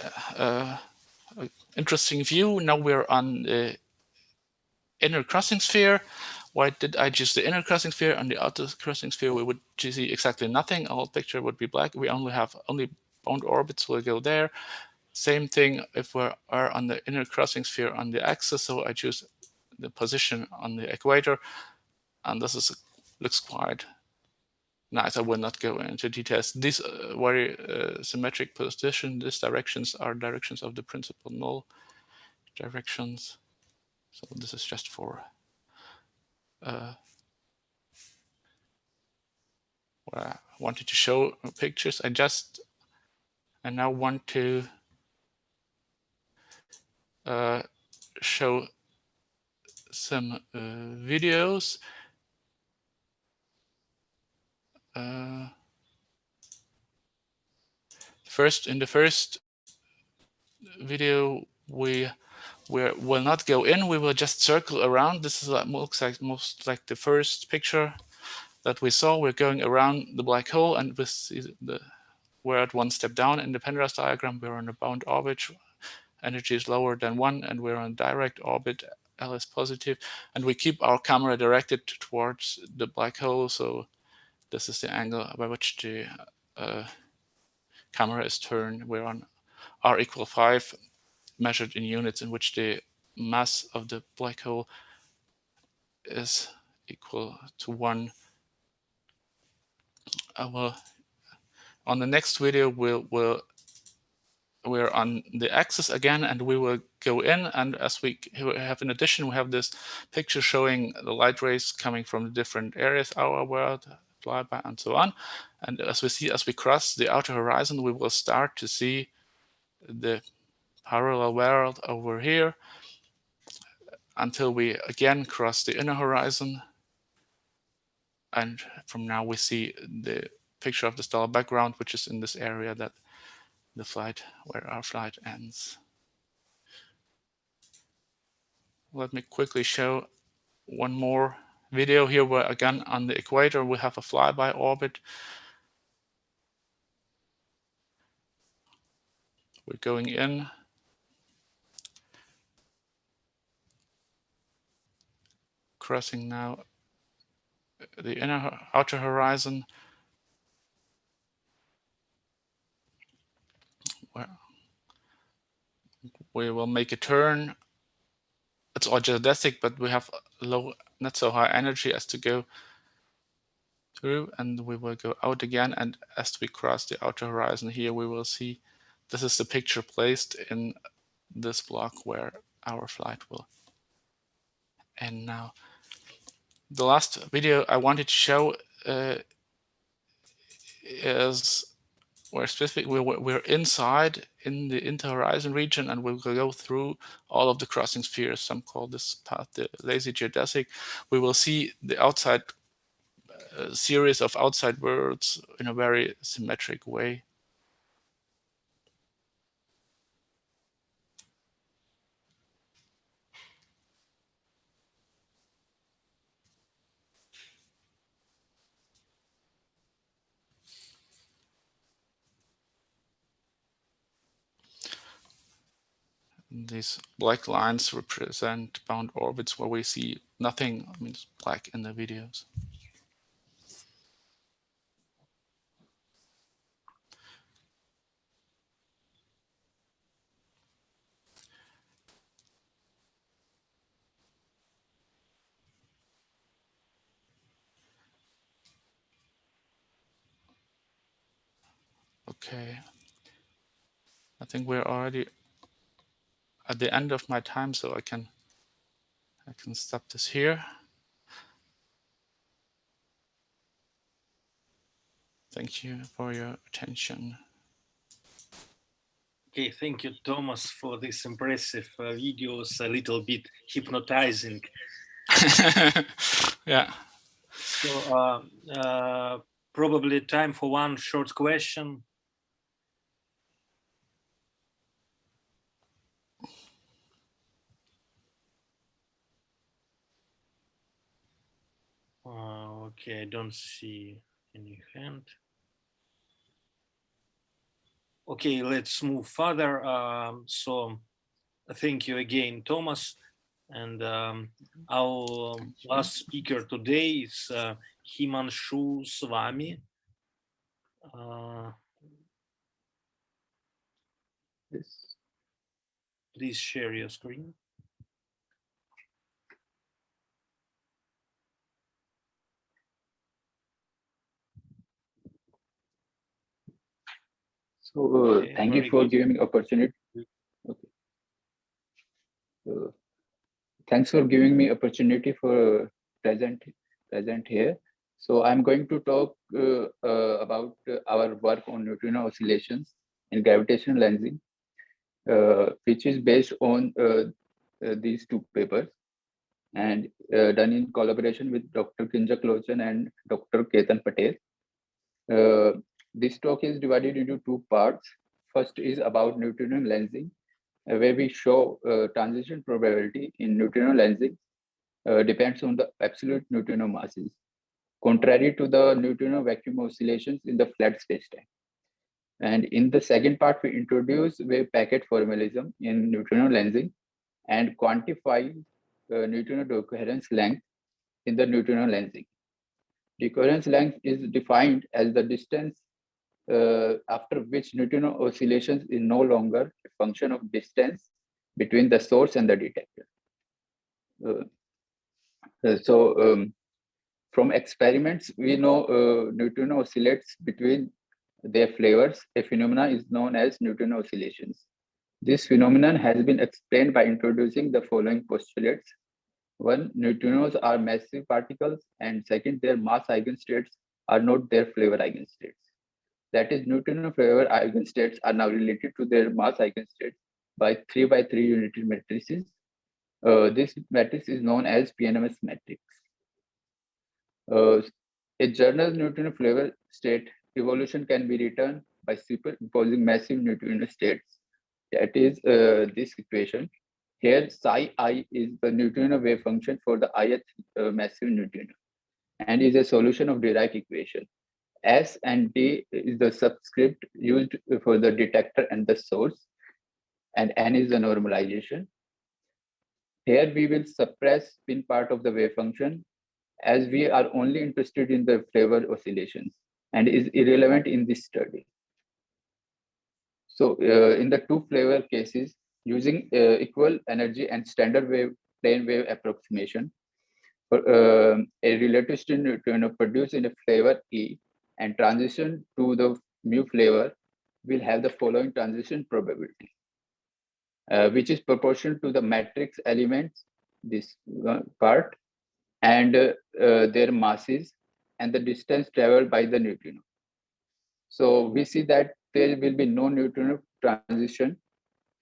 interesting view. Now we're on the inner crossing sphere. Why did I choose the inner crossing sphere? On the outer crossing sphere, we would see exactly nothing. Our picture would be black. We only bound orbits will go there. Same thing if we are on the inner crossing sphere on the axis. So I choose the position on the equator, and this looks quite nice. I will not go into details. These very symmetric position. These directions are directions of the principal null directions. So this is just for what I wanted to show pictures. I now want to show some videos. In the first video, we will not go in. We will just circle around. This is most like the first picture that we saw. We're going around the black hole, and we're at one step down in the Penrose diagram. We're on a bound orbit. Energy is lower than 1, and we're on direct orbit. L is positive, and we keep our camera directed towards the black hole. So this is the angle by which the camera is turned. We're on R equal 5, measured in units, in which the mass of the black hole is equal to 1. On the next video, we're on the axis again, and we will go in. And as we have, in addition, we have this picture showing the light rays coming from the different areas, our world, flyby, and so on. And as we cross the outer horizon, we will start to see the parallel world over here until we again cross the inner horizon. And from now we see the picture of the stellar background, which is in this area that the flight, where our flight ends. Let me quickly show one more video here, where again on the equator we have a flyby orbit. We're going in. Crossing now the outer horizon, where we will make a turn. It's all geodesic, but we have low, not so high energy as to go through, and we will go out again. And as we cross the outer horizon here, we will see this is the picture placed in this block where our flight will end now. The last video I wanted to show is where specifically we're inside in the inter-horizon region, and we'll go through all of the crossing spheres. Some call this path the lazy geodesic. We will see the outside series of outside worlds in a very symmetric way. These black lines represent bound orbits where we see nothing, I mean, it's black in the videos. Okay, I think we're already at the end of my time, so I can stop this here. Thank you for your attention. Okay, thank you, Thomas, for this impressive videos, a little bit hypnotizing. Yeah. So probably time for one short question. Okay, I don't see any hand. Okay, let's move further. So thank you again, Thomas. And our last speaker today is Himanshu Swami. Please share your screen. So thank you for giving me opportunity. Okay. Thanks for giving me opportunity for present here. So I'm going to talk about our work on neutrino oscillations in gravitational lensing, which is based on these two papers and done in collaboration with Dr. Kinja Klochan and Dr. Ketan Patel. This talk is divided into two parts. First is about neutrino lensing, where we show transition probability in neutrino lensing depends on the absolute neutrino masses, contrary to the neutrino vacuum oscillations in the flat spacetime. And in the second part, we introduce wave packet formalism in neutrino lensing and quantify neutrino decoherence length in the neutrino lensing. Decoherence length is defined as the distance after which neutrino oscillations is no longer a function of distance between the source and the detector. From experiments, we know neutrino oscillates between their flavors. A phenomena is known as neutrino oscillations. This phenomenon has been explained by introducing the following postulates. One, neutrinos are massive particles, and second, their mass eigenstates are not their flavor eigenstates. That is, neutrino flavor eigenstates are now related to their mass eigenstates by 3x3 unitary matrices. This matrix is known as PNMS matrix. A general neutrino flavor state evolution can be written by superimposing massive neutrino states. That is this equation. Here, psi I is the neutrino wave function for the ith massive neutrino and is a solution of Dirac equation. S and D is the subscript used for the detector and the source, and N is the normalization. Here we will suppress spin part of the wave function as we are only interested in the flavor oscillations and is irrelevant in this study. So in the two flavor cases, using equal energy and standard wave plane wave approximation, for a relativistic neutrino produced in a flavor E and transition to the mu flavor will have the following transition probability, which is proportional to the matrix elements, this part, and their masses and the distance traveled by the neutrino. So we see that there will be no neutrino transition,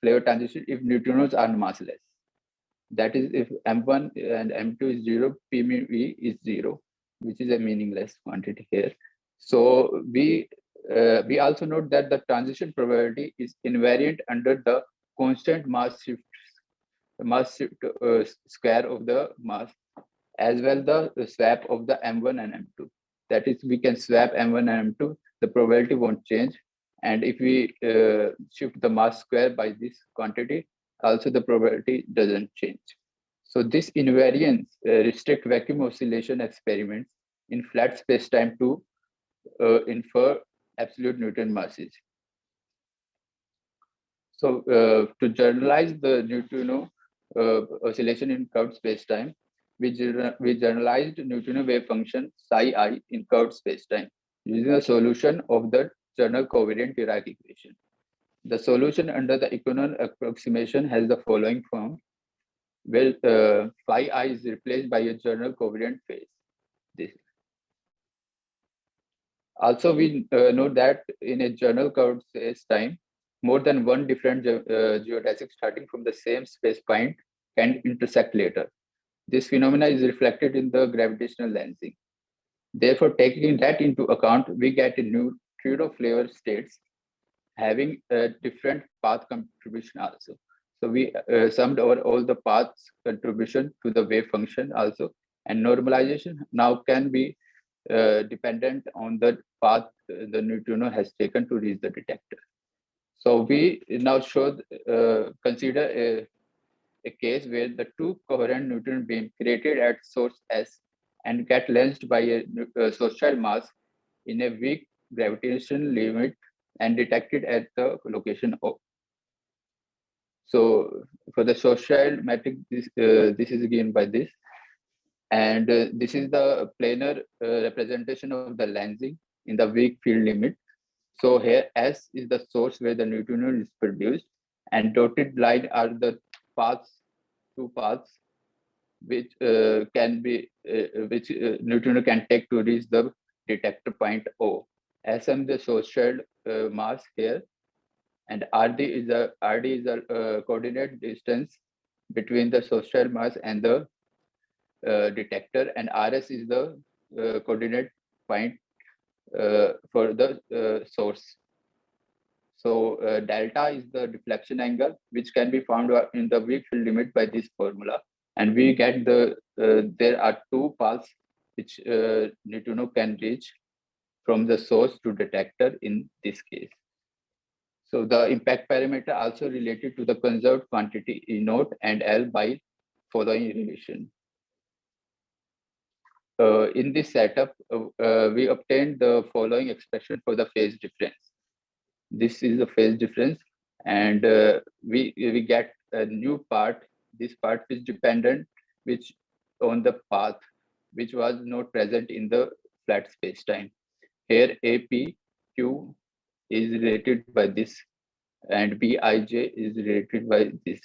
flavor transition, if neutrinos are massless. That is, if M1 and M2 is 0, P mu E is 0, which is a meaningless quantity here. So we also note that the transition probability is invariant under the constant mass shift square of the mass, as well the swap of the M1 and M2. That is, we can swap M1 and M2, the probability won't change. And if we shift the mass square by this quantity, also the probability doesn't change. So this invariance restrict vacuum oscillation experiments in flat spacetime to infer absolute Newton masses. So to generalize the neutrino oscillation in curved spacetime, we generalized neutrino wave function psi I in curved spacetime using a solution of the general covariant Dirac equation. The solution under the Econon approximation has the following form, where phi I is replaced by a general covariant phase. This. Also, we note that in a general curved spacetime, more than one different geodesic starting from the same space point can intersect later. This phenomena is reflected in the gravitational lensing. Therefore, taking that into account, we get a neutrino flavor states having a different path contribution also. So we summed over all the paths contribution to the wave function also, and normalization now can be dependent on the path the neutrino has taken to reach the detector. So we now consider a case where the two coherent neutrino beam created at source S and get lensed by a social mass in a weak gravitational limit and detected at the location O. So for the social metric, this is given by this. And this is the planar representation of the lensing in the weak field limit. So here S is the source where the neutrino is produced, and dotted line are the paths, two paths, which neutrino can take to reach the detector point O. Sm the social mass here, and RD is a coordinate distance between the social mass and the detector, and RS is the coordinate point for the source. So delta is the deflection angle, which can be found in the weak field limit by this formula, and we get there are two paths which neutrino can reach from the source to detector in this case. So the impact parameter also related to the conserved quantity E naught and L by following relation. In this setup, we obtained the following expression for the phase difference. This is the phase difference, and we get a new part. This part is dependent, which on the path, which was not present in the flat spacetime. Here, APQ is related by this, and Bij is related by this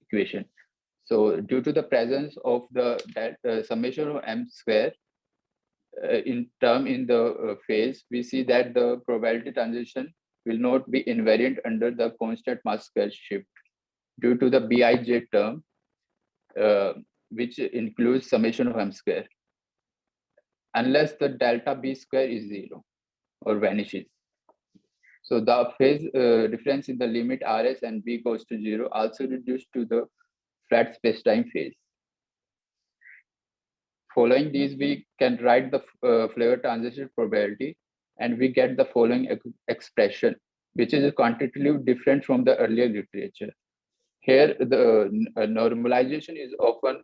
equation. So due to the presence of the summation of M square in the phase, we see that the probability transition will not be invariant under the constant mass square shift due to the Bij term, which includes summation of M square. unless the delta B square is 0 or vanishes. So the phase difference in the limit Rs and B goes to 0 also reduced to the flat spacetime phase. Following these, we can write the flavor transition probability, and we get the following expression, which is quantitatively different from the earlier literature. Here, the normalization is often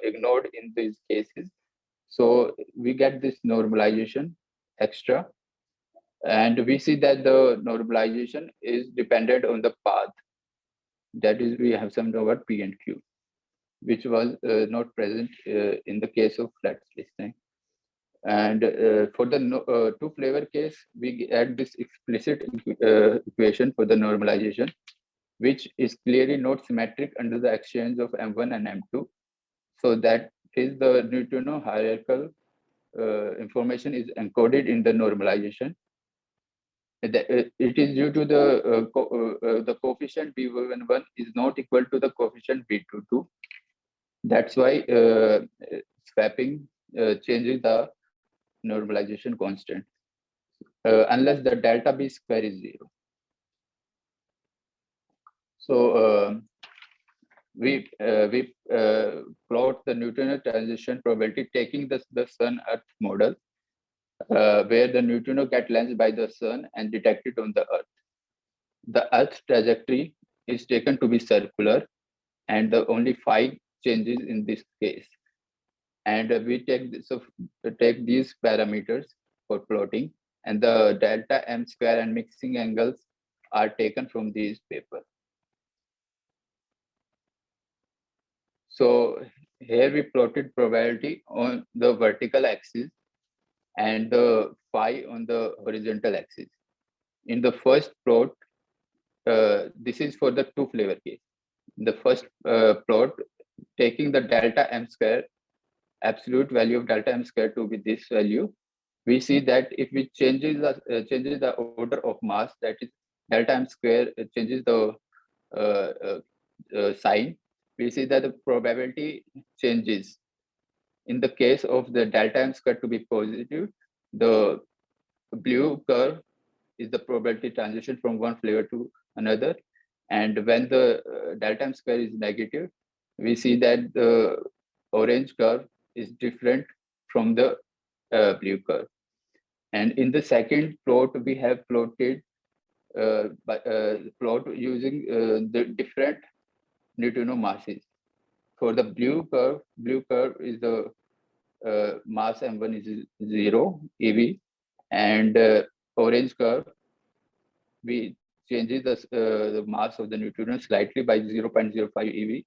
ignored in these cases. So we get this normalization extra, and we see that the normalization is dependent on the path. That is, we have some over P and Q, which was not present in the case of flat spacetime. And for the two flavor case, we add this explicit equation for the normalization, which is clearly not symmetric under the exchange of M1 and M2. So that is the Newtonian hierarchical information is encoded in the normalization. It is due to the coefficient B11 is not equal to the coefficient B22. That's why swapping changes the normalization constant unless the delta B square is 0. So we plot the Newtonian transition probability taking the Sun-Earth model, where the neutrino get lensed by the Sun and detected on the Earth. The Earth trajectory is taken to be circular, and the only phi changes in this case. And we take these parameters for plotting, and the delta M square and mixing angles are taken from these papers. So here we plotted probability on the vertical axis and the phi on the horizontal axis. In the first plot, this is for the two flavor case. In the first plot, taking the delta M square, absolute value of delta M square to be this value, we see that if we changes the order of mass, that is delta M square changes the sign, we see that the probability changes. In the case of the delta M square to be positive, the blue curve is the probability transition from one flavor to another. And when the delta M square is negative, we see that the orange curve is different from the blue curve. And in the second plot, we have plotted plot using the different neutrino masses. For the blue curve is the mass M1 is 0 eV, and orange curve, we changes the mass of the neutrino slightly by 0.05 eV,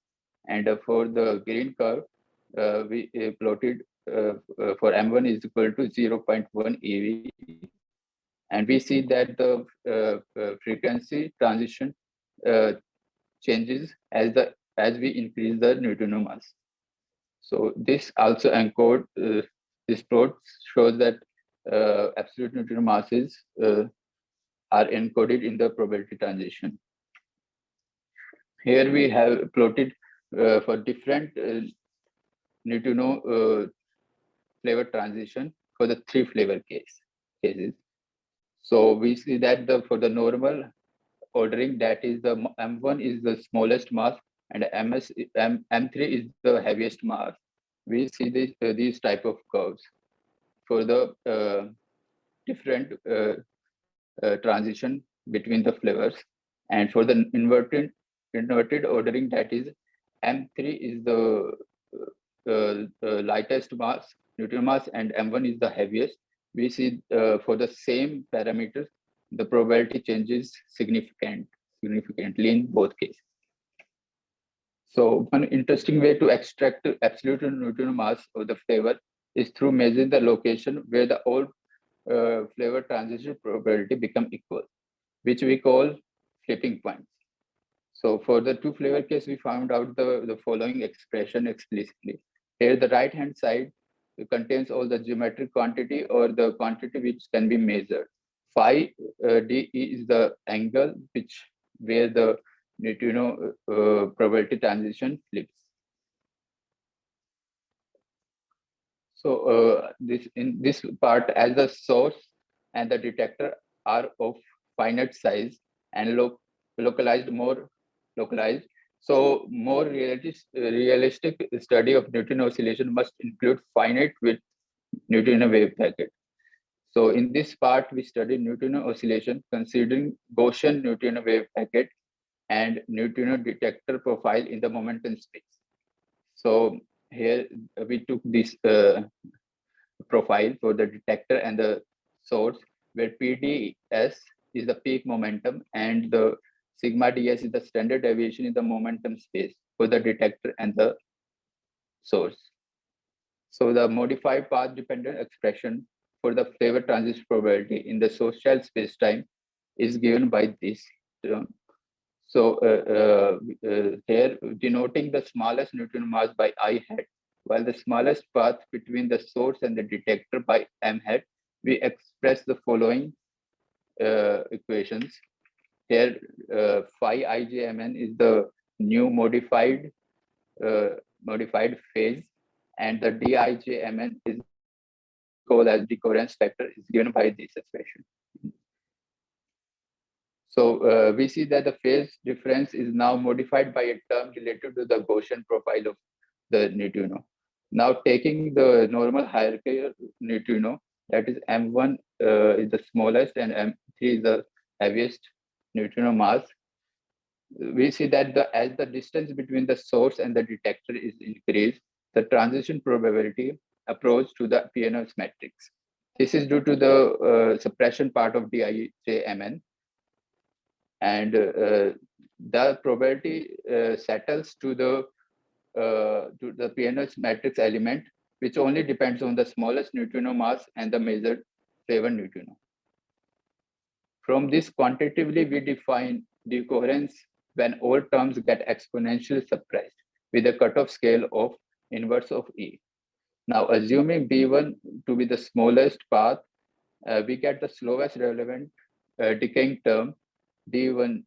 and for the green curve, we plotted for M1 is equal to 0.1 eV, and we see that the frequency transition changes as we increase the neutrino mass. So this also encode this plot shows that absolute neutrino masses are encoded in the probability transition. Here we have plotted for different neutrino flavor transition for the three flavor cases. So we see that for the normal ordering, that is the M1 is the smallest mass and M3 is the heaviest mass. We see these type of curves for the different transition between the flavors. And for the inverted ordering, that is M3 is the lightest mass, neutrino mass, and M1 is the heaviest. We see for the same parameters, the probability changes significantly in both cases. So one interesting way to extract the absolute neutrino mass of the flavor is through measuring the location where the all flavor transition probability become equal, which we call flipping points. So for the two flavor case, we found out the following expression explicitly. Here, the right-hand side contains all the geometric quantity or the quantity which can be measured. Phi d is the angle where the neutrino probability transition flips. So in this part, as the source and the detector are of finite size and more localized, so more realistic study of Newtonian oscillation must include finite width Newtonian wave packet. So in this part, we study Newtonian oscillation considering Gaussian Newtonian wave packet and Newtonian detector profile in the momentum space. So here we took this profile for the detector and the source, where PDS is the peak momentum and the sigma ds is the standard deviation in the momentum space for the detector and the source. So the modified path dependent expression for the flavor transition probability in the social spacetime is given by this term. So here denoting the smallest Newtonian mass by I hat, while the smallest path between the source and the detector by M hat, we express the following equations. Here phi ijmn is the new modified phase, and the dijmn is called as decoherence factor is given by this expression. So we see that the phase difference is now modified by a term related to the Gaussian profile of the neutrino. Now taking the normal hierarchical neutrino, that is M1 is the smallest and M3 is the heaviest neutrino mass. We see that as the distance between the source and the detector is increased, the transition probability approach to the P&S matrix. This is due to the suppression part of dijmn, and the probability settles to the P&S matrix element, which only depends on the smallest neutrino mass and the measured flavor neutrino. From this, quantitatively, we define decoherence when all terms get exponentially suppressed with a cutoff scale of inverse of E. Now, assuming B1 to be the smallest path, we get the slowest relevant decaying term D1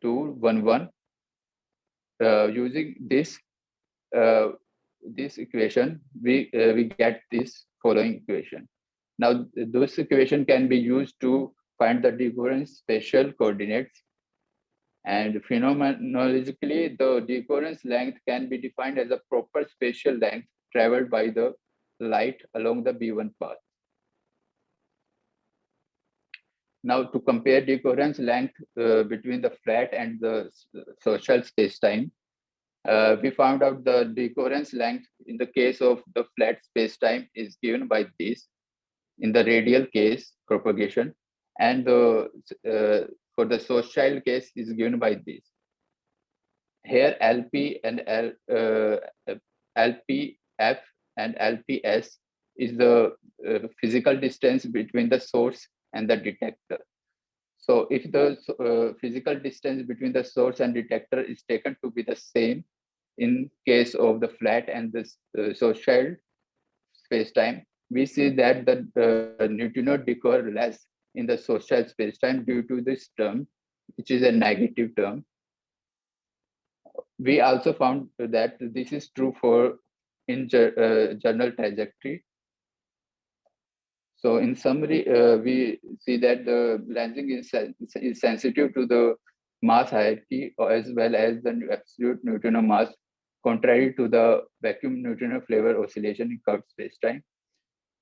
to 1, 1. Using this equation, we get this following equation. Now, this equation can be used to find the decoherence spatial coordinates. And phenomenologically, the decoherence length can be defined as a proper spatial length traveled by the light along the B1 path. Now, to compare decoherence length between the flat and the social spacetime, we found out the decoherence length in the case of the flat spacetime is given by this in the radial case propagation, and for the social case is given by this. Here LP and LPF and LPS is the physical distance between the source and the detector. So if the physical distance between the source and detector is taken to be the same in case of the flat and the social spacetime, we see that the neutrino decoher less in the social spacetime due to this term, which is a negative term. We also found that this is true for in general trajectory. So in summary, we see that the lensing is sensitive to the mass hierarchy as well as the absolute neutrino mass, contrary to the vacuum neutrino flavor oscillation in curved spacetime.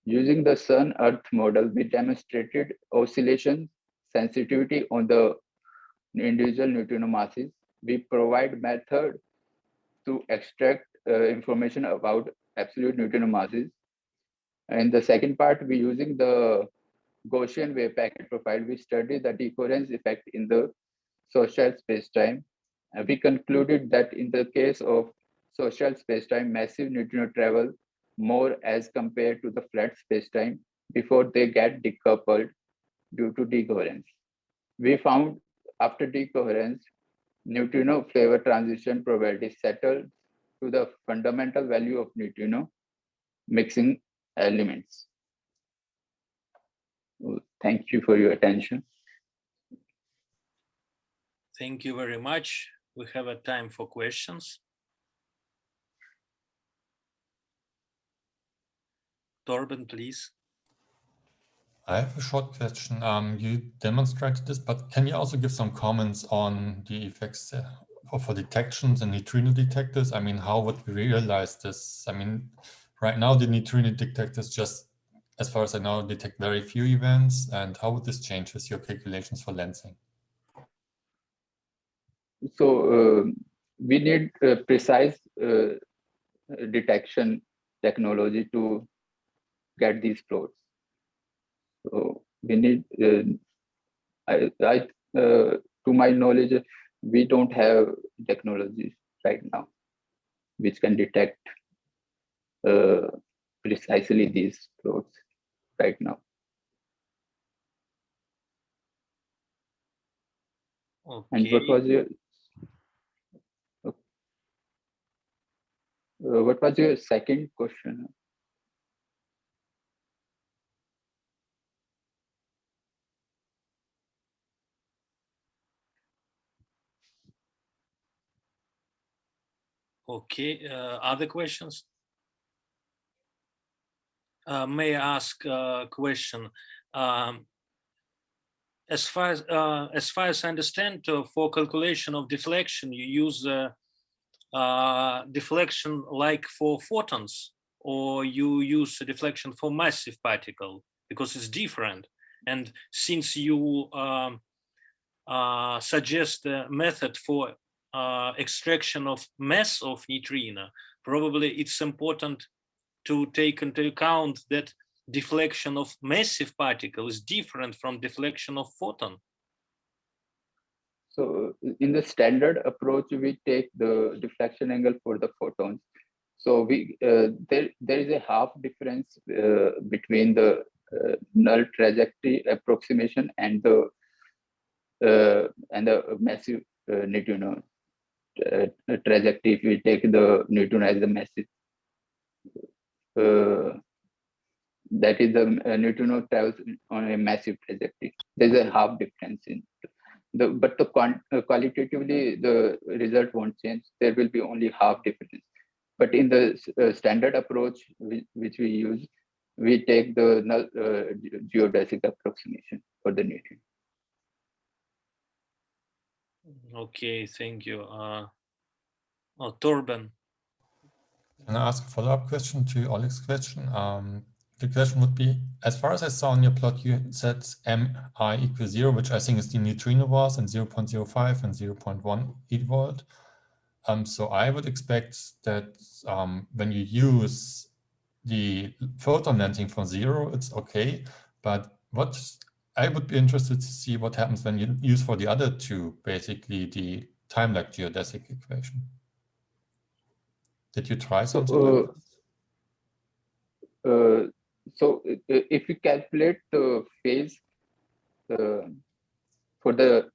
Using the Sun-Earth model, we demonstrated oscillation sensitivity on the individual neutrino masses. We provide method to extract information about absolute neutrino masses. In the second part, we using the Gaussian wave packet profile, we study the decoherence effect in the social spacetime. We concluded that in the case of social spacetime, massive neutrino travel more as compared to the flat spacetime before they get decoupled due to decoherence. We found after decoherence, neutrino flavor transition probability settled to the fundamental value of neutrino mixing elements. Thank you for your attention. Thank you very much. We have a time for questions. Torben, please. I have a short question. You demonstrated this, but can you also give some comments on the effects for detections and neutrino detectors? I mean, how would we realize this? I mean, right now the neutrino detectors just, as far as I know, detect very few events. And how would this change with your calculations for lensing? So we need precise detection technology to get these plots. So we need, to my knowledge, we don't have technology right now which can detect precisely these plots right now. Okay. And what was your second question? Okay, other questions? May I ask a question? As far as I understand, for calculation of deflection, you use deflection like for photons, or you use a deflection for massive particle, because it's different. And since you suggest a method for extraction of mass of neutrino, probably it's important to take into account that deflection of massive particle is different from deflection of photon. So in the standard approach, we take the deflection angle for the photons. So we there is a half difference between the null trajectory approximation and the massive neutrino trajectory. If we take the neutrino as the massive, that is the neutrino travels on a massive trajectory. There's a half difference in but the qualitatively the result won't change. There will be only half difference. But in the standard approach which we use, we take the null geodesic approximation for the neutrino. Okay, thank you. Torben. Can I ask a follow-up question to Oleg's question? The question would be, as far as I saw on your plot, you said Mi equals 0, which I think is the neutrino was, and 0.05 and 0.1 eV. So I would expect that when you use the photon lensing for 0, it's okay. But what I would be interested to see what happens when you use for the other two, basically the time-lag geodesic equation. Did you try something like this? So if we calculate the phase for the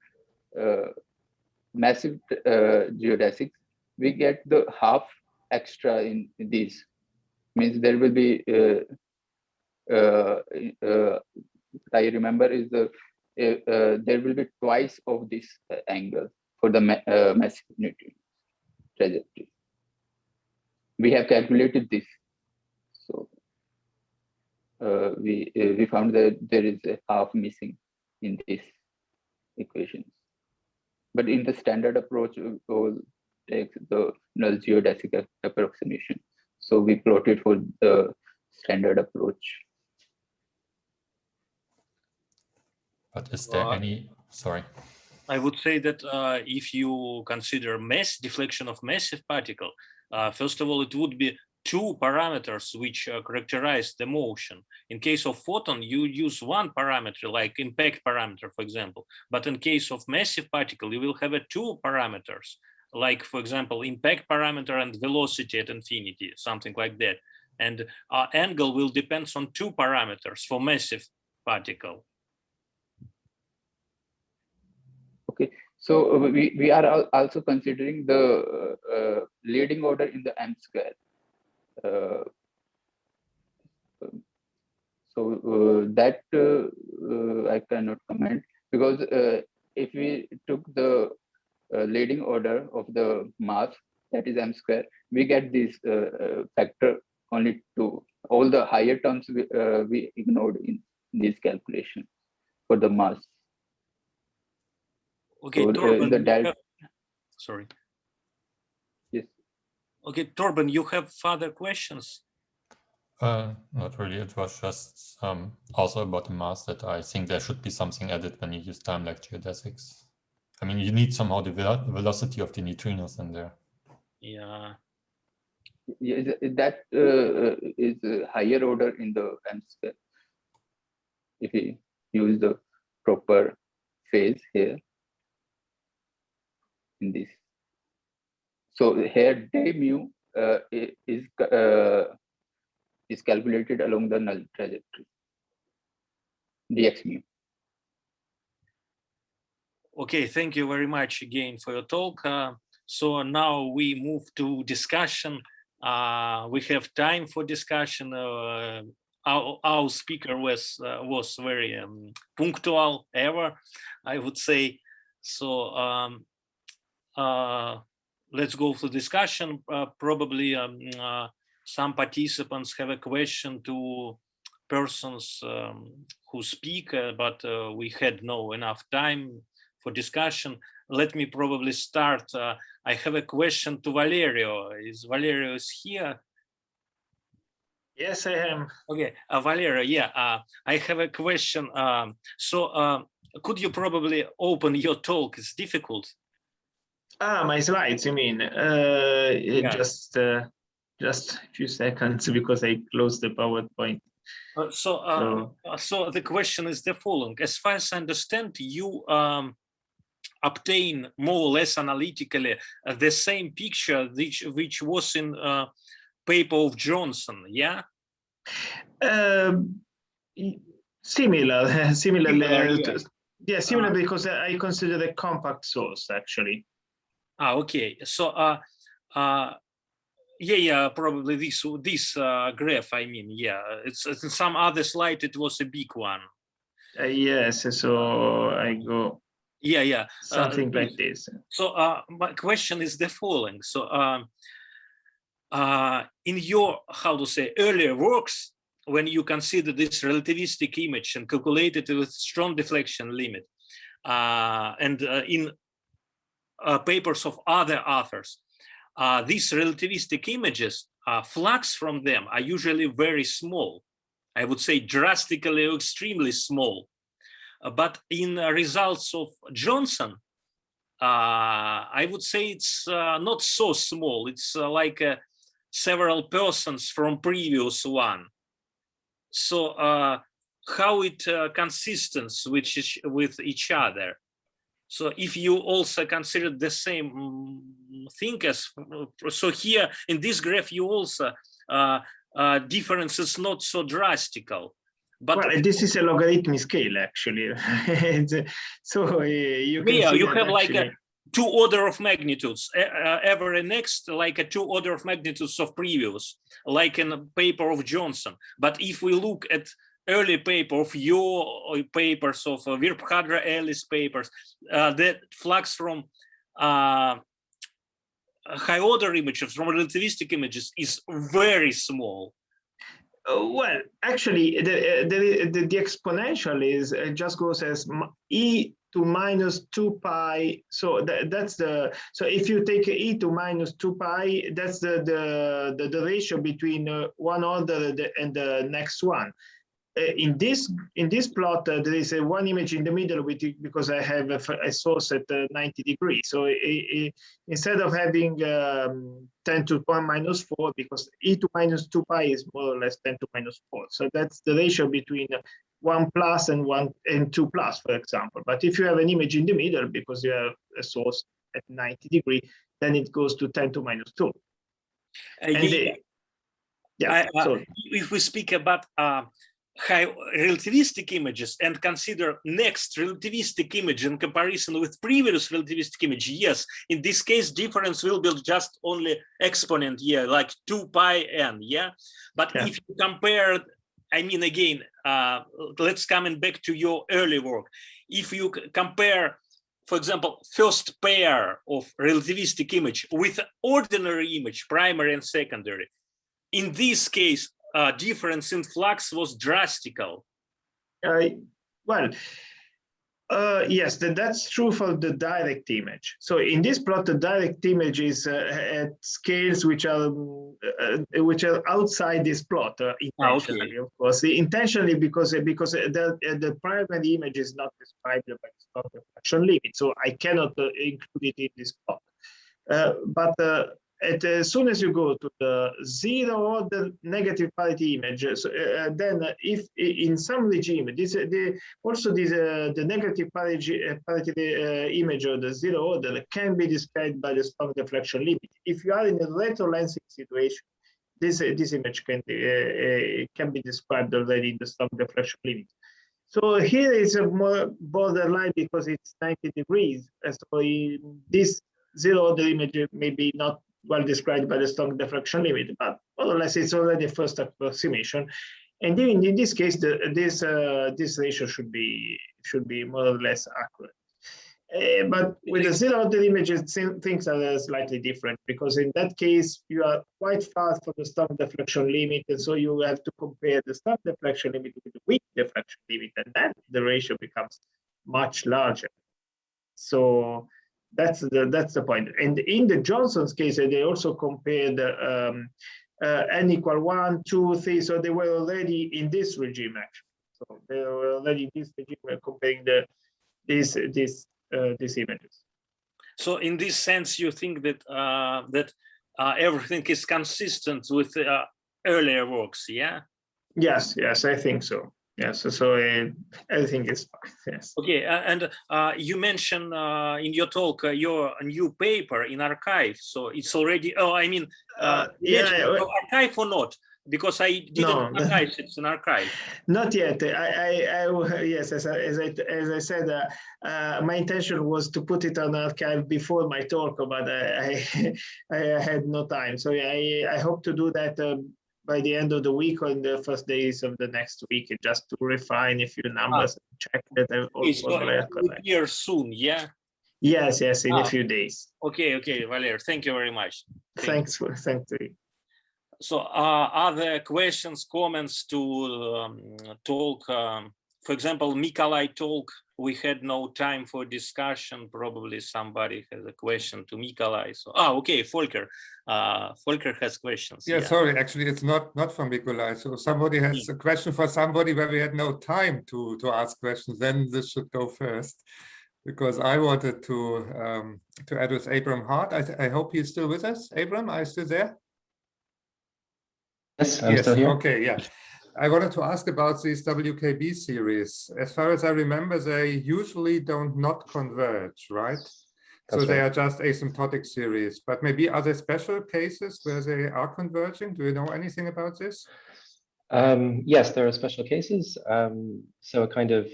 massive geodesics, we get the half extra in these. Means there will be, I remember is there will be twice of this angle for the massive neutrino trajectory. We have calculated this. So we found that there is a half missing in these equations. But in the standard approach, we will take the null geodesic approximation. So we plotted for the standard approach. But is there any, sorry. I would say that if you consider deflection of massive particle, first of all, it would be two parameters which characterize the motion. In case of photon, you use one parameter, like impact parameter, for example. But in case of massive particle, you will have two parameters, like, for example, impact parameter and velocity at infinity, something like that. And our angle will depend on two parameters for massive particle. Okay, so we are also considering the leading order in the M square. So that I cannot comment, because if we took the leading order of the mass, that is M square, we get this factor only 2 all the higher terms we ignored in this calculation for the mass. Okay, so, Torben, the delta. Sorry. Yes. Okay, Torben, you have further questions? Not really. It was just also about the mass that I think there should be something added when you use time-like geodesics. I mean, you need somehow the velocity of the neutrinos in there. Yeah. Yeah, that is a higher order in the M square. If we use the proper phase here in this. So here day mu is calculated along the null trajectory, dx mu. Okay, thank you very much again for your talk. So now we move to discussion. We have time for discussion. Our speaker was very punctual ever, I would say. So let's go for discussion. Probably some participants have a question to persons who speak, but we had no enough time for discussion. Let me probably start. I have a question to Valerio. Is Valerio here? Yes, I am. Okay, Valerio, yeah, I have a question. So could you probably open your talk? It's difficult. My slides, you mean? Yeah. Just a few seconds because I closed the PowerPoint. So the question is the following. As far as I understand, you obtain more or less analytically the same picture which was in paper of Johnson, yeah? Similar, yeah. Similar because I consider the compact source actually. Okay. So yeah, probably this graph. I mean, yeah, it's in some other slide. It was a big one. Yes. So I go. Yeah. Something like this. So my question is the following. So in your, how to say, earlier works, when you consider this relativistic image and calculate it with strong deflection limit, and in papers of other authors, these relativistic images, flux from them are usually very small. I would say drastically or extremely small. But in results of Johnson, I would say it's not so small. It's like several persons from previous one. So how it consistent with each other? So if you also consider the same thing as, so here in this graph, you also difference is not so drastical. But well, this is a logarithmic scale actually. So you can see you have actually, like two order of magnitudes, every next like a two order of magnitudes of previous, like in a paper of Johnson. But if we look at early paper of your papers, of Virphadra Ellis papers, that flux from high order images, from relativistic images, is very small. Well, actually, the exponential is just goes as e to minus 2 pi. So that's the, so if you take e to minus 2 pi, that's the ratio between one order and the next one. In this plot, there is one image in the middle with it because I have a source at 90 degrees. So instead of having 10 to the power minus 4, because e to minus 2 pi is more or less 10 to minus 4. So that's the ratio between 1 plus and 2 plus, for example. But if you have an image in the middle, because you have a source at 90 degrees, then it goes to 10 to minus 2. So if we speak about high relativistic images and consider next relativistic image in comparison with previous relativistic image, yes, in this case difference will be just only exponent, yeah, like 2 pi n, yeah. But if you compare, I mean, again, let's coming back to your early work. If you compare, for example, first pair of relativistic image with ordinary image, primary and secondary, in this case, difference in flux was drastical. Yes, that's true for the direct image. So in this plot, the direct image is at scales which are outside this plot intentionally, of course. Intentionally because the primary image is not described by the strong diffraction limit, so I cannot include it in this plot. As soon as you go to the zero order negative parity image, then if in some regime, the negative parity image or the zero order can be described by the strong deflection limit. If you are in a retrolensing situation, this image can be described already in the strong deflection limit. So here is a more borderline because it's 90 degrees. So in this zero order image may be not well described by the strong diffraction limit, but more or less it's already a first approximation. And even in this case, this ratio should be more or less accurate. But with the zero order images, things are slightly different because in that case you are quite far from the strong deflection limit, and so you have to compare the strong deflection limit with the weak deflection limit, and then the ratio becomes much larger. So that's the point. And in the Johnson's case, they also compared n equal 1, 2, 3. So they were already in this regime actually. So they were already in this regime comparing these images. So in this sense, you think that everything is consistent with earlier works, yeah? Yes, I think so. Yes, so everything is fine. Yes. Okay, and you mentioned in your talk your new paper in arXiv. So it's already. Oh, I mean, arXiv or not? Because I didn't archive. It's an arXiv. Not yet. Yes, as I said, my intention was to put it on arXiv before my talk, but I had no time. So I hope to do that by the end of the week or in the first days of the next week, just to refine a few numbers and check that it will appear soon, yeah? Yes, in a few days. Okay, Valer, thank you very much. Thanks to you. So other questions, comments to talk? For example, Nikolai talk, we had no time for discussion. Probably somebody has a question to Nikolai. So, okay, Volker. Volker has questions. Yeah, sorry, actually, it's not from Nikolai. So somebody has a question for somebody where we had no time to ask questions. Then this should go first, because I wanted to address Abram Hart. I hope he's still with us. Abram, are you still there? Yes, I'm still here. Okay, yeah. I wanted to ask about these WKB series. As far as I remember, they usually not converge, right? So they are just asymptotic series, but maybe are there special cases where they are converging? Do you know anything about this? Yes, there are special cases. So a kind of,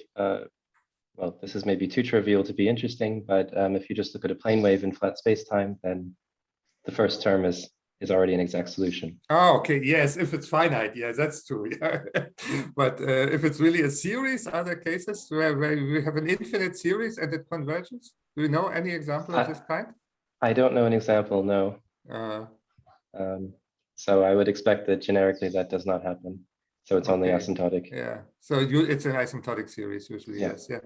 well, this is maybe too trivial to be interesting, but if you just look at a plane wave in flat space-time, then the first term is already an exact solution. Oh, okay. Yes, if it's finite, yeah, that's true. Yeah. But if it's really a series, are there cases where we have an infinite series and it converges? Do you know any example of this kind? I don't know an example, no. So I would expect that generically that does not happen. So it's only asymptotic. Yeah. So it's an asymptotic series usually. Yeah. Yes. Yeah.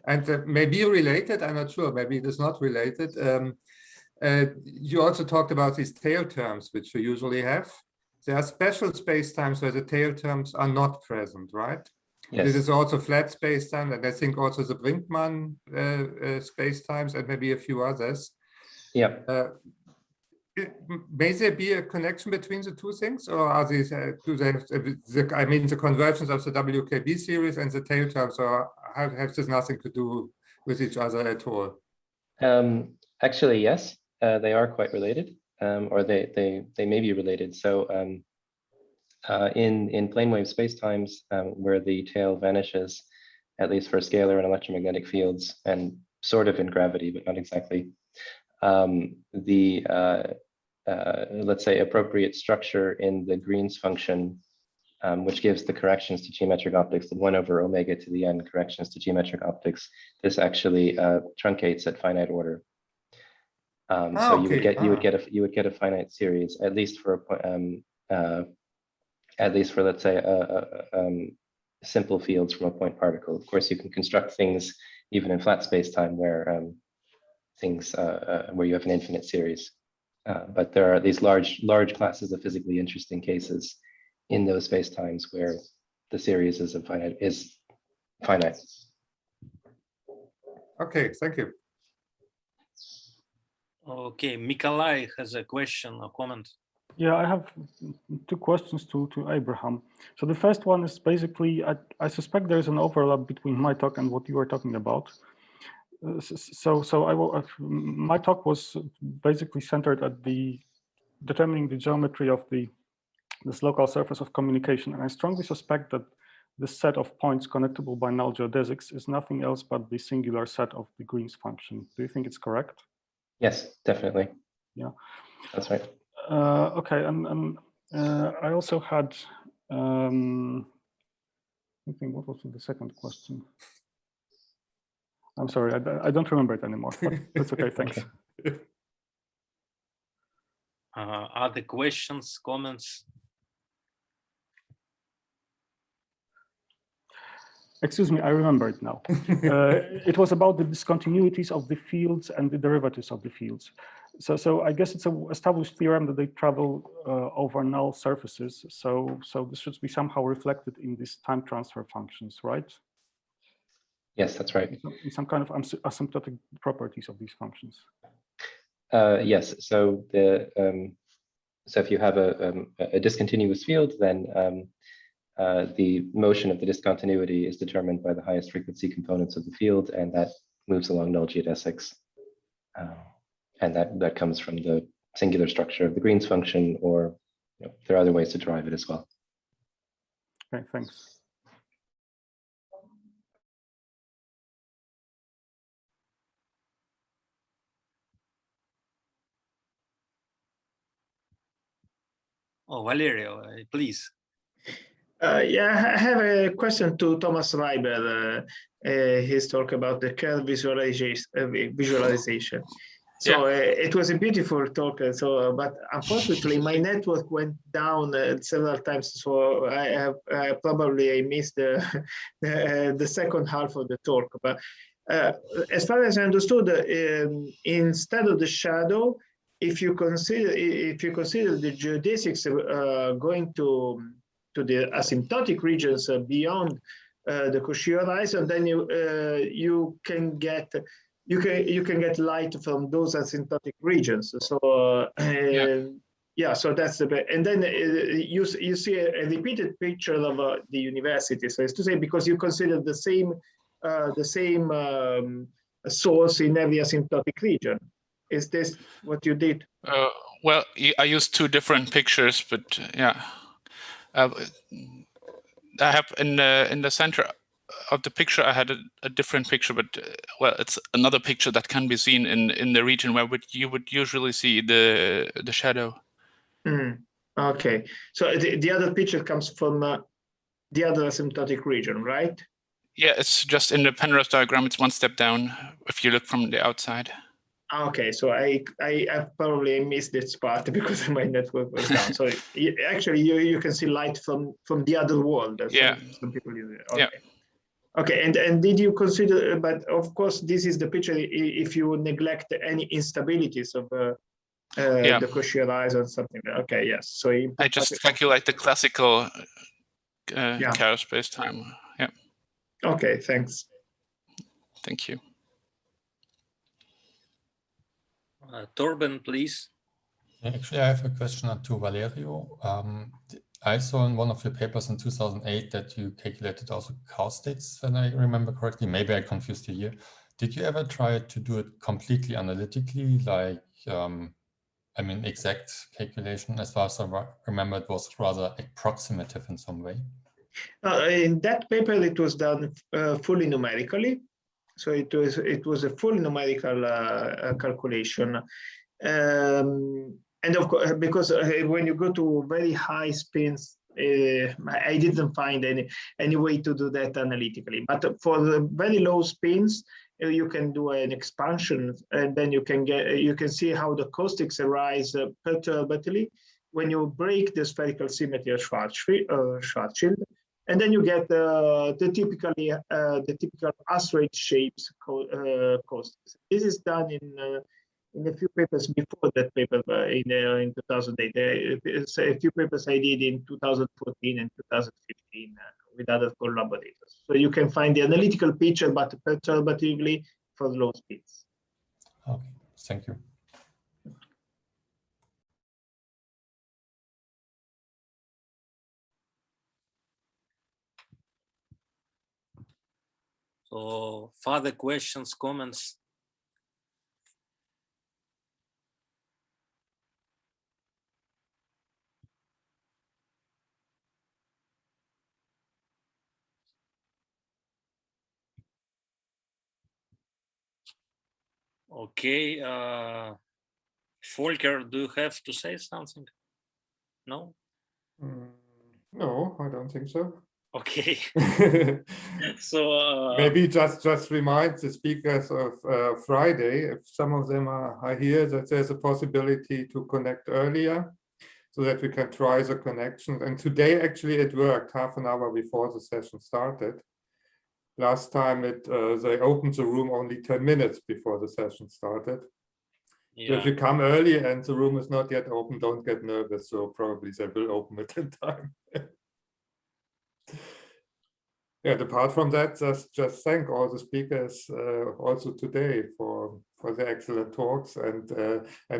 And maybe related. I'm not sure. Maybe it is not related. You also talked about these tail terms, which you usually have. There are special spacetimes where the tail terms are not present, right? Yes. This is also flat spacetime, and I think also the Brinkmann spacetimes, and maybe a few others. Yeah. May there be a connection between the two things, or are these? Do they have, I mean, the convergence of the WKB series and the tail terms, or have this nothing to do with each other at all? Actually, yes. They are quite related, or they may be related. So in plane wave spacetimes, where the tail vanishes, at least for scalar and electromagnetic fields, and sort of in gravity, but not exactly, let's say appropriate structure in the Green's function, which gives the corrections to geometric optics, the 1 over omega to the n corrections to geometric optics, this actually truncates at finite order. So you would get a finite series, at least for at least for, let's say, simple fields from a point particle. Of course, you can construct things even in flat space-time where where you have an infinite series. But there are these large classes of physically interesting cases in those space-times where the series is finite. Okay, thank you. Okay, Nikolai has a question or comment. Yeah, I have two questions to Abraham. So the first one is basically, I suspect there's an overlap between my talk and what you were talking about. My talk was basically centered at determining the geometry of this local surface of communication, and I strongly suspect that this set of points connectable by null geodesics is nothing else but the singular set of the Green's function. Do you think it's correct? Yes, definitely. Yeah, that's right. Okay, and I also had, I think, what was the second question? I'm sorry, I don't remember it anymore, but that's okay, thanks. Other questions, comments? Excuse me, I remember it now. It was about the discontinuities of the fields and the derivatives of the fields. So I guess it's an established theorem that they travel over null surfaces. So this should be somehow reflected in these time transfer functions, right? Yes, that's right. In some kind of asymptotic properties of these functions. Yes. So so if you have a discontinuous field, then the motion of the discontinuity is determined by the highest frequency components of the field, and that moves along null geodesics. And that comes from the singular structure of the Green's function, or there are other ways to derive it as well. Okay, thanks. Oh, Valerio, please. Yeah, I have a question to Thomas Reiber. His talk about the curve visualization. So it was a beautiful talk. But unfortunately, my network went down several times. So I probably missed the second half of the talk. But as far as I understood, instead of the shadow, if you consider the geodesics going to the asymptotic regions beyond the Cauchy horizon, then you can get light from those asymptotic regions. So so that's the bit. And then you see a repeated picture of the university. So it's to say, because you consider the same source in every asymptotic region. Is this what you did? Well, I used two different pictures, but yeah. I have in the center of the picture, I had a different picture, but well, it's another picture that can be seen in the region where you would usually see the shadow. Okay, so the other picture comes from the other asymptotic region, right? Yeah, it's just in the Penrose diagram. It's one step down if you look from the outside. Okay, so I probably missed this part because my network was down. So actually, you can see light from the other world. Some people use it. Okay. Yeah. Okay, and did you consider? But of course, this is the picture if you neglect any instabilities of the Cauchy horizon or something. Okay, yes. So I just calculate the classical chaos space-time. Yeah. Okay, thanks. Thank you. Torben, please. Actually, I have a question to Valerio. I saw in one of your papers in 2008 that you calculated also caustics, if I remember correctly. Maybe I confused the year. Did you ever try to do it completely analytically, like, I mean, exact calculation? As far as I remember, it was rather approximative in some way. In that paper, it was done fully numerically. So it was a full numerical calculation. And of course, because when you go to very high spins, I didn't find any way to do that analytically. But for the very low spins, you can do an expansion, and then you can see how the caustics arise perturbatively when you break the spherical symmetry of Schwarzschild, and then you get the typical asteroid shapes caustics. This is done in a few papers before that paper in 2008. There's a few papers I did in 2014 and 2015 with other collaborators. So you can find the analytical picture, but perturbatively for low speeds. Okay, thank you. So further questions, comments? Okay, Volker, do you have to say something? No? No, I don't think so. Okay. So maybe just remind the speakers of Friday, if some of them are here, that there's a possibility to connect earlier so that we can try the connections. And today actually it worked half an hour before the session started. Last time they opened the room only 10 minutes before the session started. yeah. So if you come early and the room is not yet open, don't get nervous. So probably they will open it in time. Yeah, apart from that, just thank all the speakers also today for the excellent talks and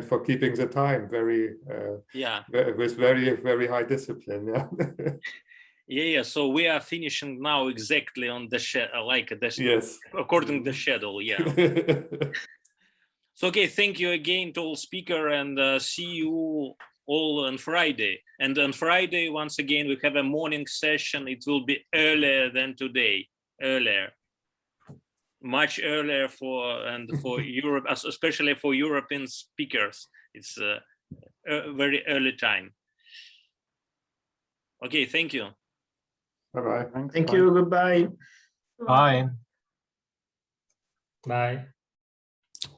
for keeping the time with very high discipline. Yeah. Yeah. So we are finishing now exactly on the Yes, according to the schedule. Yeah. So okay, thank you again to all speaker, and see you all on Friday. And on Friday, once again, we have a morning session. It will be earlier than today, much earlier for Europe, especially for European speakers. It's a very early time. Okay, thank you. Bye-bye. Thank you, goodbye. Bye. Bye.